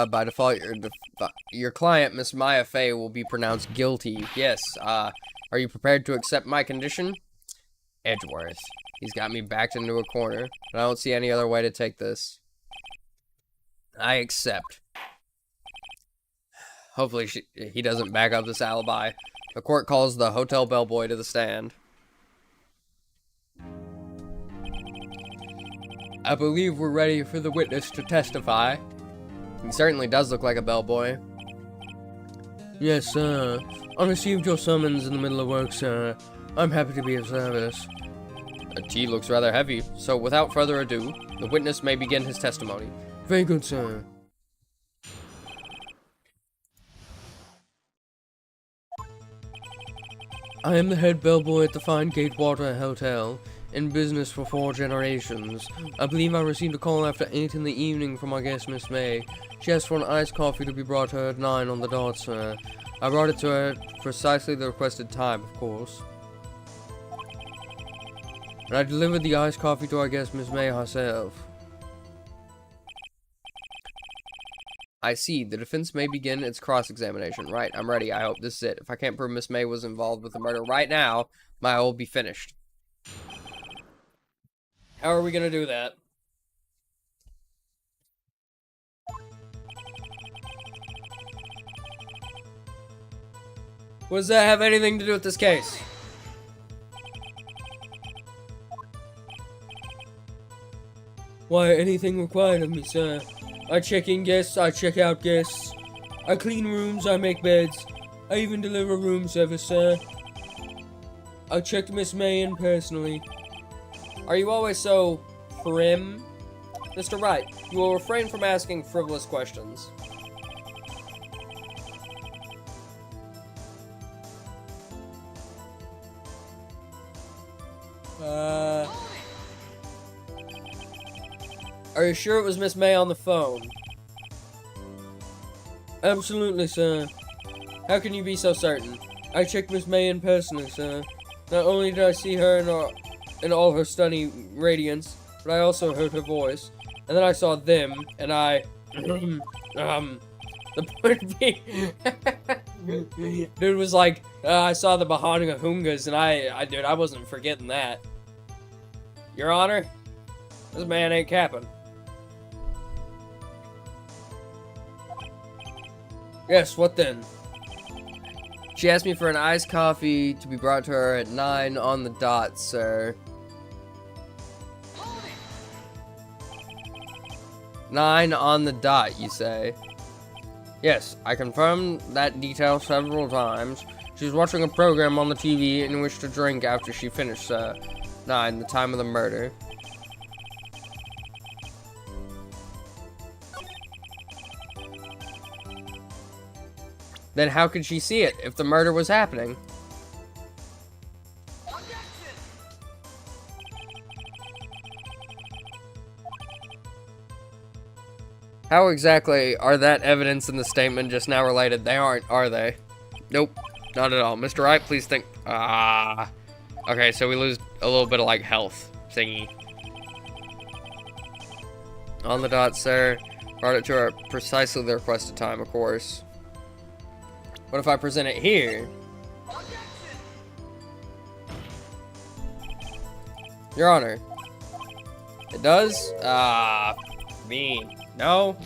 By default, your client, Miss Maya Fey, will be pronounced guilty. Yes, are you prepared to accept my condition? Edgeworth. He's got me backed into a corner, and I don't see any other way to take this. I accept. Hopefully he doesn't back up this alibi. The court calls the hotel bellboy to the stand. I believe we're ready for the witness to testify. He certainly does look like a bellboy. Yes, sir. I received your summons in the middle of work, sir. I'm happy to be of service. The tea looks rather heavy, so without further ado, the witness may begin his testimony. Very good, sir. I am the head bellboy at the Fine Gatewater Hotel, in business for 4 generations. I believe I received a call after 8 in the evening from our guest, Miss May. She asked for an iced coffee to be brought to her at 9 on the dot, sir. I brought it to her at precisely the requested time, of course. And I delivered the iced coffee to our guest, Miss May herself. I see. The defense may begin its cross-examination. Right, I'm ready. I hope this is it. If I can't prove Miss May was involved with the murder right now, my will be finished. How are we gonna do that? What does that have anything to do with this case? Why, anything required of me, sir. I check in guests, I check out guests. I clean rooms, I make beds. I even deliver room service, sir. I checked Miss May in personally. Are you always so prim? Mr. Wright, you will refrain from asking frivolous questions. Are you sure it was Miss May on the phone? Absolutely, sir. How can you be so certain? I checked Miss May in personally, sir. Not only did I see her in all her stunning radiance, but I also heard her voice. And then I saw them, and I... The point being... Dude was like, I saw the Bahana Hungas, and dude, I wasn't forgetting that. Your Honor, this man ain't capping. Yes, what then? She asked me for an iced coffee to be brought to her at 9 on the dot, sir. 9 on the dot, you say? Yes, I confirmed that detail several times. She was watching a program on the TV and wished to drink after she finished, 9, the time of the murder. Then how could she see it if the murder was happening? How exactly are that evidence and the statement just now related? They aren't, are they? Nope, not at all. Mr. Wright, please think. Okay, so we lose a little bit of like health thingy. On the dot, sir. Brought it to her at precisely the requested time, of course. What if I present it here? Your Honor. It does? Mean. No?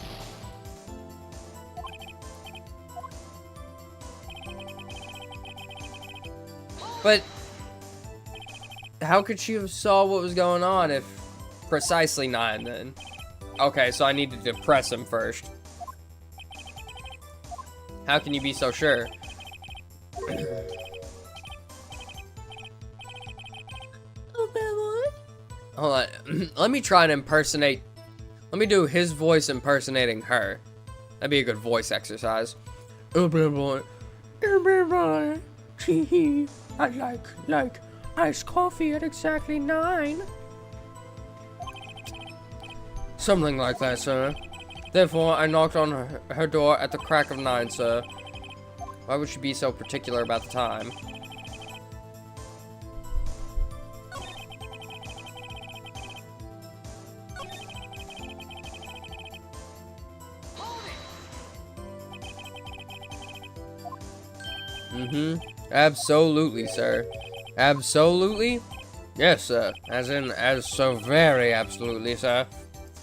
But how could she have saw what was going on if precisely 9 then? Okay, so I need to depress him first. How can you be so sure? Oh, bellboy. Hold on. Let me try and impersonate. Let me do his voice impersonating her. That'd be a good voice exercise. Oh, bellboy. Oh, bellboy. Gee, I'd like iced coffee at exactly 9. Something like that, sir. Therefore, I knocked on her door at the crack of 9, sir. Why would she be so particular about the time? Absolutely, sir. Absolutely? Yes, sir. As so very absolutely, sir.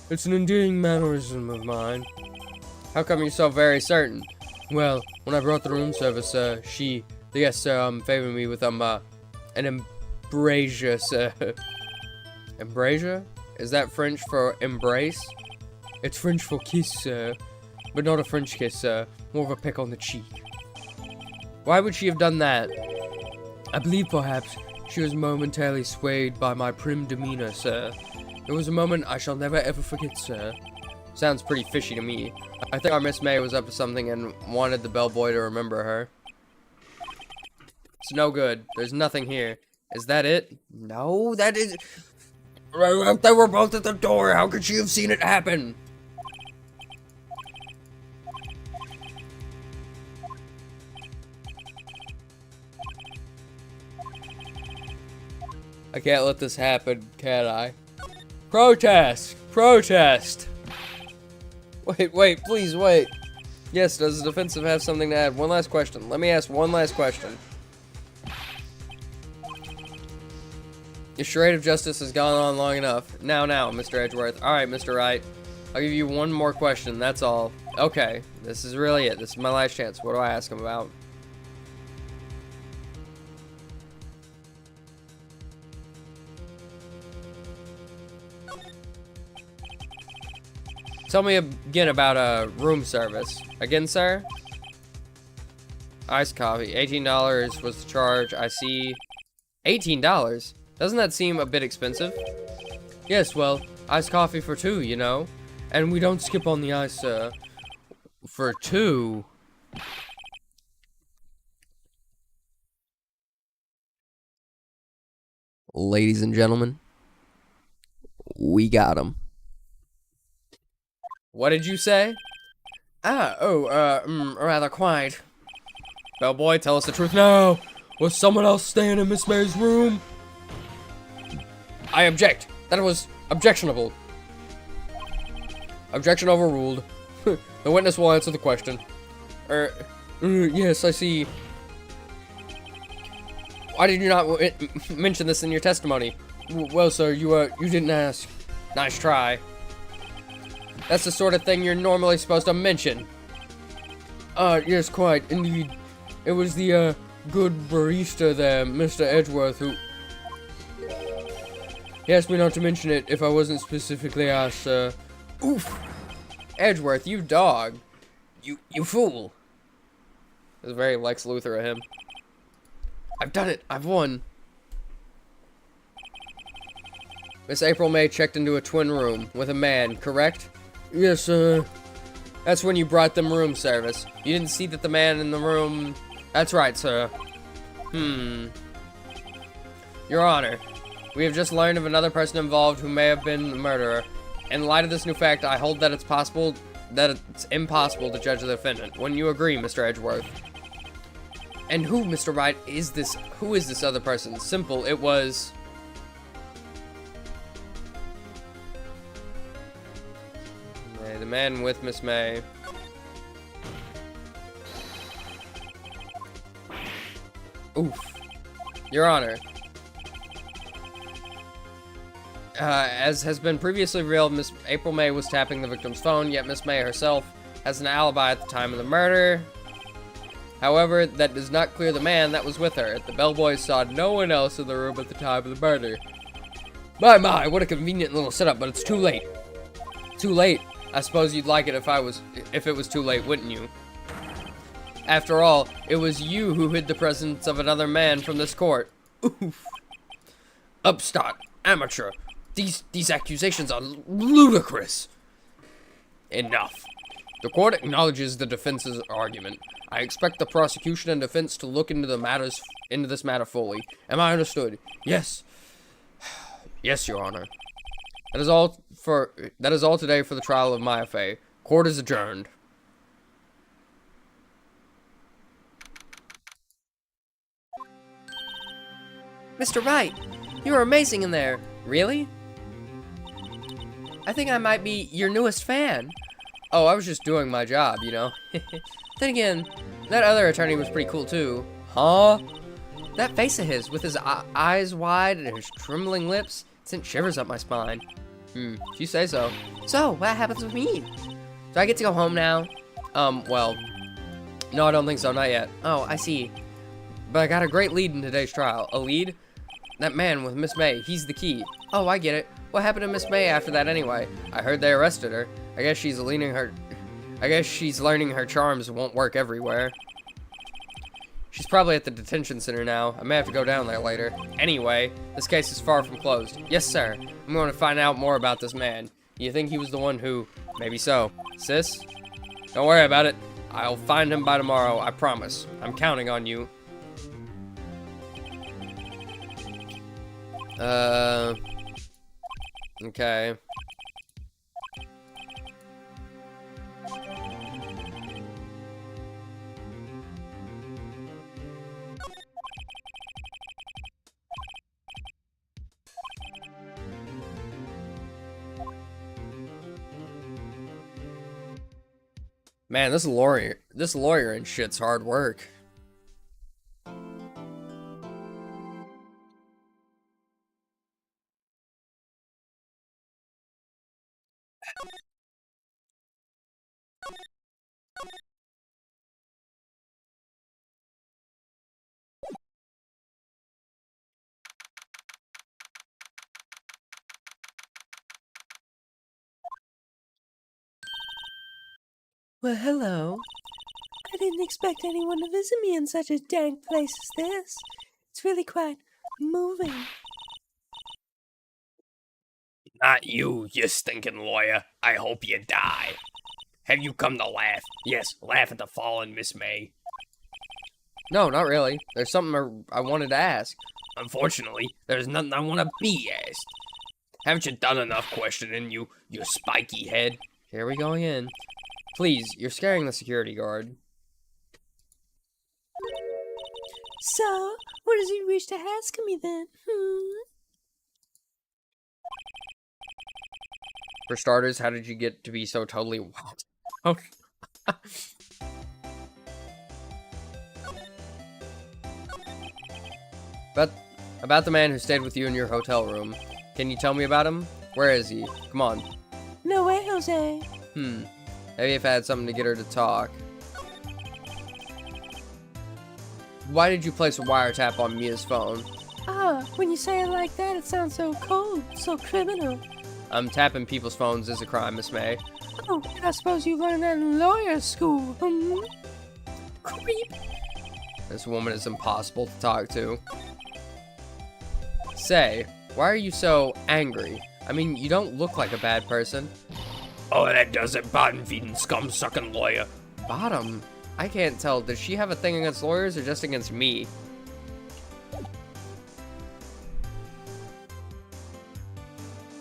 It's an endearing mannerism of mine. How come you're so very certain? Well, when I brought the room service, the guest, favored me with, an embrasure, sir. Embrasure? Is that French for embrace? It's French for kiss, sir. But not a French kiss, sir. More of a peck on the cheek. Why would she have done that? I believe perhaps she was momentarily swayed by my prim demeanor, sir. It was a moment I shall never ever forget, sir. Sounds pretty fishy to me. I think our Miss May was up to something and wanted the bellboy to remember her. It's no good. There's nothing here. Is that it? No, that is... If they were both at the door, how could she have seen it happen? I can't let this happen, can I? Protest! Protest! Wait, please, wait. Yes, does the defensive have something to add? One last question. Let me ask one last question. Your charade of justice has gone on long enough. Now, Mr. Edgeworth. Alright, Mr. Wright. I'll give you one more question, that's all. Okay, this is really it. This is my last chance. What do I ask him about? Tell me again about room service. Again, sir? Iced coffee. $18 was the charge. I see. $18? Doesn't that seem a bit expensive? Yes, well, iced coffee for two, you know. And we don't skip on the ice, sir. For two? Ladies and gentlemen, we got him. What did you say? Rather quite. Bellboy, tell us the truth. No! Was someone else staying in Miss May's room? I object. That was objectionable. Objection overruled. The witness will answer the question. Yes, I see. Why did you not mention this in your testimony? Well, sir, you didn't ask. Nice try. That's the sort of thing you're normally supposed to mention. Yes, quite. Indeed. It was the, good barista there, Mr. Edgeworth, who... He asked me not to mention it if I wasn't specifically asked, sir. Oof. Edgeworth, you dog. You fool. It was very Lex Luthor of him. I've done it. I've won. Miss April May checked into a twin room with a man, correct? Yes, sir. That's when you brought them room service. You didn't see that the man in the room... That's right, sir. Your Honor, we have just learned of another person involved who may have been the murderer. In light of this new fact, I hold that it's impossible to judge the defendant. Wouldn't you agree, Mr. Edgeworth? And who, Mr. Wright, is this? Who is this other person? Simple, it was... The man with Miss May. Oof. Your Honor. As has been previously revealed, Miss April May was tapping the victim's phone, yet Miss May herself has an alibi at the time of the murder. However, that does not clear the man that was with her. The bellboys saw no one else in the room at the time of the murder. My, what a convenient little setup, but it's too late. Too late? I suppose you'd like it if it was too late, wouldn't you? After all, it was you who hid the presence of another man from this court. Oof. Upstart, amateur. These accusations are ludicrous. Enough. The court acknowledges the defense's argument. I expect the prosecution and defense to look into this matter fully. Am I understood? Yes. Yes, Your Honor. That is all today for the trial of Maya Fey. Court is adjourned. Mr. Wright, you are amazing in there. Really? I think I might be your newest fan. Oh, I was just doing my job, you know. Then again, that other attorney was pretty cool too. Huh? That face of his, with his eyes wide and his trembling lips, sent shivers up my spine. If you say so. So, what happens with me? Do I get to go home now? Well, no, I don't think so, not yet. Oh, I see. But I got a great lead in today's trial. A lead? That man with Miss May, he's the key. Oh, I get it. What happened to Miss May after that anyway? I heard they arrested her. I guess she's learning her charms won't work everywhere. She's probably at the detention center now. I may have to go down there later. Anyway, this case is far from closed. Yes, sir. I'm going to find out more about this man. You think he was the one who... Maybe so. Sis? Don't worry about it. I'll find him by tomorrow, I promise. I'm counting on you. Okay. Man, this lawyer and shit's hard work. Well, hello. I didn't expect anyone to visit me in such a dank place as this. It's really quite moving. Not you, you stinking lawyer. I hope you die. Have you come to laugh? Yes, laugh at the fallen Miss May. No, not really. There's something I wanted to ask. Unfortunately, there's nothing I want to be asked. Haven't you done enough questioning, you spiky head? Here we go again. Please, you're scaring the security guard. So, what does he wish to ask me then? For starters, how did you get to be so totally wild? Oh. But about the man who stayed with you in your hotel room. Can you tell me about him? Where is he? Come on. No way, Jose. Maybe if I had something to get her to talk. Why did you place a wiretap on Mia's phone? Ah, when you say it like that, it sounds so cold, so criminal. Tapping people's phones is a crime, Miss May. Oh, I suppose you learned that in lawyer school. Creep. This woman is impossible to talk to. Say, why are you so angry? I mean, you don't look like a bad person. Oh, that does it, bottom-feeding, scum-sucking lawyer. Bottom? I can't tell. Does she have a thing against lawyers or just against me?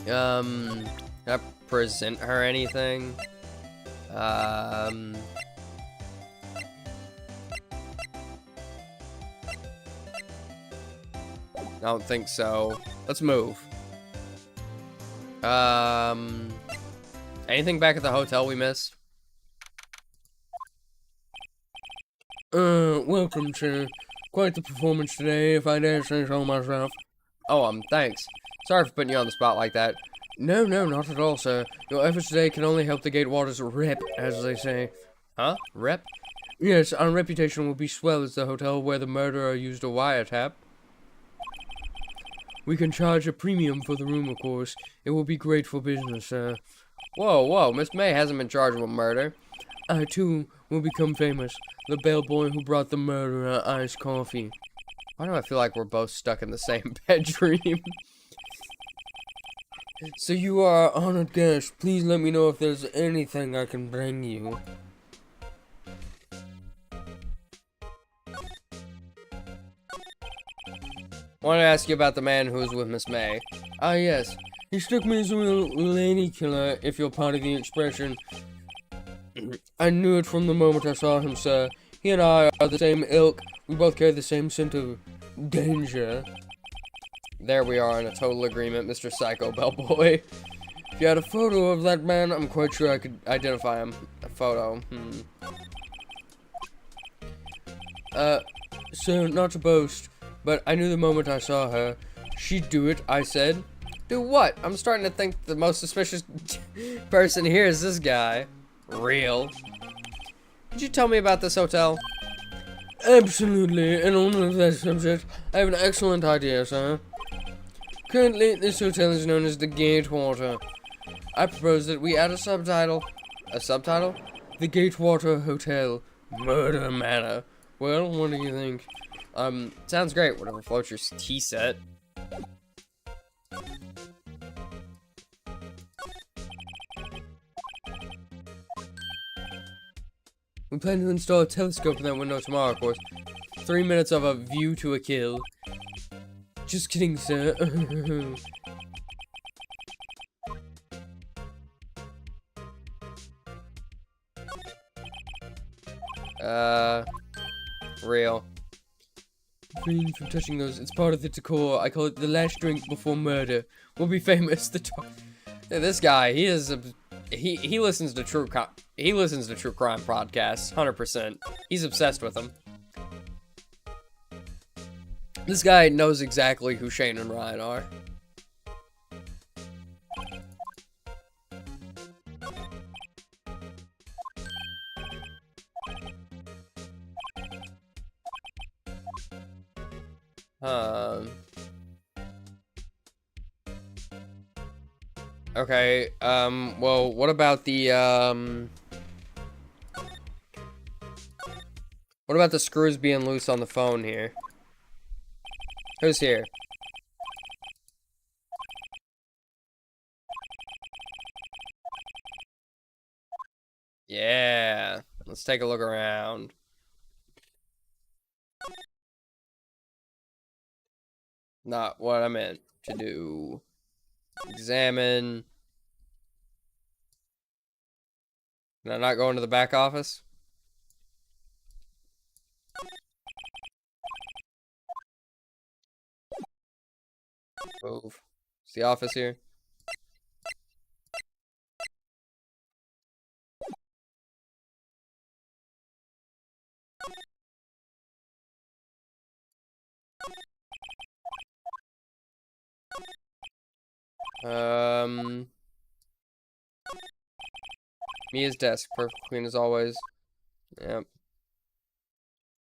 Can I present her anything? I don't think so. Let's move. Anything back at the hotel we missed? Welcome, sir. Quite the performance today, if I dare say so myself. Oh, thanks. Sorry for putting you on the spot like that. No, not at all, sir. Your efforts today can only help the Gatewaters rep, as they say. Huh? Rep? Yes, our reputation will be swell as the hotel where the murderer used a wiretap. We can charge a premium for the room, of course. It will be great for business, sir. Whoa, Miss May hasn't been charged with murder. I, too, will become famous. The bellboy who brought the murderer iced coffee. Why do I feel like we're both stuck in the same bedroom? So you are our honored guest. Please let me know if there's anything I can bring you. Wanted to ask you about the man who was with Miss May. Ah, yes. He struck me as a real lady killer, if you'll pardon the expression. I knew it from the moment I saw him, sir. He and I are the same ilk. We both carry the same scent of danger. There we are in a total agreement, Mr. Psycho Bellboy. If you had a photo of that man, I'm quite sure I could identify him. A photo. Sir, not to boast, but I knew the moment I saw her. She'd do it, I said. Do what? I'm starting to think the most suspicious person here is this guy. Real. Could you tell me about this hotel? Absolutely, and on that subject, I have an excellent idea, sir. Currently, this hotel is known as the Gatewater. I propose that we add a subtitle. A subtitle? The Gatewater Hotel, Murder Manor. Well, what do you think? Sounds great. Whatever floats your tea set. We plan to install a telescope in that window tomorrow, of course. 3 minutes of a view to a kill. Just kidding, sir. Real. Refrain from touching those. It's part of the decor. I call it the last drink before murder. We'll be famous. Yeah, this guy, he listens to true crime podcasts, 100%. He's obsessed with them. This guy knows exactly who Shane and Ryan are. Okay, well, what about the, what about the screws being loose on the phone here? Who's here? Yeah, let's take a look around. Not what I meant to do. Examine. Can I not go into the back office? Move. Is the office here? Mia's desk, perfect clean as always. Yep.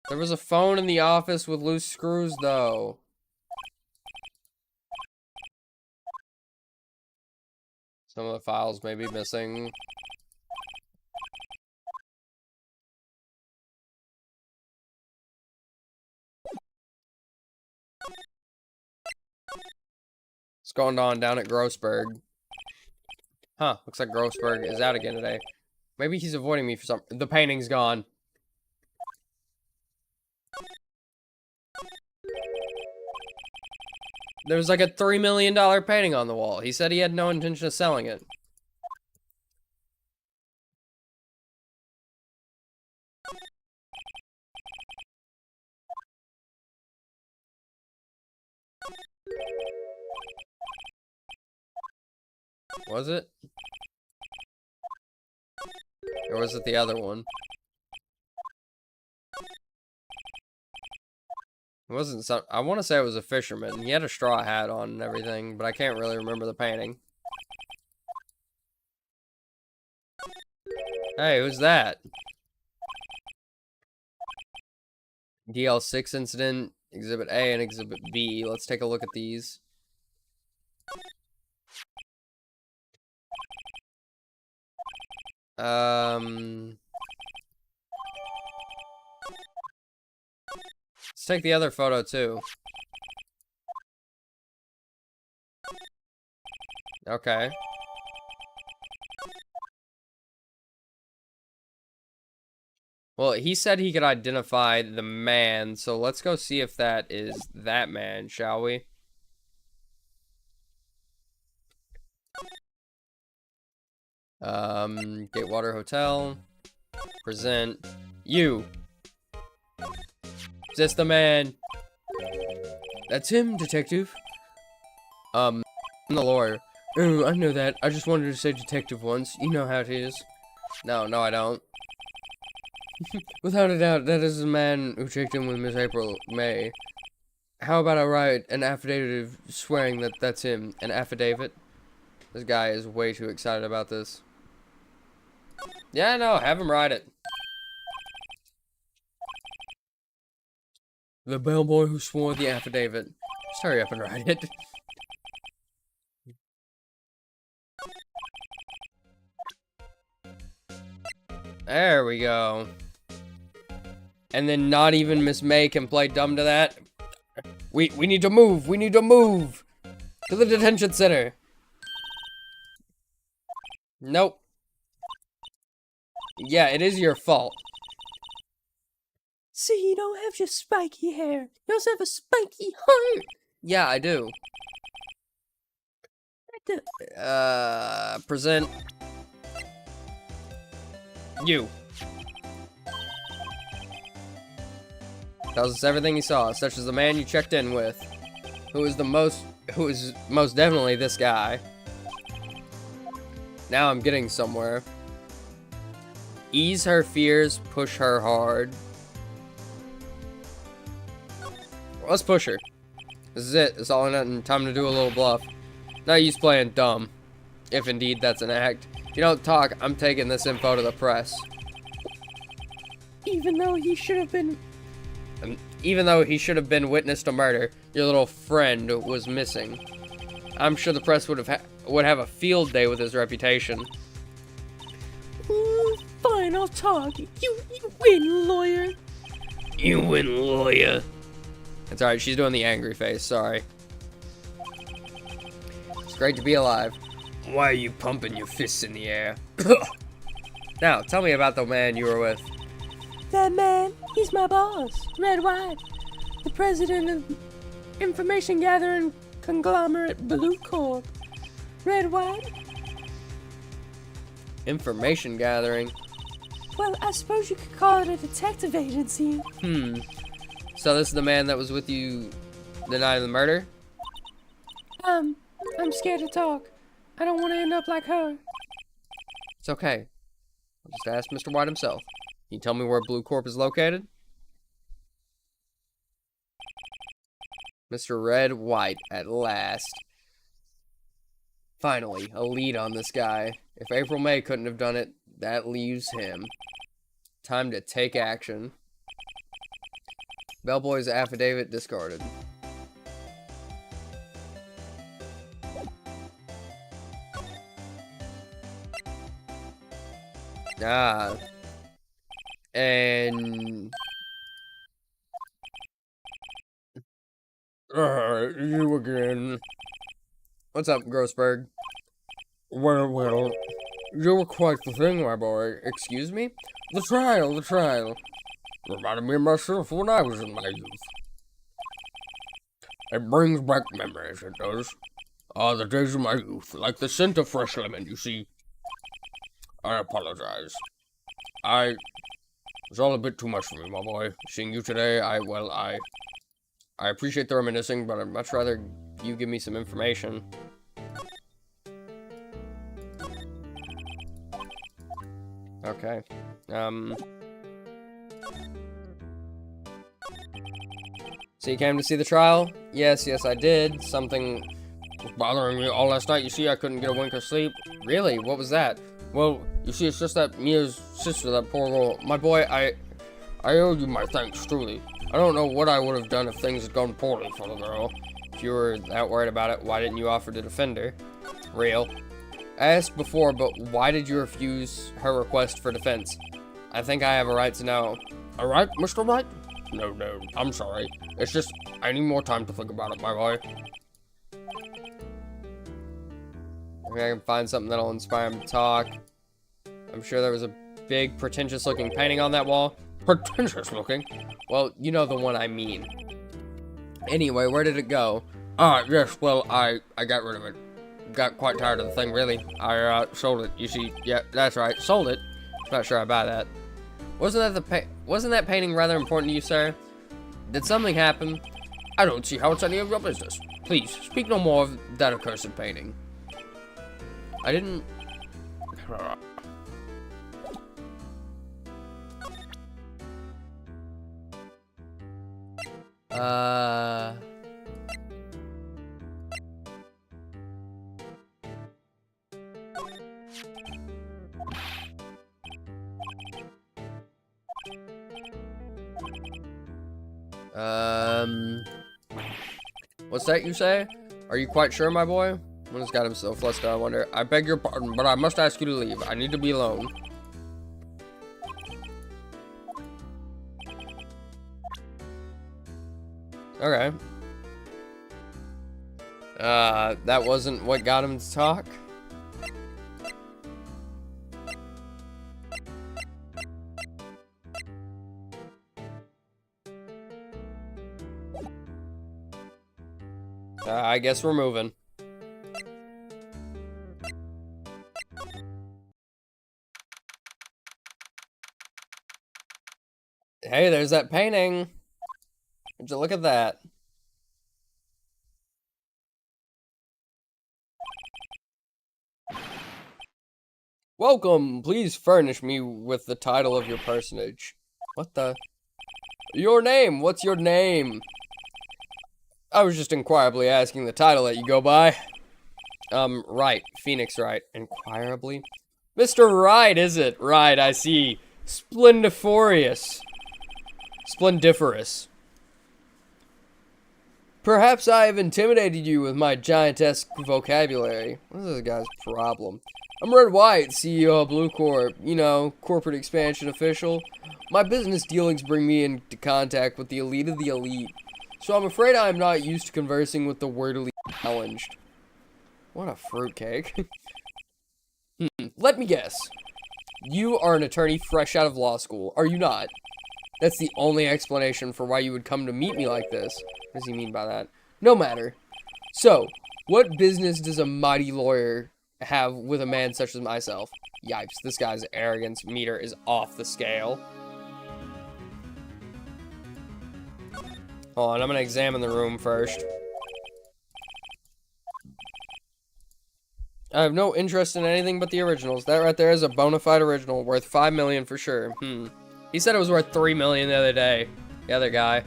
There was a phone in the office with loose screws, though. Some of the files may be missing. What's going on down at Grossberg? Huh, looks like Grossberg is out again today. Maybe he's avoiding me for some... The painting's gone. There's like a $3 million painting on the wall. He said he had no intention of selling it. Was it? Or was it the other one? It wasn't some... I want to say it was a fisherman. He had a straw hat on and everything, but I can't really remember the painting. Hey, who's that? DL6 incident, Exhibit A and Exhibit B. Let's take a look at these. Let's take the other photo too. Okay. Well, he said he could identify the man, so let's go see if that is that man, shall we? Gatewater Hotel. Present. You. Is this the man? That's him, detective. I'm the lawyer. Oh, I know that. I just wanted to say detective once. You know how it is. No, I don't. Without a doubt, that is the man who checked in with Miss April May. How about I write an affidavit swearing that that's him? An affidavit? This guy is way too excited about this. Yeah, no, have him write it. The bellboy who swore the affidavit. Just hurry up and write it. There we go. And then not even Miss May can play dumb to that. We need to move. We need to move to the detention center. Nope. Yeah, it is your fault. So you don't have just spiky hair. You also have a spiky heart. Yeah, I do. Present. You. Tells us everything he saw, such as the man you checked in with, who is most definitely this guy. Now I'm getting somewhere. Ease her fears, push her hard. Let's push her. This is it. It's all or nothing. Time to do a little bluff. No use playing dumb. If indeed that's an act. If you don't talk, I'm taking this info to the press. Even though he should have been... Even though he should have been witness to murder, your little friend was missing. I'm sure the press would have a field day with his reputation. Fine, I'll talk. You win, lawyer. You win, lawyer. It's alright, she's doing the angry face, sorry. It's great to be alive. Why are you pumping your fists in the air? Now, tell me about the man you were with. That man, he's my boss, Red White, the president of information gathering conglomerate Blue Corp. Red White? Information gathering? Well, I suppose you could call it a detective agency. So this is the man that was with you the night of the murder? I'm scared to talk. I don't want to end up like her. It's okay. I'll just ask Mr. White himself. Can you tell me where Blue Corp is located? Mr. Red White, at last. Finally, a lead on this guy. If April May couldn't have done it, that leaves him. Time to take action. Bellboy's affidavit discarded. And... You again. What's up, Grossberg? Well, you were quite the thing, my boy. Excuse me? The trial. Reminded me of myself when I was in my youth. It brings back memories, it does. The days of my youth, like the scent of fresh lemon, you see. I apologize. It was all a bit too much for me, my boy. Seeing you today, I appreciate the reminiscing, but I'd much rather you give me some information. Okay. So you came to see the trial? Yes, I did. Something was bothering me all last night. You see, I couldn't get a wink of sleep. Really? What was that? Well, you see, it's just that Mia's sister, that poor girl. My boy, I owe you my thanks, truly. I don't know what I would have done if things had gone poorly for the girl. If you were that worried about it, why didn't you offer to defend her? Real. I asked before, but why did you refuse her request for defense? I think I have a right to know. A right, Mr. Wright? No, I'm sorry. It's just, I need more time to think about it, my boy. Maybe I can find something that'll inspire him to talk. I'm sure there was a big, pretentious-looking painting on that wall. Pretentious-looking? Well, you know the one I mean. Anyway, where did it go? Yes, well, I got rid of it. Got quite tired of the thing, really. I sold it, you see. Yeah, that's right, sold it. Not sure I buy that. Wasn't that painting rather important to you, sir? Did something happen? I don't see how it's any of your business. Please, speak no more of that accursed painting. I didn't... What's that you say? Are you quite sure, my boy? What has got him so flustered, I wonder. I beg your pardon, but I must ask you to leave. I need to be alone. Okay. That wasn't what got him to talk? I guess we're moving. Hey, there's that painting. Would you look at that? Welcome. Please furnish me with the title of your personage. What the? Your name. What's your name? I was just inquirably asking the title that you go by. Wright. Phoenix Wright. Inquirably? Mr. Wright, is it? Right, I see. Splendiferous. Perhaps I have intimidated you with my giantesque vocabulary. What is this guy's problem? I'm Red White, CEO of Blue Corp. You know, corporate expansion official. My business dealings bring me into contact with the elite of the elite. So I'm afraid I am not used to conversing with the wordily challenged. What a fruitcake. Let me guess. You are an attorney fresh out of law school, are you not? That's the only explanation for why you would come to meet me like this. What does he mean by that? No matter. So, what business does a mighty lawyer have with a man such as myself? Yipes, this guy's arrogance meter is off the scale. Hold on, I'm gonna examine the room first. I have no interest in anything but the originals. That right there is a bona fide original worth $5 million for sure. He said it was worth $3 million the other day. The other guy.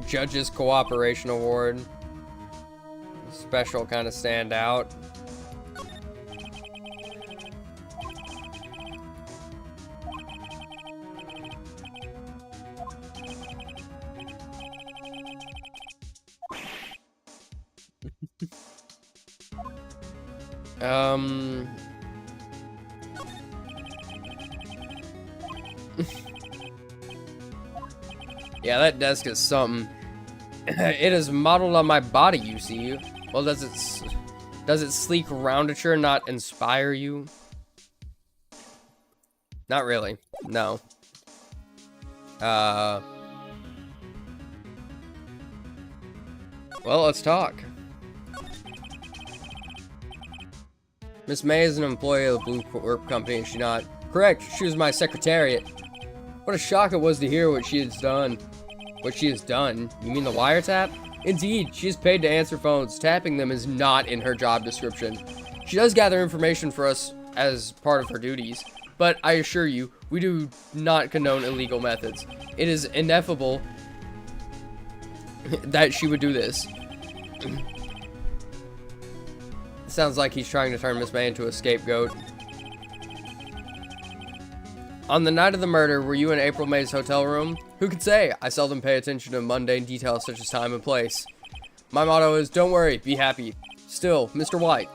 Judges Cooperation Award. Special kind of stand out. Yeah, that desk is something. It is modeled on my body, you see. Well, does its sleek roundature not inspire you? Not really. No. Well, let's talk. Miss May is an employee of the Blue Corp Company, is she not? Correct, she was my secretariat. What a shock it was to hear what she has done. What she has done? You mean the wiretap? Indeed, she is paid to answer phones. Tapping them is not in her job description. She does gather information for us as part of her duties, but I assure you, we do not condone illegal methods. It is ineffable that she would do this. Sounds like he's trying to turn Miss May into a scapegoat. On the night of the murder, were you in April May's hotel room? Who could say? I seldom pay attention to mundane details such as time and place. My motto is, don't worry, be happy. Still, Mr. White,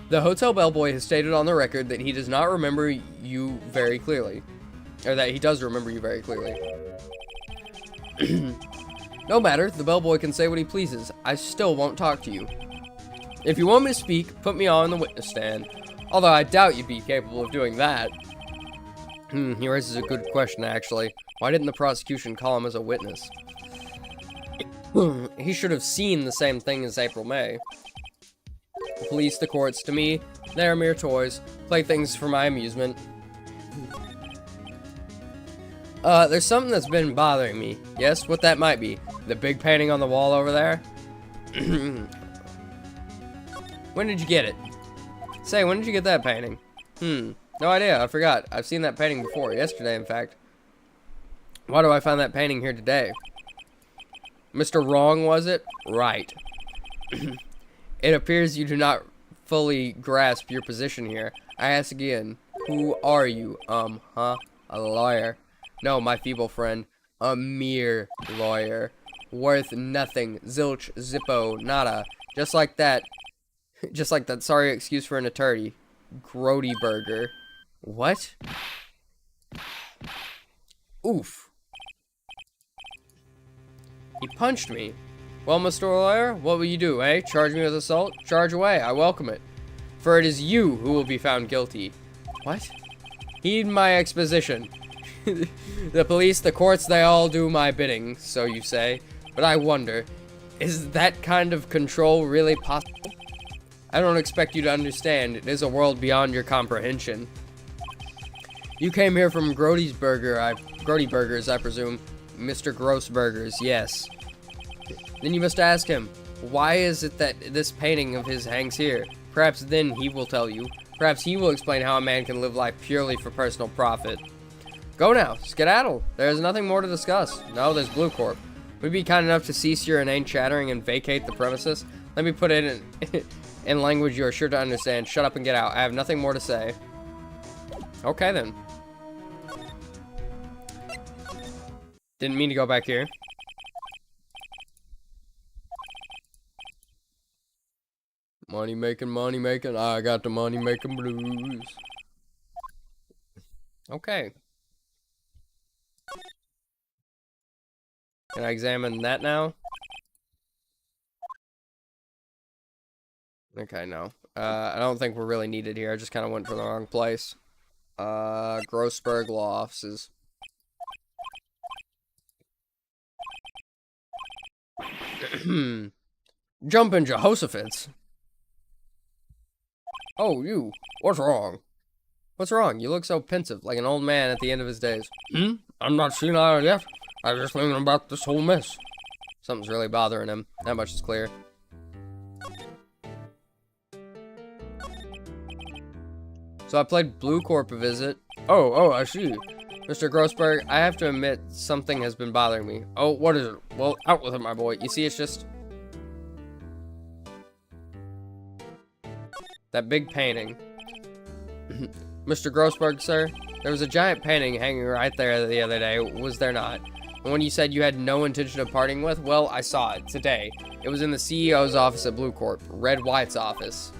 the hotel bellboy has stated on the record that he does not remember you very clearly. Or that he does remember you very clearly. No matter, the bellboy can say what he pleases. I still won't talk to you. If you want me to speak, put me on the witness stand. Although I doubt you'd be capable of doing that. He raises a good question, actually. Why didn't the prosecution call him as a witness? He should have seen the same thing as April May. The police, the courts, to me, they are mere toys. Playthings for my amusement. There's something that's been bothering me. Yes, what that might be. The big painting on the wall over there? When did you get it? Say, when did you get that painting? No idea, I forgot. I've seen that painting before, yesterday in fact. Why do I find that painting here today? Mr. Wrong, was it? Right. It appears you do not fully grasp your position here. I ask again, who are you? A lawyer. No, my feeble friend. A mere lawyer. Worth nothing. Zilch, zippo, nada. Just like that. Just like that sorry excuse for an attorney. Grody burger. What? Oof. He punched me. Well, Mr. Lawyer, what will you do, eh? Charge me with assault? Charge away, I welcome it. For it is you who will be found guilty. What? Heed my exposition. The police, the courts, they all do my bidding, so you say. But I wonder, is that kind of control really possible? I don't expect you to understand. It is a world beyond your comprehension. You came here from Grody's Grody Burgers, I presume. Mr. Grossburgers, yes. Then you must ask him, why is it that this painting of his hangs here? Perhaps then he will tell you. Perhaps he will explain how a man can live life purely for personal profit. Go now, skedaddle. There is nothing more to discuss. No, there's Blue Corp. Would you be kind enough to cease your inane chattering and vacate the premises? Let me put it in language you are sure to understand. Shut up and get out. I have nothing more to say. Okay then. Didn't mean to go back here. Money making, I got the money making blues. Okay. Can I examine that now? Okay, no. I don't think we're really needed here. I just kind of went for the wrong place. Grossberg Law Offices. Jumpin' Jehoshaphat. Oh, you. What's wrong? What's wrong? You look so pensive, like an old man at the end of his days. I'm not senile yet. I'm just thinking about this whole mess. Something's really bothering him. That much is clear. So I played Blue Corp a visit. Oh, I see. Mr. Grossberg, I have to admit, something has been bothering me. Oh, what is it? Well, out with it, my boy. You see, it's just... that big painting. Mr. Grossberg, sir, there was a giant painting hanging right there the other day, was there not? And when you said you had no intention of parting with, well, I saw it today. It was in the CEO's office at Blue Corp, Red White's office.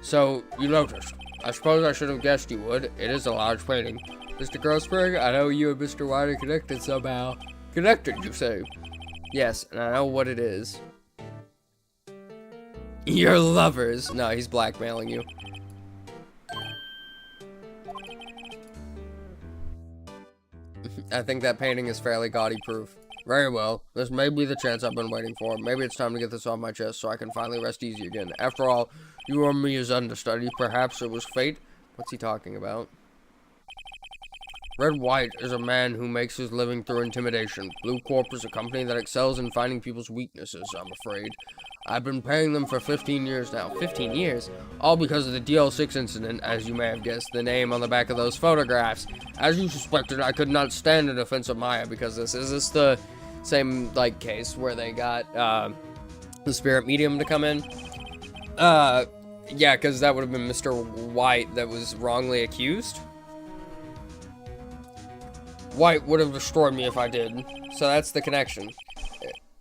So, you noticed. I suppose I should have guessed you would. It is a large painting. Mr. Grossberg, I know you and Mr. White are connected somehow. Connected, you say? Yes, and I know what it is. You're lovers. No, he's blackmailing you. I think that painting is fairly gaudy proof. Very well. This may be the chance I've been waiting for. Maybe it's time to get this off my chest so I can finally rest easy again. After all, you or me as understudy. Perhaps it was fate. What's he talking about? Red White is a man who makes his living through intimidation. Blue Corp is a company that excels in finding people's weaknesses, I'm afraid. I've been paying them for 15 years now. 15 years? All because of the DL6 incident, as you may have guessed, the name on the back of those photographs. As you suspected, I could not stand the defense of Maya because Is this the same, like, case where they got, the spirit medium to come in? Yeah, because that would have been Mr. White that was wrongly accused. White would have destroyed me if I did. So that's the connection.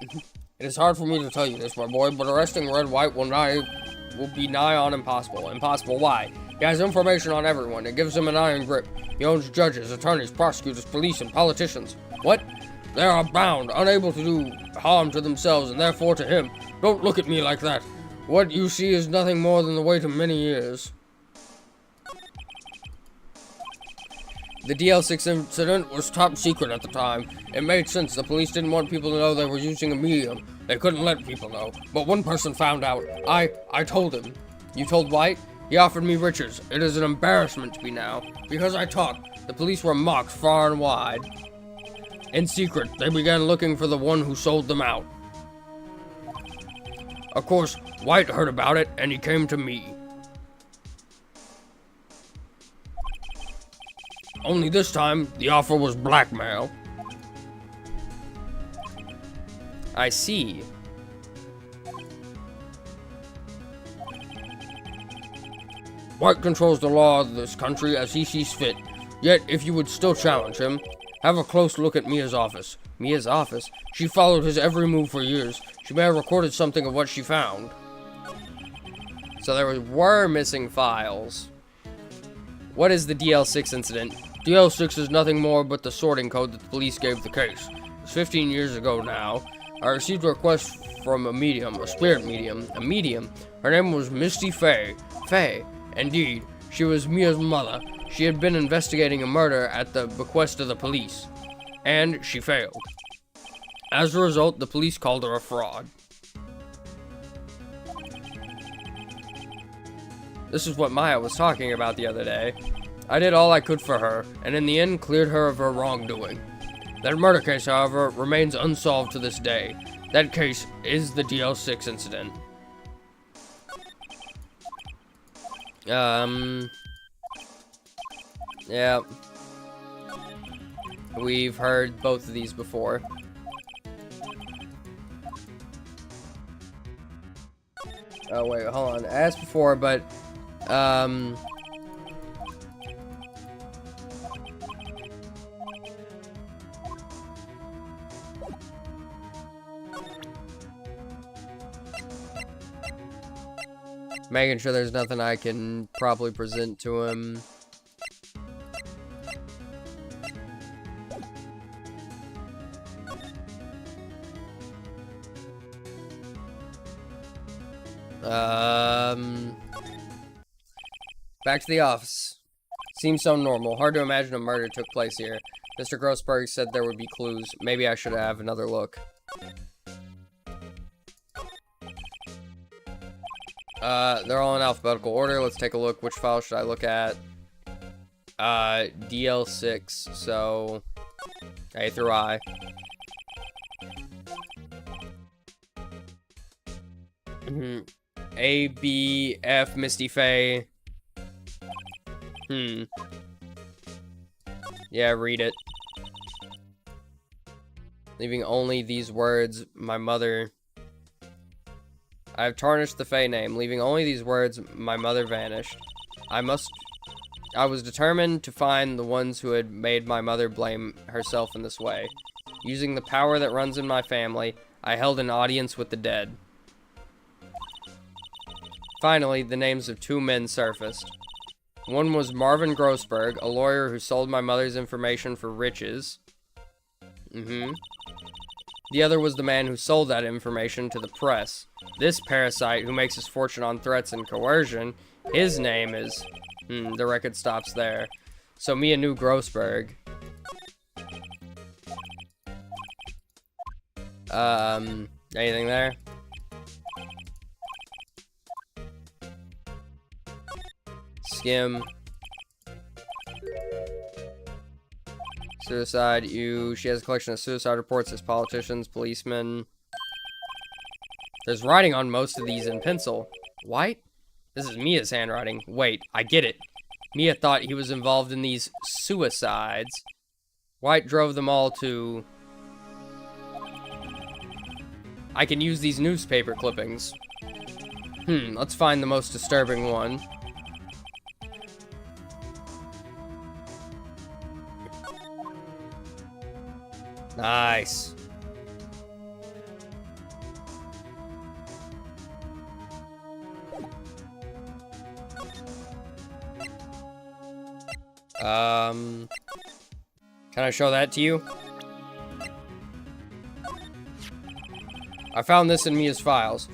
It is hard for me to tell you this, my boy, but arresting Red White will be nigh on impossible. Impossible, why? He has information on everyone. It gives him an iron grip. He owns judges, attorneys, prosecutors, police, and politicians. What? They are bound, unable to do harm to themselves, and therefore to him. Don't look at me like that. What you see is nothing more than the weight of many years. The DL6 incident was top secret at the time. It made sense. The police didn't want people to know they were using a medium. They couldn't let people know. But one person found out. I told him. You told White? He offered me riches. It is an embarrassment to me now. Because I talked, the police were mocked far and wide. In secret, they began looking for the one who sold them out. Of course, White heard about it, and he came to me. Only this time, the offer was blackmail. I see. White controls the law of this country as he sees fit. Yet, if you would still challenge him, have a close look at Mia's office. Mia's office? She followed his every move for years. She may have recorded something of what she found. So there were missing files. What is the DL6 incident? DL6 is nothing more but the sorting code that the police gave the case. It's 15 years ago now. I received a request from a medium, a spirit medium, a medium. Her name was Misty Faye. Faye, indeed, she was Mia's mother. She had been investigating a murder at the bequest of the police, and she failed. As a result, the police called her a fraud. This is what Maya was talking about the other day. I did all I could for her, and in the end cleared her of her wrongdoing. That murder case, however, remains unsolved to this day. That case is the DL6 incident. Yeah. We've heard both of these before. Oh, wait, hold on. I asked before, but, making sure there's nothing I can properly present to him. Back to the office. Seems so normal. Hard to imagine a murder took place here. Mr. Grossberg said there would be clues. Maybe I should have another look. They're all in alphabetical order. Let's take a look. Which file should I look at? DL6. So, A through I. A, B, F, Misty Faye. Yeah, read it. Leaving only these words, my mother. I have tarnished the Faye name. Leaving only these words, my mother vanished. I was determined to find the ones who had made my mother blame herself in this way. Using the power that runs in my family, I held an audience with the dead. Finally, the names of two men surfaced. One was Marvin Grossberg, a lawyer who sold my mother's information for riches. The other was the man who sold that information to the press. This parasite, who makes his fortune on threats and coercion, his name is... the record stops there. So Mia knew Grossberg. Anything there? Skim. Suicide, she has a collection of suicide reports as politicians, policemen. There's writing on most of these in pencil. White? This is Mia's handwriting. Wait, I get it. Mia thought he was involved in these suicides. White drove them all to... I can use these newspaper clippings. Let's find the most disturbing one. Nice. Can I show that to you? I found this in Mia's files.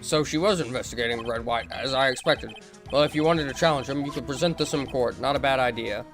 So she was investigating Red White, as I expected. Well, if you wanted to challenge him, you could present this in court. Not a bad idea.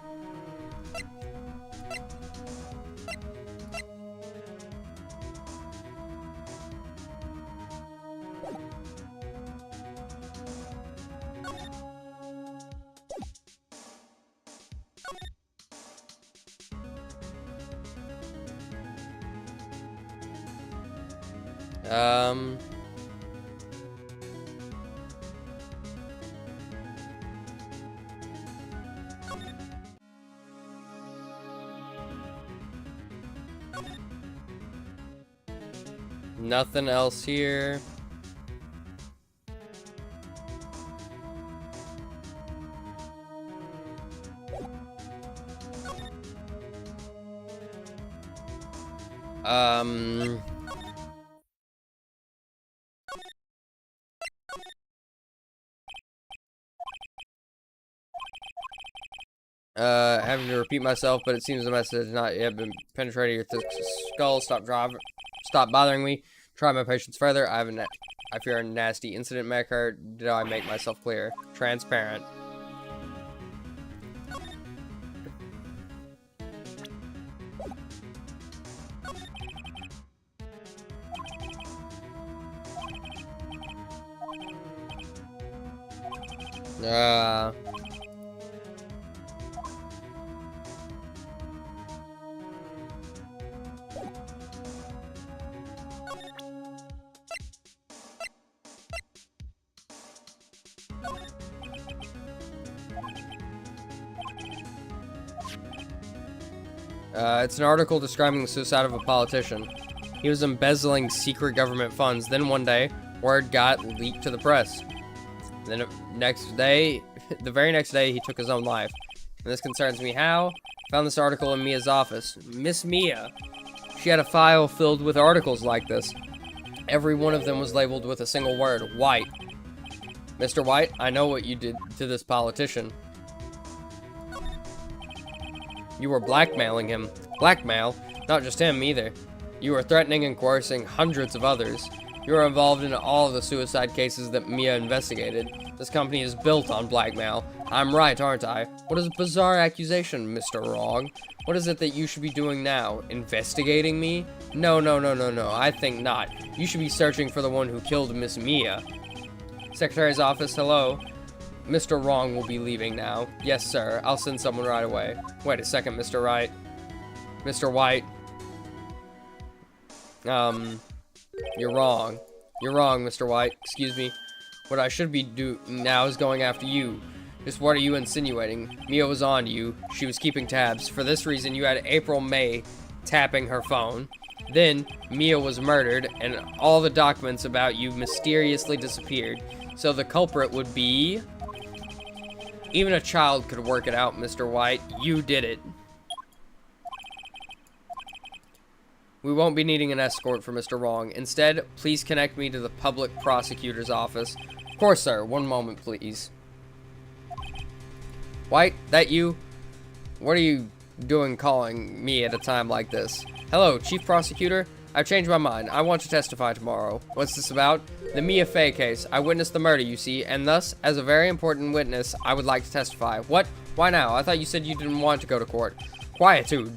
Nothing else here. Having to repeat myself, but it seems the message has not yet been penetrating your thick skull. Stop bothering me. Try my patience further. I fear a nasty incident may occur. Did I make myself clear? Transparent. It's an article describing the suicide of a politician. He was embezzling secret government funds. Then one day, word got leaked to the press. Then the very next day, he took his own life. And this concerns me. How? Found this article in Mia's office. Miss Mia. She had a file filled with articles like this. Every one of them was labeled with a single word, White. Mr. White, I know what you did to this politician. You were blackmailing him. Blackmail? Not just him, either. You were threatening and coercing hundreds of others. You were involved in all of the suicide cases that Mia investigated. This company is built on blackmail. I'm right, aren't I? What is a bizarre accusation, Mr. Wrong? What is it that you should be doing now? Investigating me? No, I think not. You should be searching for the one who killed Miss Mia. Secretary's office, hello? Mr. Wrong will be leaving now. Yes, sir. I'll send someone right away. Wait a second, Mr. Wright. Mr. White. You're wrong. You're wrong, Mr. White. Excuse me. What I should be doing now is going after you. Just what are you insinuating? Mia was on to you. She was keeping tabs. For this reason, you had April May tapping her phone. Then, Mia was murdered, and all the documents about you mysteriously disappeared. So the culprit would be... Even a child could work it out, Mr. White. You did it. We won't be needing an escort for Mr. Wrong. Instead, please connect me to the public prosecutor's office. Of course, sir. One moment, please. White, that you? What are you doing calling me at a time like this? Hello, Chief Prosecutor. I've changed my mind. I want to testify tomorrow. What's this about? The Mia Fey case. I witnessed the murder, you see, and thus, as a very important witness, I would like to testify. What? Why now? I thought you said you didn't want to go to court. Quietude.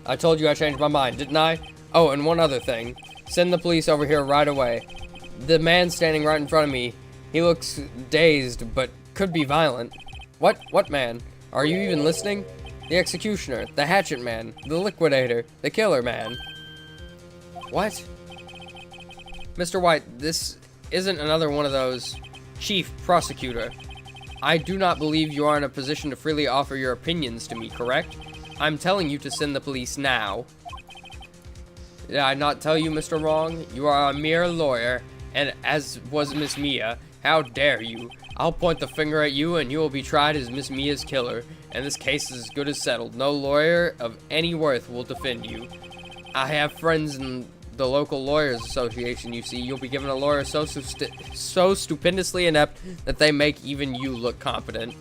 I told you I changed my mind, didn't I? Oh, and one other thing. Send the police over here right away. The man standing right in front of me, he looks dazed, but could be violent. What? What man? Are you even listening? The executioner, the hatchet man, the liquidator, the killer man. What? Mr. White, this isn't another one of those. Chief Prosecutor, I do not believe you are in a position to freely offer your opinions to me, correct? I'm telling you to send the police now. Did I not tell you, Mr. Wrong? You are a mere lawyer, and as was Miss Mia. How dare you? I'll point the finger at you, and you will be tried as Miss Mia's killer, and this case is as good as settled. No lawyer of any worth will defend you. I have friends in the local lawyers association, you see. You'll be given a lawyer so stupendously inept that they make even you look competent.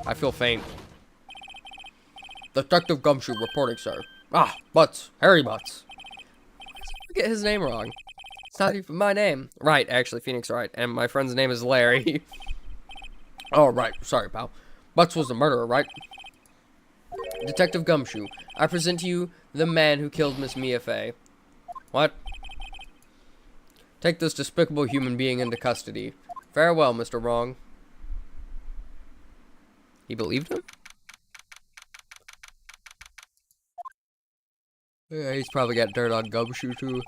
I feel faint. Detective Gumshoe reporting, sir. Ah, Butts. Harry Butts. I get his name wrong. It's not even my name. Right, actually, Phoenix Wright. And my friend's name is Larry. Oh, right. Sorry, pal. Butts was the murderer, right? Detective Gumshoe, I present to you the man who killed Miss Mia Fey. What? Take this despicable human being into custody. Farewell, Mr. Wrong. He believed him? Yeah, he's probably got dirt on Gumshoe, too.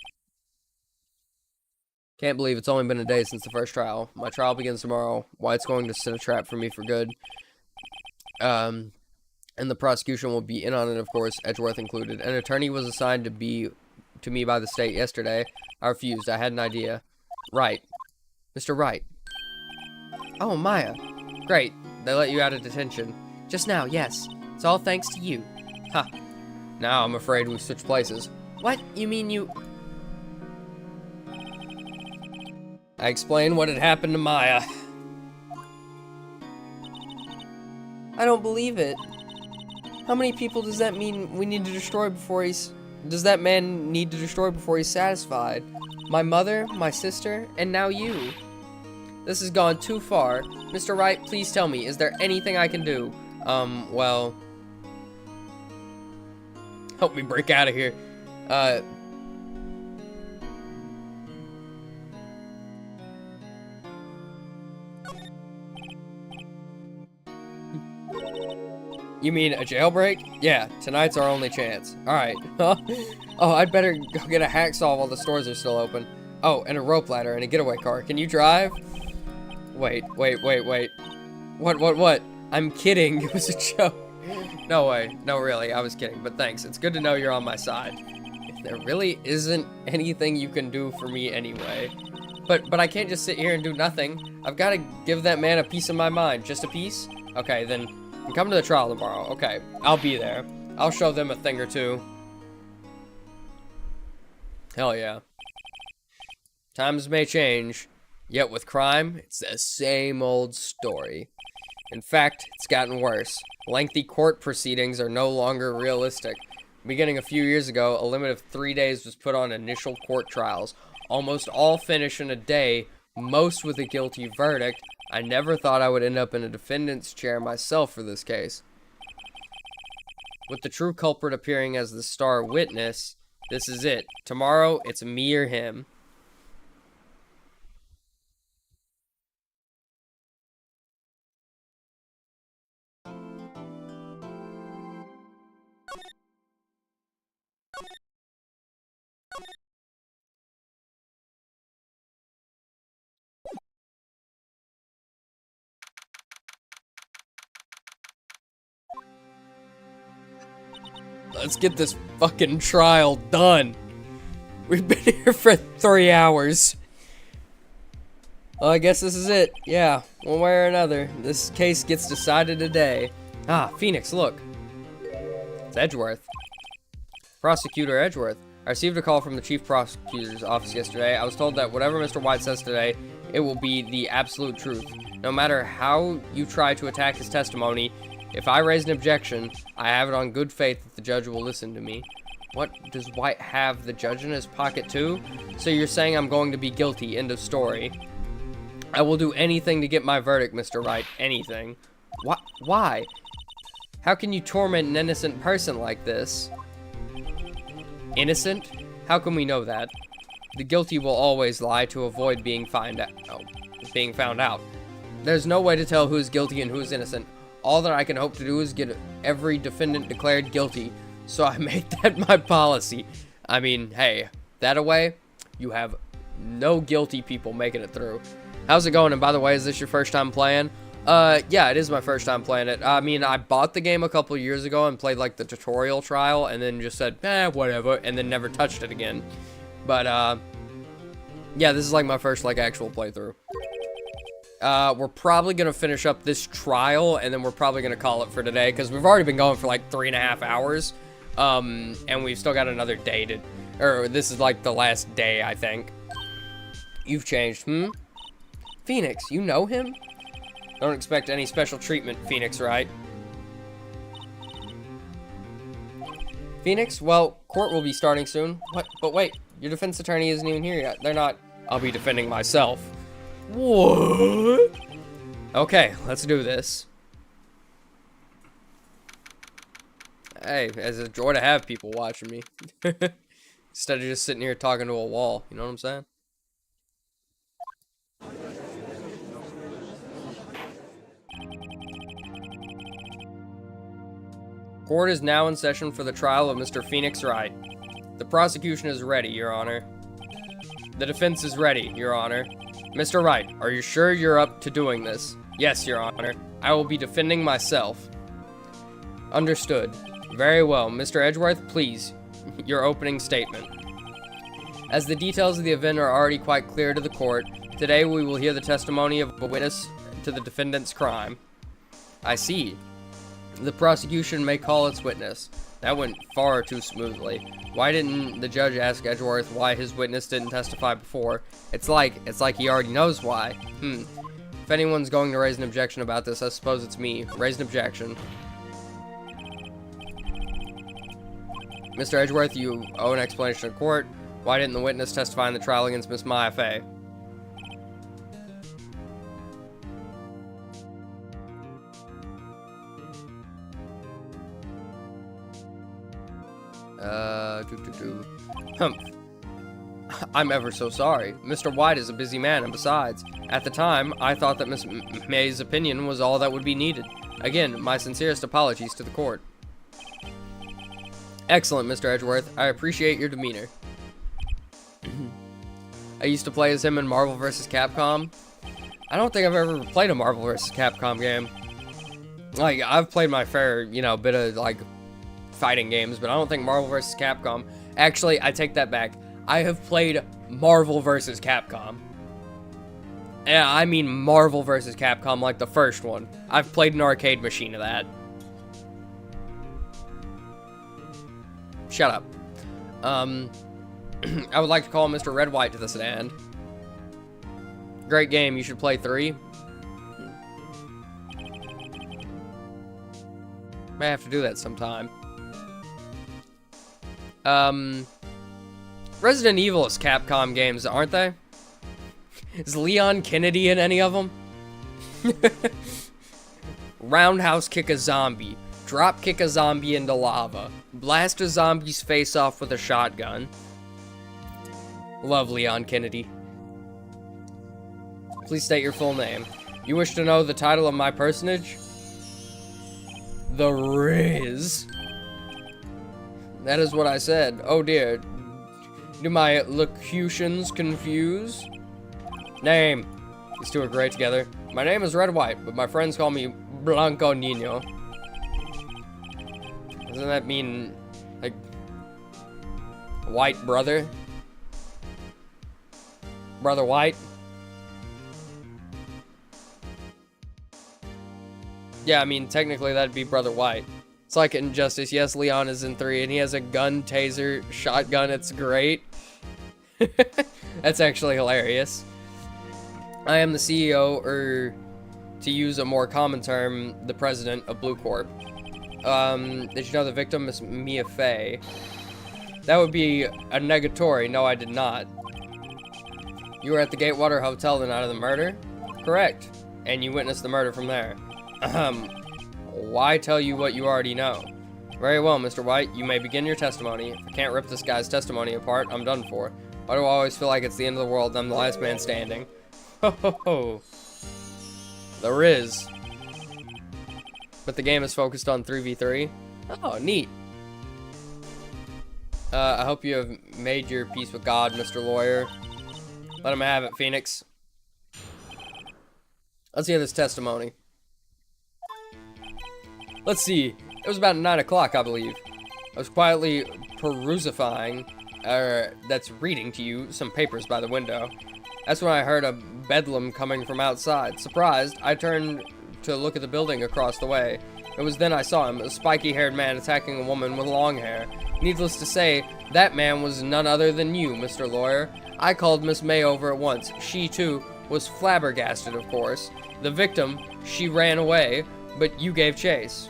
Can't believe it's only been a day since the first trial. My trial begins tomorrow. White's going to set a trap for me for good. And the prosecution will be in on it, of course, Edgeworth included. An attorney was assigned to me by the state yesterday. I refused. I had an idea. Right. Mr. Wright. Oh, Maya. Great. They let you out of detention. Just now, yes. It's all thanks to you. Ha. Now I'm afraid we switched places. What? You mean you... I explained what had happened to Maya. I don't believe it. How many people does that mean we need to destroy before does that man need to destroy before he's satisfied? My mother, my sister, and now you. This has gone too far. Mr. Wright, please tell me, is there anything I can do? Well... Help me break out of here. You mean a jailbreak? Yeah, tonight's our only chance. Alright. Oh, I'd better go get a hacksaw while the stores are still open. Oh, and a rope ladder and a getaway car. Can you drive? Wait. What? I'm kidding. It was a joke. No way. No, really. I was kidding. But thanks. It's good to know you're on my side. There really isn't anything you can do for me anyway. But I can't just sit here and do nothing. I've got to give that man a piece of my mind. Just a piece? Okay, then come to the trial tomorrow. Okay, I'll be there. I'll show them a thing or two. Hell yeah. Times may change, yet with crime, it's the same old story. In fact, it's gotten worse. Lengthy court proceedings are no longer realistic. Beginning a few years ago, a limit of 3 days was put on initial court trials. Almost all finish in a day, most with a guilty verdict. I never thought I would end up in a defendant's chair myself for this case. With the true culprit appearing as the star witness, this is it. Tomorrow, it's me or him. Let's get this fucking trial done. We've been here for 3 hours. Well, I guess this is it. Yeah, one way or another, this case gets decided today. Ah, Phoenix, look. It's Edgeworth. Prosecutor Edgeworth. I received a call from the Chief Prosecutor's office yesterday. I was told that whatever Mr. White says today, it will be the absolute truth. No matter how you try to attack his testimony, if I raise an objection, I have it on good faith that the judge will listen to me. What, does White have the judge in his pocket too? So you're saying I'm going to be guilty, end of story. I will do anything to get my verdict, Mr. Wright, anything. Why? How can you torment an innocent person like this? Innocent? How can we know that? The guilty will always lie to avoid being found out. There's no way to tell who is guilty and who is innocent. All that I can hope to do is get every defendant declared guilty, so I made that my policy. I mean, hey, that away, you have no guilty people making it through. How's it going? And by the way, is this your first time playing? Yeah, it is my first time playing it. I mean, I bought the game a couple years ago and played, like, the tutorial trial, and then just said, whatever, and then never touched it again. But, yeah, this is, like, my first, like, actual playthrough. We're probably gonna finish up this trial, and then we're probably gonna call it for today, because we've already been going for, like, 3.5 hours, and we've still got another day to, or this is, like, the last day, I think. You've changed, Phoenix, you know him? Don't expect any special treatment, Phoenix Wright. Phoenix, well, court will be starting soon. What? But wait, your defense attorney isn't even here yet. They're not. I'll be defending myself. What? Okay, let's do this. Hey, it's a joy to have people watching me. Instead of just sitting here talking to a wall. You know what I'm saying? Court is now in session for the trial of Mr. Phoenix Wright. The prosecution is ready, Your Honor. The defense is ready, Your Honor. Mr. Wright, are you sure you're up to doing this? Yes, Your Honor. I will be defending myself. Understood. Very well. Mr. Edgeworth, please, your opening statement. As the details of the event are already quite clear to the court, today we will hear the testimony of a witness to the defendant's crime. I see. The prosecution may call its witness. That went far too smoothly. Why didn't the judge ask Edgeworth why his witness didn't testify before? It's like he already knows why. If anyone's going to raise an objection about this, I suppose it's me. Raise an objection. Mr. Edgeworth, you owe an explanation to court. Why didn't the witness testify in the trial against Miss Maya Fey? I'm ever so sorry. Mr. White is a busy man, and besides, at the time, I thought that Miss May's opinion was all that would be needed. Again, my sincerest apologies to the court. Excellent, Mr. Edgeworth. I appreciate your demeanor. I used to play as him in Marvel vs. Capcom. I don't think I've ever played a Marvel vs. Capcom game. Like, I've played my fair, you know, bit of, like, fighting games, but I don't think Marvel vs. Capcom. Actually, I take that back. I have played Marvel vs. Capcom. Yeah, I mean Marvel vs. Capcom, like the first one. I've played an arcade machine of that. Shut up. I would like to call Mr. Red White to the stand. Great game, you should play 3. May have to do that sometime. Resident Evil is Capcom games, aren't they? Is Leon Kennedy in any of them? Roundhouse kick a zombie. Drop kick a zombie into lava. Blast a zombie's face off with a shotgun. Love Leon Kennedy. Please state your full name. You wish to know the title of my personage? The Riz. That is what I said. Oh dear. Do my locutions confuse? Name. These two are great together. My name is Red White, but my friends call me Blanco Nino. Doesn't that mean, like, white brother? Brother White? Yeah, I mean, technically that'd be Brother White. It's like Injustice. Yes, Leon is in 3, and he has a gun, taser, shotgun. It's great. That's actually hilarious. I am the CEO, or to use a more common term, the president of Blue Corp. Did you know the victim is Mia Fey? That would be a negatory. No, I did not. You were at the Gatewater Hotel the night of the murder? Correct. And you witnessed the murder from there. Why tell you what you already know? Very well, Mr. White, you may begin your testimony. If I can't rip this guy's testimony apart, I'm done for. Why do I always feel like it's the end of the world and I'm the last man standing? Ho ho ho. The Riz. But the game is focused on 3v3. Oh, neat. I hope you have made your peace with God, Mr. Lawyer. Let him have it, Phoenix. Let's hear this testimony. Let's see. It was about 9 o'clock, I believe. I was quietly that's reading to you some papers by the window. That's when I heard a bedlam coming from outside. Surprised, I turned to look at the building across the way. It was then I saw him, a spiky-haired man attacking a woman with long hair. Needless to say, that man was none other than you, Mr. Lawyer. I called Miss May over at once. She, too, was flabbergasted, of course. The victim, she ran away, but you gave chase.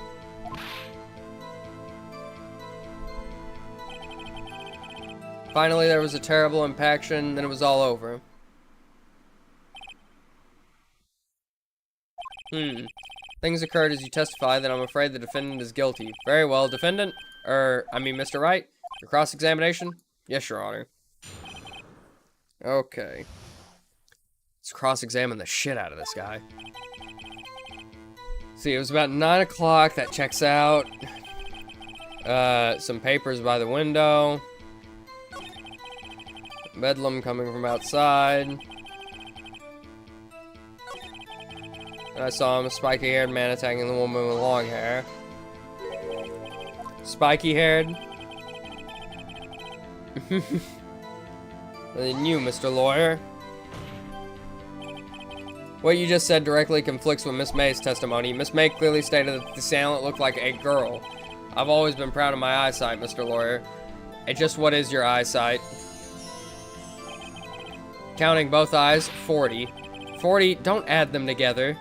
Finally, there was a terrible impaction, then it was all over. Things occurred as you testify that I'm afraid the defendant is guilty. Very well, defendant. Mr. Wright, your cross-examination? Yes, Your Honor. Okay. Let's cross-examine the shit out of this guy. See, it was about 9 o'clock. That checks out. Some papers by the window. Bedlam coming from outside. And I saw him, a spiky-haired man attacking the woman with long hair. Spiky-haired? And you, Mr. Lawyer. What you just said directly conflicts with Miss May's testimony. Miss May clearly stated that the assailant looked like a girl. I've always been proud of my eyesight, Mr. Lawyer. And just what is your eyesight? Counting both eyes, 40. 40, don't add them together.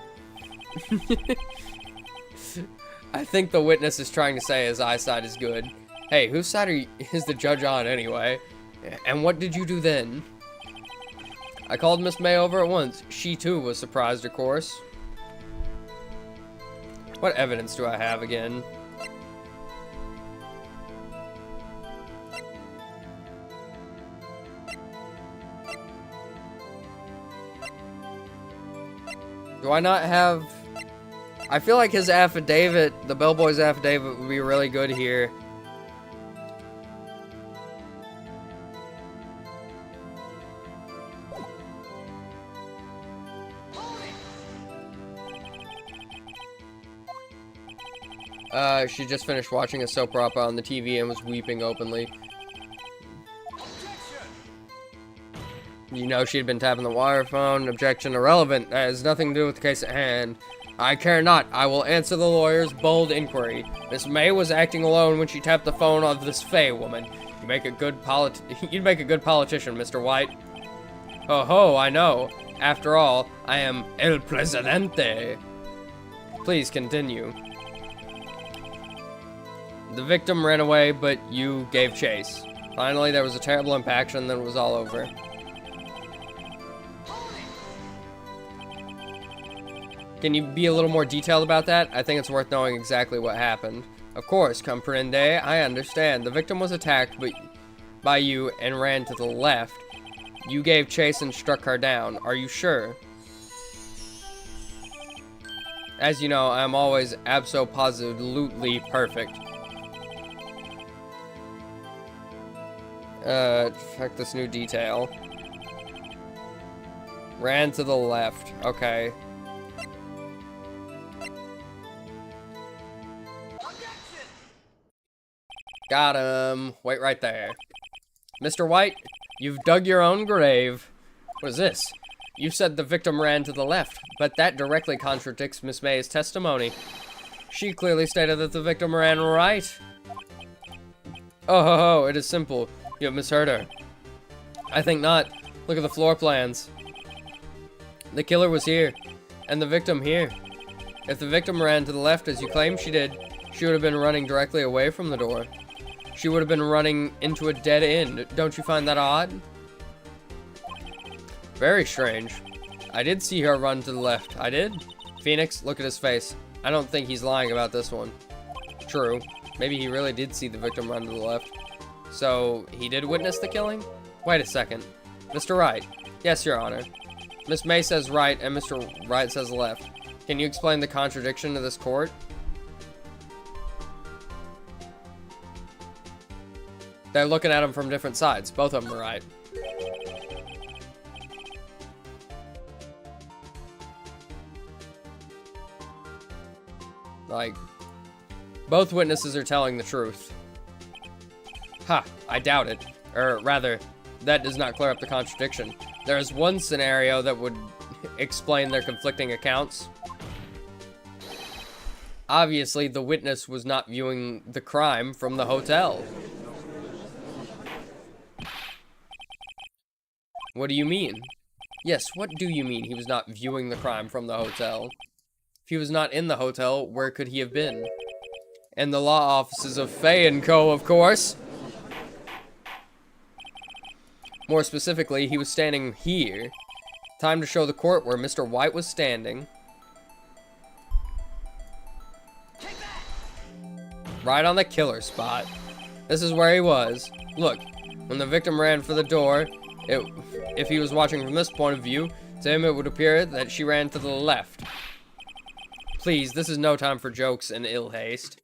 I think the witness is trying to say his eyesight is good. Hey, whose side is the judge on anyway? And what did you do then? I called Miss May over at once. She too was surprised, of course. What evidence do I have again? Do I not have... I feel like his affidavit, the bellboy's affidavit, would be really good here. She just finished watching a soap opera on the TV and was weeping openly. You know, she'd been tapping the wire phone. Objection irrelevant. That has nothing to do with the case at hand. I care not. I will answer the lawyer's bold inquiry. Miss May was acting alone when she tapped the phone of this Fey woman. You'd make a good politician, Mr. White. Oh ho, I know. After all, I am El Presidente. Please continue. The victim ran away, but you gave chase. Finally, there was a terrible impact, and then it was all over. Can you be a little more detailed about that? I think it's worth knowing exactly what happened. Of course, comprende. I understand. The victim was attacked by you and ran to the left. You gave chase and struck her down. Are you sure? As you know, I'm always abso-positively perfect. Check this new detail. Ran to the left. Okay. Got him. Wait right there. Mr. White, you've dug your own grave. What is this? You said the victim ran to the left, but that directly contradicts Miss May's testimony. She clearly stated that the victim ran right. Oh ho ho, it is simple. You have misheard her. I think not. Look at the floor plans. The killer was here, and the victim here. If the victim ran to the left as you claim she did, she would have been running directly away from the door. She would have been running into a dead end. Don't you find that odd? Very strange. I did see her run to the left. I did? Phoenix, look at his face. I don't think he's lying about this one. True. Maybe he really did see the victim run to the left. So, he did witness the killing? Wait a second. Mr. Wright. Yes, Your Honor. Miss May says right and Mr. Wright says left. Can you explain the contradiction to this court? They're looking at him from different sides. Both of them are right. Like, both witnesses are telling the truth. Ha, I doubt it. Or rather, that does not clear up the contradiction. There is one scenario that would explain their conflicting accounts. Obviously, the witness was not viewing the crime from the hotel. What do you mean? Yes, what do you mean he was not viewing the crime from the hotel? If he was not in the hotel, where could he have been? In the law offices of Fay & Co., of course. More specifically, he was standing here. Time to show the court where Mr. White was standing. Right on the killer spot. This is where he was. Look, when the victim ran for the door, if he was watching from this point of view, to him it would appear that she ran to the left. Please, this is no time for jokes and ill taste.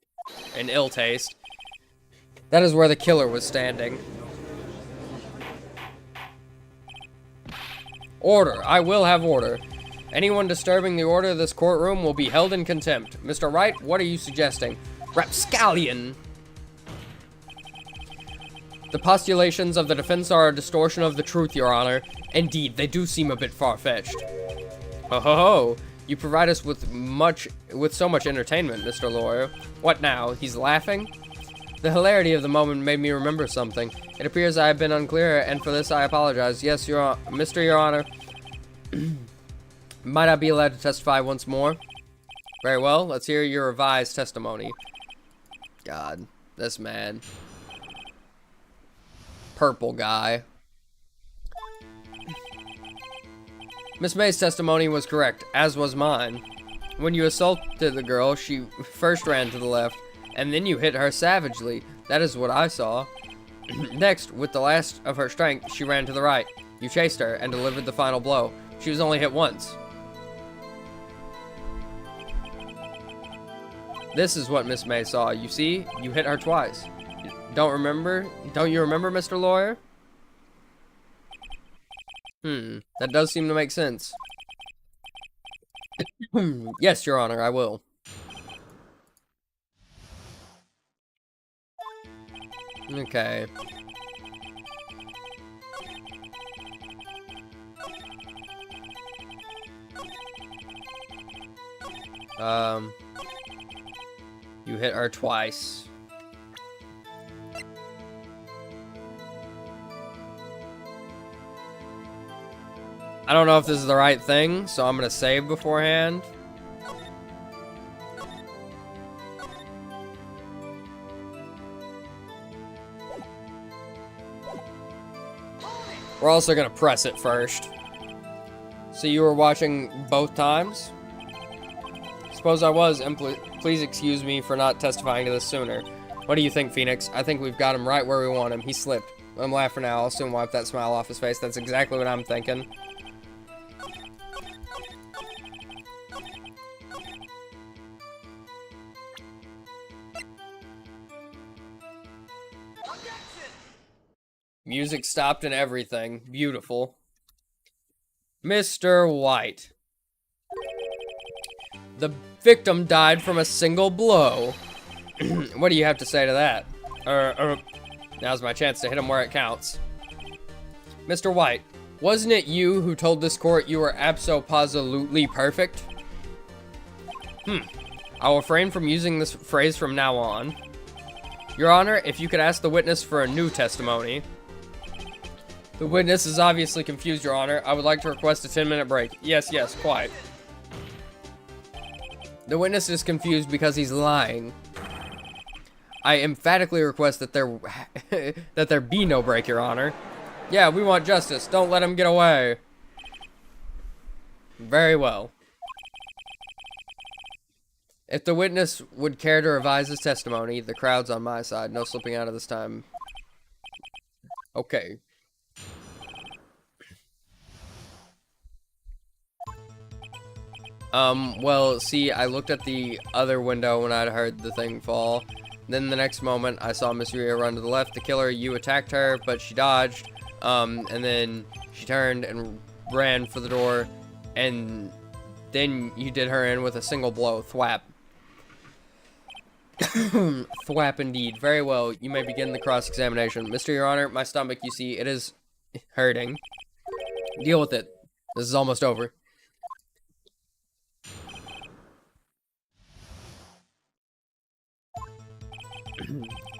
That is where the killer was standing. Order. I will have order. Anyone disturbing the order of this courtroom will be held in contempt. Mr. Wright, what are you suggesting? Rapscallion! The postulations of the defense are a distortion of the truth, Your Honor. Indeed, they do seem a bit far-fetched. Ho ho ho! You provide us with so much entertainment, Mr. Lawyer. What now? He's laughing? The hilarity of the moment made me remember something. It appears I have been unclear, and for this I apologize. Yes, Your Honor. Might I be allowed to testify once more? Very well, let's hear your revised testimony. God, this man. Purple guy. Miss May's testimony was correct, as was mine. When you assaulted the girl, she first ran to the left, and then you hit her savagely. That is what I saw. Next, with the last of her strength, she ran to the right. You chased her and delivered the final blow. She was only hit once. This is what Miss May saw. You see, you hit her twice. Don't you remember, Mr. Lawyer? That does seem to make sense. Yes, Your Honor, I will. Okay. You hit her twice. I don't know if this is the right thing, so I'm gonna save beforehand. We're also gonna press it first. So you were watching both times? Suppose I was, and please excuse me for not testifying to this sooner. What do you think, Phoenix? I think we've got him right where we want him. He slipped. I'm laughing now. I'll soon wipe that smile off his face. That's exactly what I'm thinking. Music stopped and everything. Beautiful. Mr. White. The victim died from a single blow. What do you have to say to that? Now's my chance to hit him where it counts. Mr. White, wasn't it you who told this court you were abso-positively perfect? I will refrain from using this phrase from now on. Your Honor, if you could ask the witness for a new testimony. The witness is obviously confused, Your Honor. I would like to request a 10-minute break. Yes, quite. The witness is confused because he's lying. I emphatically request that there be no break, Your Honor. Yeah, we want justice. Don't let him get away. Very well. If the witness would care to revise his testimony, the crowd's on my side. No slipping out of this time. Okay. Well, see, I looked at the other window when I'd heard the thing fall. Then the next moment, I saw Miss Rhea run to the left to kill her. You attacked her, but she dodged. And then she turned and ran for the door. And then you did her in with a single blow. Thwap. Thwap indeed. Very well. You may begin the cross-examination. Mr. Your Honor, my stomach, you see, it is hurting. Deal with it. This is almost over.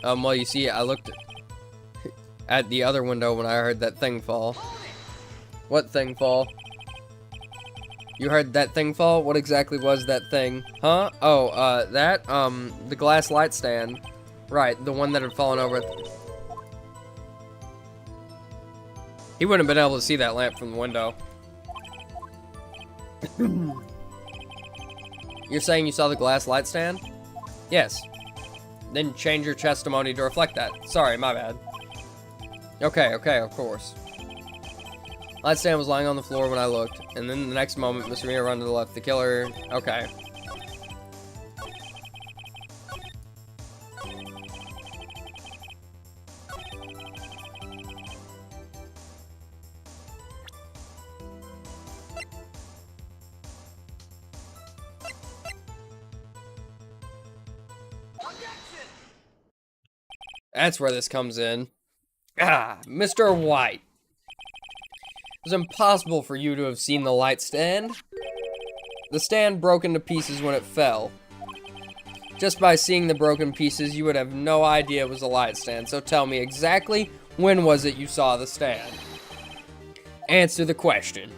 Well, you see, I looked at the other window when I heard that thing fall. What thing fall? You heard that thing fall? What exactly was that thing? Huh? Oh, the glass light stand. Right, the one that had fallen over. He wouldn't have been able to see that lamp from the window. You're saying you saw the glass light stand? Yes. Then change your testimony to reflect that. Sorry, my bad. Okay, of course. Light stand was lying on the floor when I looked, and then the next moment, Miss Rhea ran to the left. The killer. Okay. That's where this comes in. Mr. White. It was impossible for you to have seen the light stand. The stand broke into pieces when it fell. Just by seeing the broken pieces, you would have no idea it was a light stand. So tell me exactly when was it you saw the stand? Answer the question.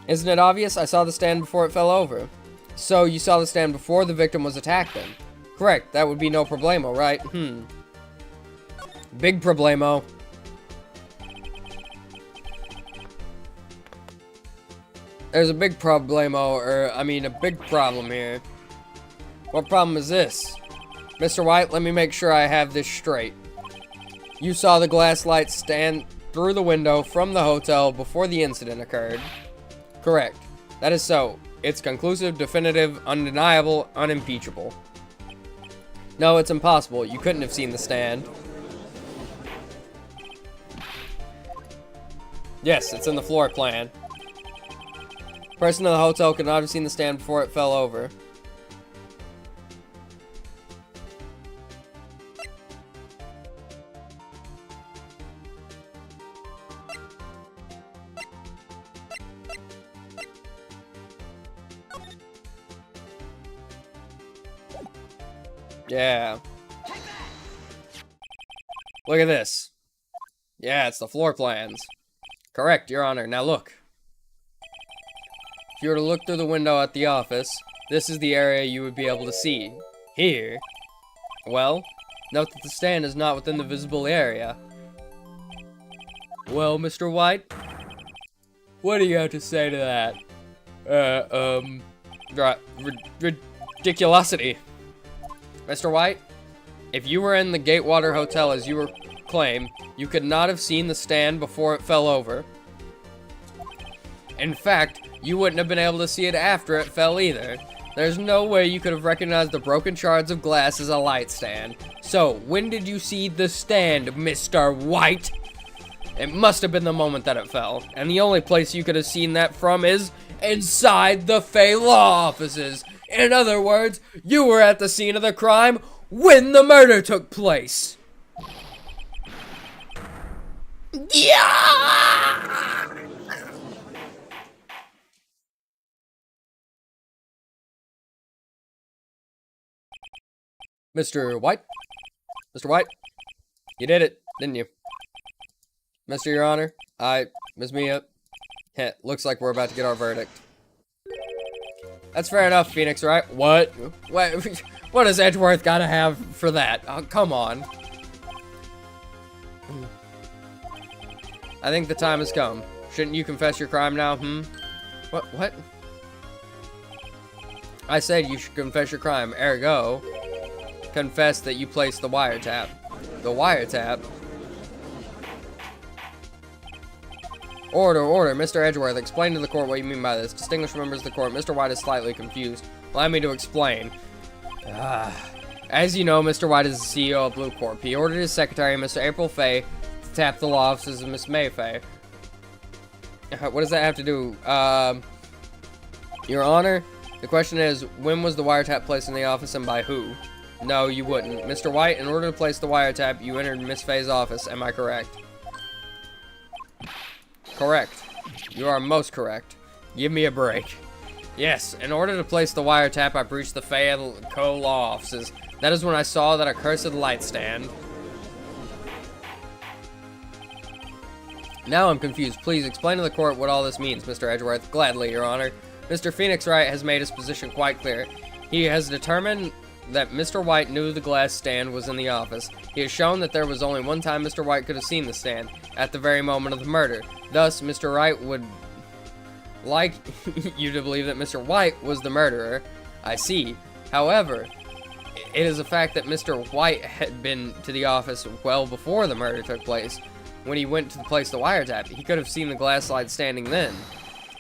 Isn't it obvious? I saw the stand before it fell over. So, you saw the stand before the victim was attacked then? Correct, that would be no problemo, right? Big problemo. There's a big problemo, or, I mean, a big problem here. What problem is this? Mr. White, let me make sure I have this straight. You saw the glass light stand through the window from the hotel before the incident occurred. Correct. That is so. It's conclusive, definitive, undeniable, unimpeachable. No, it's impossible. You couldn't have seen the stand. Yes, it's in the floor plan. Person in the hotel could not have seen the stand before it fell over. Yeah. Look at this. Yeah, it's the floor plans. Correct, Your Honor. Now look. If you were to look through the window at the office, this is the area you would be able to see. Here. Well, note that the stand is not within the visible area. Well, Mr. White? What do you have to say to that? Ridiculosity. Mr. White, if you were in the Gatewater Hotel as you were claimed, you could not have seen the stand before it fell over. In fact, you wouldn't have been able to see it after it fell either. There's no way you could have recognized the broken shards of glass as a light stand. So, when did you see the stand, Mr. White? It must have been the moment that it fell. And the only place you could have seen that from is inside the Fey Law offices. In other words, you were at the scene of the crime when the murder took place. Yeah! Mr. White? Mr. White? You did it, didn't you? Mr. Your Honor, Ms. Mia, looks like we're about to get our verdict. That's fair enough, Phoenix Wright. What? What does Edgeworth gotta have for that? Oh, come on. I think the time has come. Shouldn't you confess your crime now, What? I said you should confess your crime, ergo, confess that you placed the wiretap. The wiretap? Order, Mr. Edgeworth, explain to the court what you mean by this. Distinguished members of the court, Mr. White is slightly confused. Allow me to explain. As you know, Mr. White is the CEO of Blue Corp. He ordered his secretary, Mr. April Fay, to tap the law offices of Miss May Fay. What does that have to do? Your Honor, the question is, when was the wiretap placed in the office and by who? No, you wouldn't. Mr. White, in order to place the wiretap, you entered Miss Fay's office. Am I correct? Correct. You are most correct. Give me a break. Yes, in order to place the wiretap, I breached the Fay Co. law offices. That is when I saw that accursed light stand. Now I'm confused. Please explain to the court what all this means, Mr. Edgeworth. Gladly, Your Honor. Mr. Phoenix Wright has made his position quite clear. He has determined that Mr. White knew the glass stand was in the office. He has shown that there was only one time Mr. White could have seen the stand, at the very moment of the murder. Thus, Mr. Wright would like you to believe that Mr. White was the murderer. I see. However, it is a fact that Mr. White had been to the office well before the murder took place. When he went to place the wiretap, he could have seen the glass slide standing then.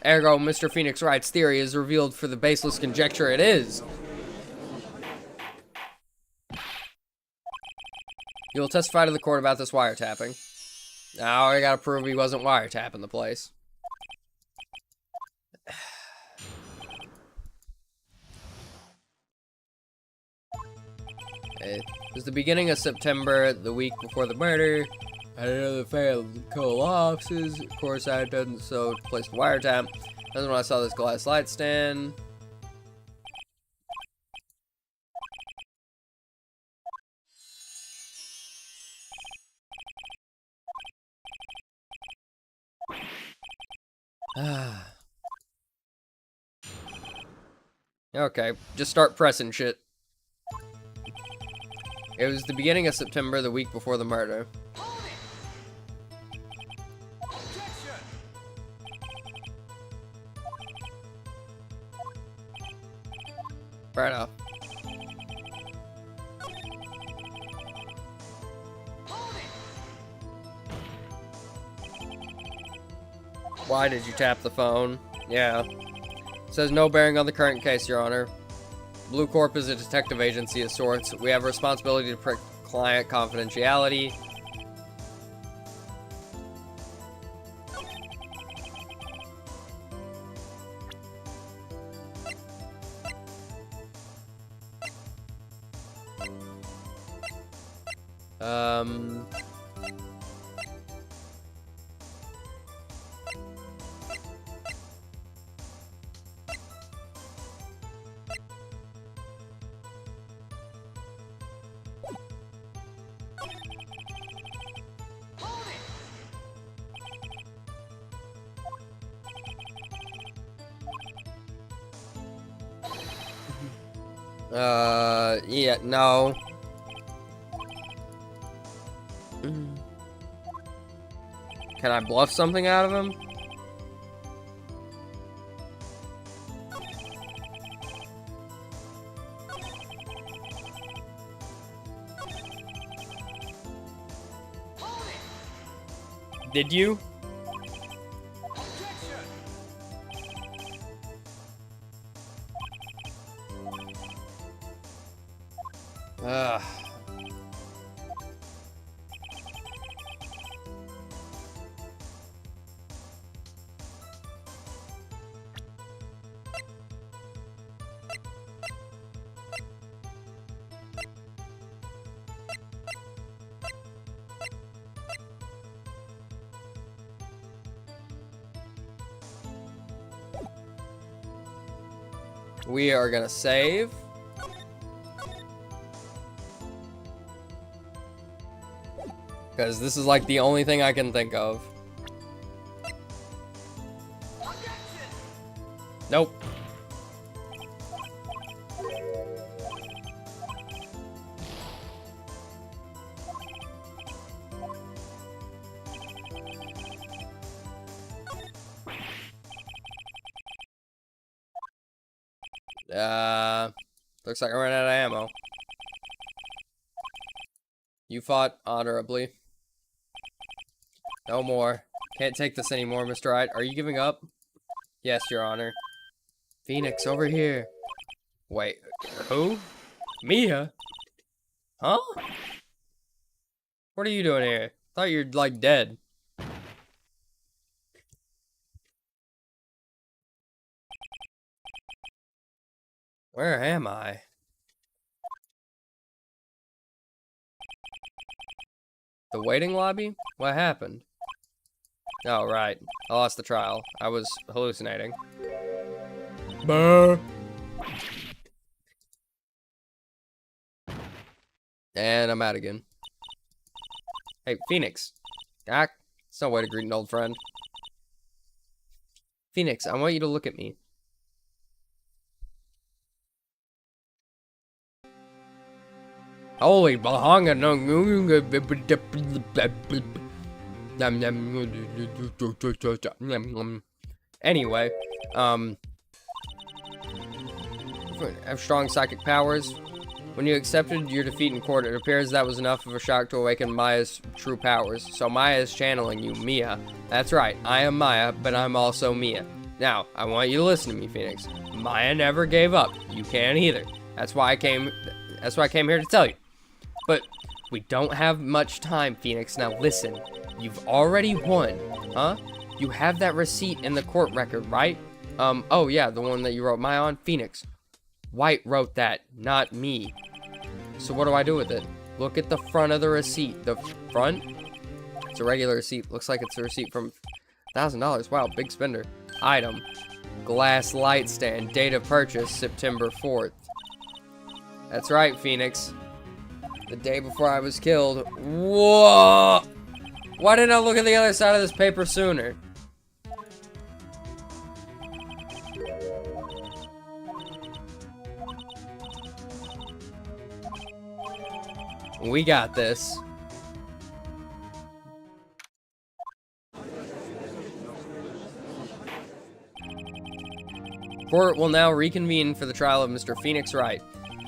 Ergo, Mr. Phoenix Wright's theory is revealed for the baseless conjecture it is. You will testify to the court about this wiretapping. Now I gotta prove he wasn't wiretapping the place. It was the beginning of September, the week before the murder. I didn't know the failed co offices. Of course, I had done so to place the wiretap. That's when I saw this glass light stand. Okay, just start pressing shit. It was the beginning of September, the week before the murder. Fair enough. Why did you tap the phone? Yeah. Says no bearing on the current case, Your Honor. Blue Corp is a detective agency of sorts. We have a responsibility to protect client confidentiality. Yeah, no. Can I bluff something out of him? Did you? Ugh. We are gonna save. Because this is like the only thing I can think of. Nope. Looks like I ran out of ammo. You fought honorably. No more. Can't take this anymore, Mr. Wright. Are you giving up? Yes, Your Honor. Phoenix, over here. Wait, who? Mia? Huh? What are you doing here? Thought you're, like, dead. Where am I? The waiting lobby? What happened? Oh, right. I lost the trial. I was hallucinating. Brr. And I'm out again. Hey, Phoenix. It's no way to greet an old friend. Phoenix, I want you to look at me. Holy bahanga no. Anyway, have strong psychic powers. When you accepted your defeat in court, it appears that was enough of a shock to awaken Maya's true powers. So Maya is channeling you, Mia. That's right, I am Maya, but I'm also Mia. Now, I want you to listen to me, Phoenix. Maya never gave up. You can't either. That's why I came here to tell you. But we don't have much time, Phoenix. Now listen, you've already won, huh? You have that receipt in the court record, right? Oh yeah, the one that you wrote Maya on? Phoenix. White wrote that, not me. So what do I do with it? Look at the front of the receipt. The front? It's a regular receipt. Looks like it's a receipt from $1,000. Wow, big spender. Item. Glass light stand. Date of purchase, September 4th. That's right, Phoenix. The day before I was killed. Whoa! Why didn't I look at the other side of this paper sooner? We got this. Court will now reconvene for the trial of Mr. Phoenix Wright.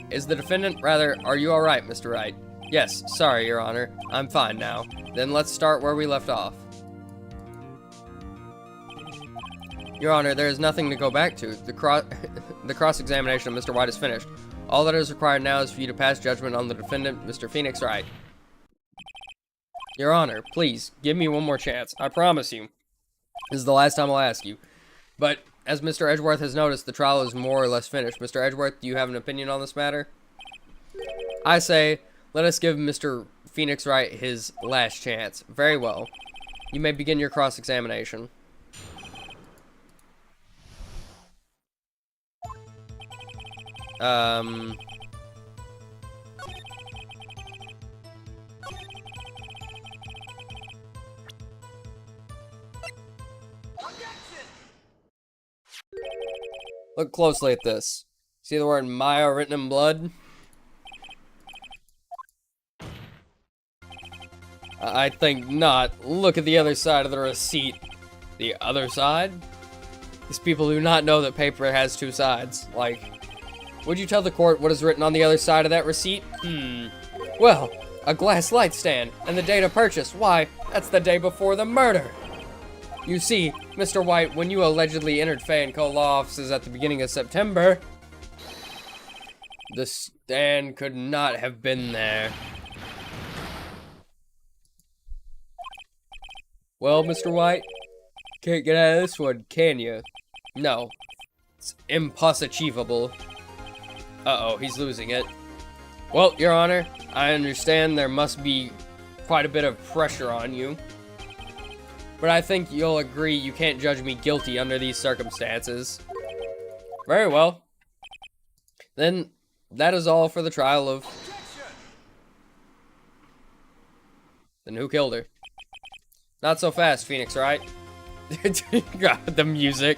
Is the defendant, are you alright, Mr. Wright? Yes, sorry, Your Honor. I'm fine now. Then let's start where we left off. Your Honor, there is nothing to go back to. The cross-examination of Mr. White is finished. All that is required now is for you to pass judgment on the defendant, Mr. Phoenix Wright. Your Honor, please, give me one more chance. I promise you. This is the last time I'll ask you. But, as Mr. Edgeworth has noticed, the trial is more or less finished. Mr. Edgeworth, do you have an opinion on this matter? I say, let us give Mr. Phoenix Wright his last chance. Very well. You may begin your cross-examination. Look closely at this. See the word Maya written in blood? I think not. Look at the other side of the receipt. The other side? These people do not know that paper has two sides. Like, would you tell the court what is written on the other side of that receipt? Well, a glass light stand, and the date of purchase. Why, that's the day before the murder. You see, Mr. White, when you allegedly entered Fay & Co. law offices at the beginning of September, the stand could not have been there. Well, Mr. White, can't get out of this one, can you? No. It's impossible. Uh-oh, he's losing it. Well, Your Honor, I understand there must be quite a bit of pressure on you. But I think you'll agree you can't judge me guilty under these circumstances. Very well. Then, that is all for the trial of... Then who killed her? Not so fast, Phoenix Wright. God, the music.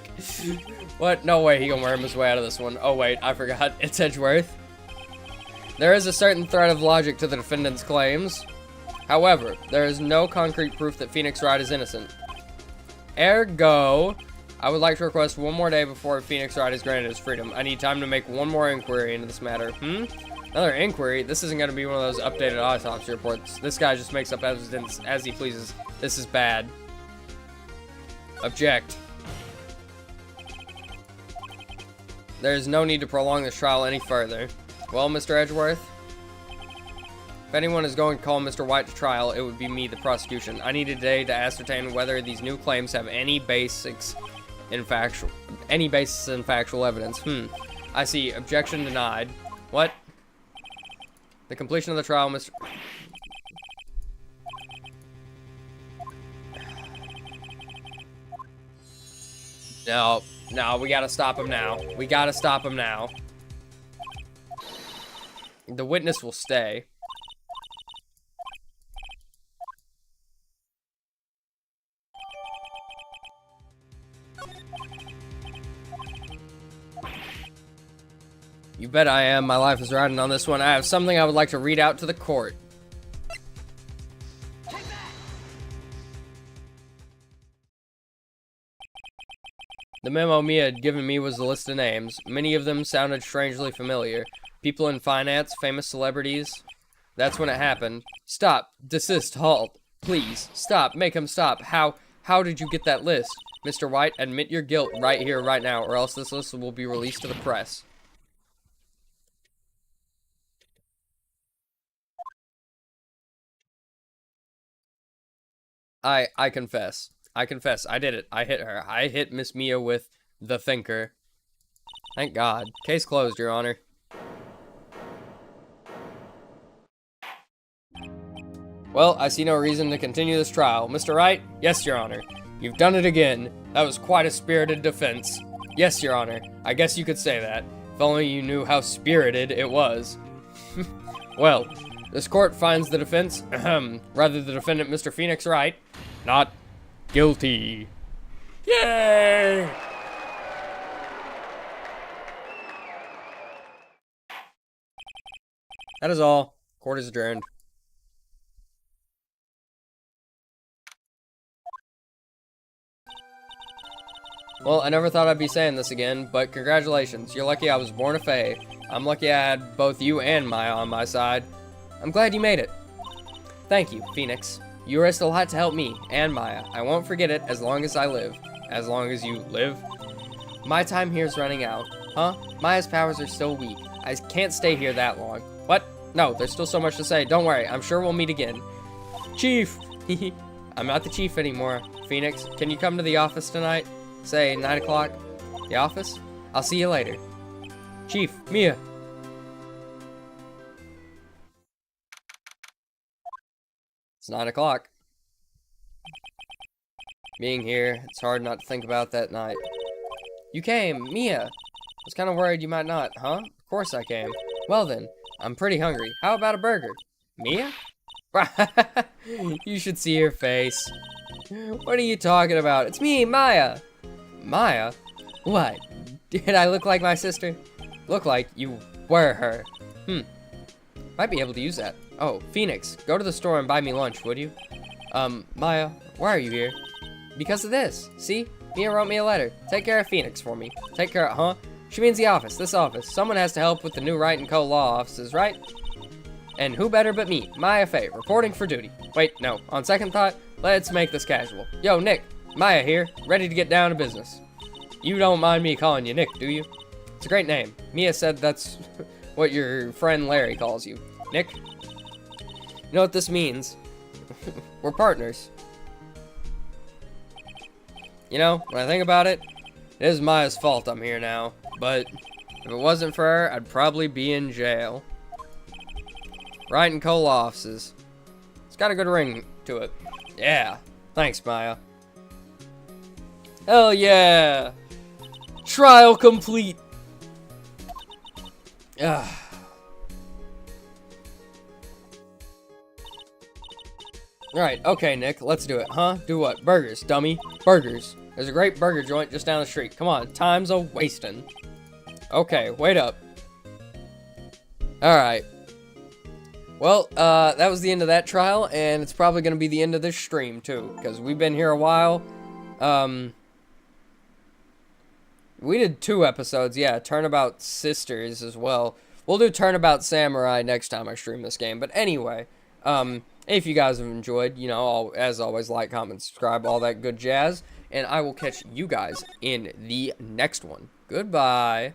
What? No way he can worm his way out of this one. Oh wait, I forgot. It's Edgeworth. There is a certain thread of logic to the defendant's claims. However, there is no concrete proof that Phoenix Wright is innocent. Ergo, I would like to request one more day before Phoenix Wright is granted his freedom. I need time to make one more inquiry into this matter. Another inquiry? This isn't going to be one of those updated autopsy reports. This guy just makes up evidence as he pleases. This is bad. Object. There is no need to prolong this trial any further. Well, Mr. Edgeworth? If anyone is going to call Mr. White to trial, it would be me, the prosecution. I need a day to ascertain whether these new claims have any basis in factual evidence. I see. Objection denied. What? The completion of the trial, Mr. No, we gotta stop him now. We gotta stop him now. The witness will stay. You bet I am. My life is riding on this one. I have something I would like to read out to the court. The memo Mia had given me was a list of names. Many of them sounded strangely familiar. People in finance, famous celebrities. That's when it happened. Stop. Desist. Halt. Please. Stop. Make him stop. How did you get that list? Mr. White, admit your guilt right here, right now, or else this list will be released to the press. I confess. I confess. I did it. I hit her. I hit Miss Mia with the thinker. Thank God. Case closed, Your Honor. Well, I see no reason to continue this trial. Mr. Wright? Yes, Your Honor. You've done it again. That was quite a spirited defense. Yes, Your Honor. I guess you could say that. If only you knew how spirited it was. Well, this court finds the defense, rather the defendant, Mr. Phoenix Wright, not guilty. Yay! That is all. Court is adjourned. Well, I never thought I'd be saying this again, but congratulations. You're lucky I was born a Fae. I'm lucky I had both you and Maya on my side. I'm glad you made it. Thank you, Phoenix. You risked a lot to help me and Maya. I won't forget it as long as I live. As long as you live? My time here is running out. Huh? Maya's powers are still weak. I can't stay here that long. What? No, there's still so much to say. Don't worry, I'm sure we'll meet again. Chief! I'm not the chief anymore. Phoenix, can you come to the office tonight? Say 9 o'clock? The office? I'll see you later. Chief, Mia. It's 9 o'clock. Being here, it's hard not to think about that night. You came, Mia. I was kind of worried you might not, huh? Of course I came. Well then, I'm pretty hungry. How about a burger? Mia? You should see her face. What are you talking about? It's me, Maya. Maya? What? Did I look like my sister? Look like you were her. Might be able to use that. Oh, Phoenix, go to the store and buy me lunch, would you? Maya, why are you here? Because of this. See? Mia wrote me a letter. Take care of Phoenix for me. Take care of, huh? She means the office, this office. Someone has to help with the new Wright & Co. law offices, right? And who better but me, Maya Faye, reporting for duty. Wait, no. On second thought, let's make this casual. Yo, Nick. Maya here, ready to get down to business. You don't mind me calling you Nick, do you? It's a great name. Mia said that's what your friend Larry calls you. Nick? You know what this means? We're partners. You know, when I think about it, it is Maya's fault I'm here now. But if it wasn't for her, I'd probably be in jail. Wright & Co. law offices. It's got a good ring to it. Yeah. Thanks, Maya. Hell yeah! Trial complete! Ah. Alright, okay, Nick, let's do it, huh? Do what? Burgers, dummy. Burgers. There's a great burger joint just down the street. Come on, time's a-wasting. Okay, wait up. Alright. Well, that was the end of that trial, and it's probably going to be the end of this stream, too, because we've been here a while. We did 2 episodes, yeah, Turnabout Sisters as well. We'll do Turnabout Samurai next time I stream this game, but anyway, if you guys have enjoyed, you know, as always, like, comment, subscribe, all that good jazz, and I will catch you guys in the next one. Goodbye.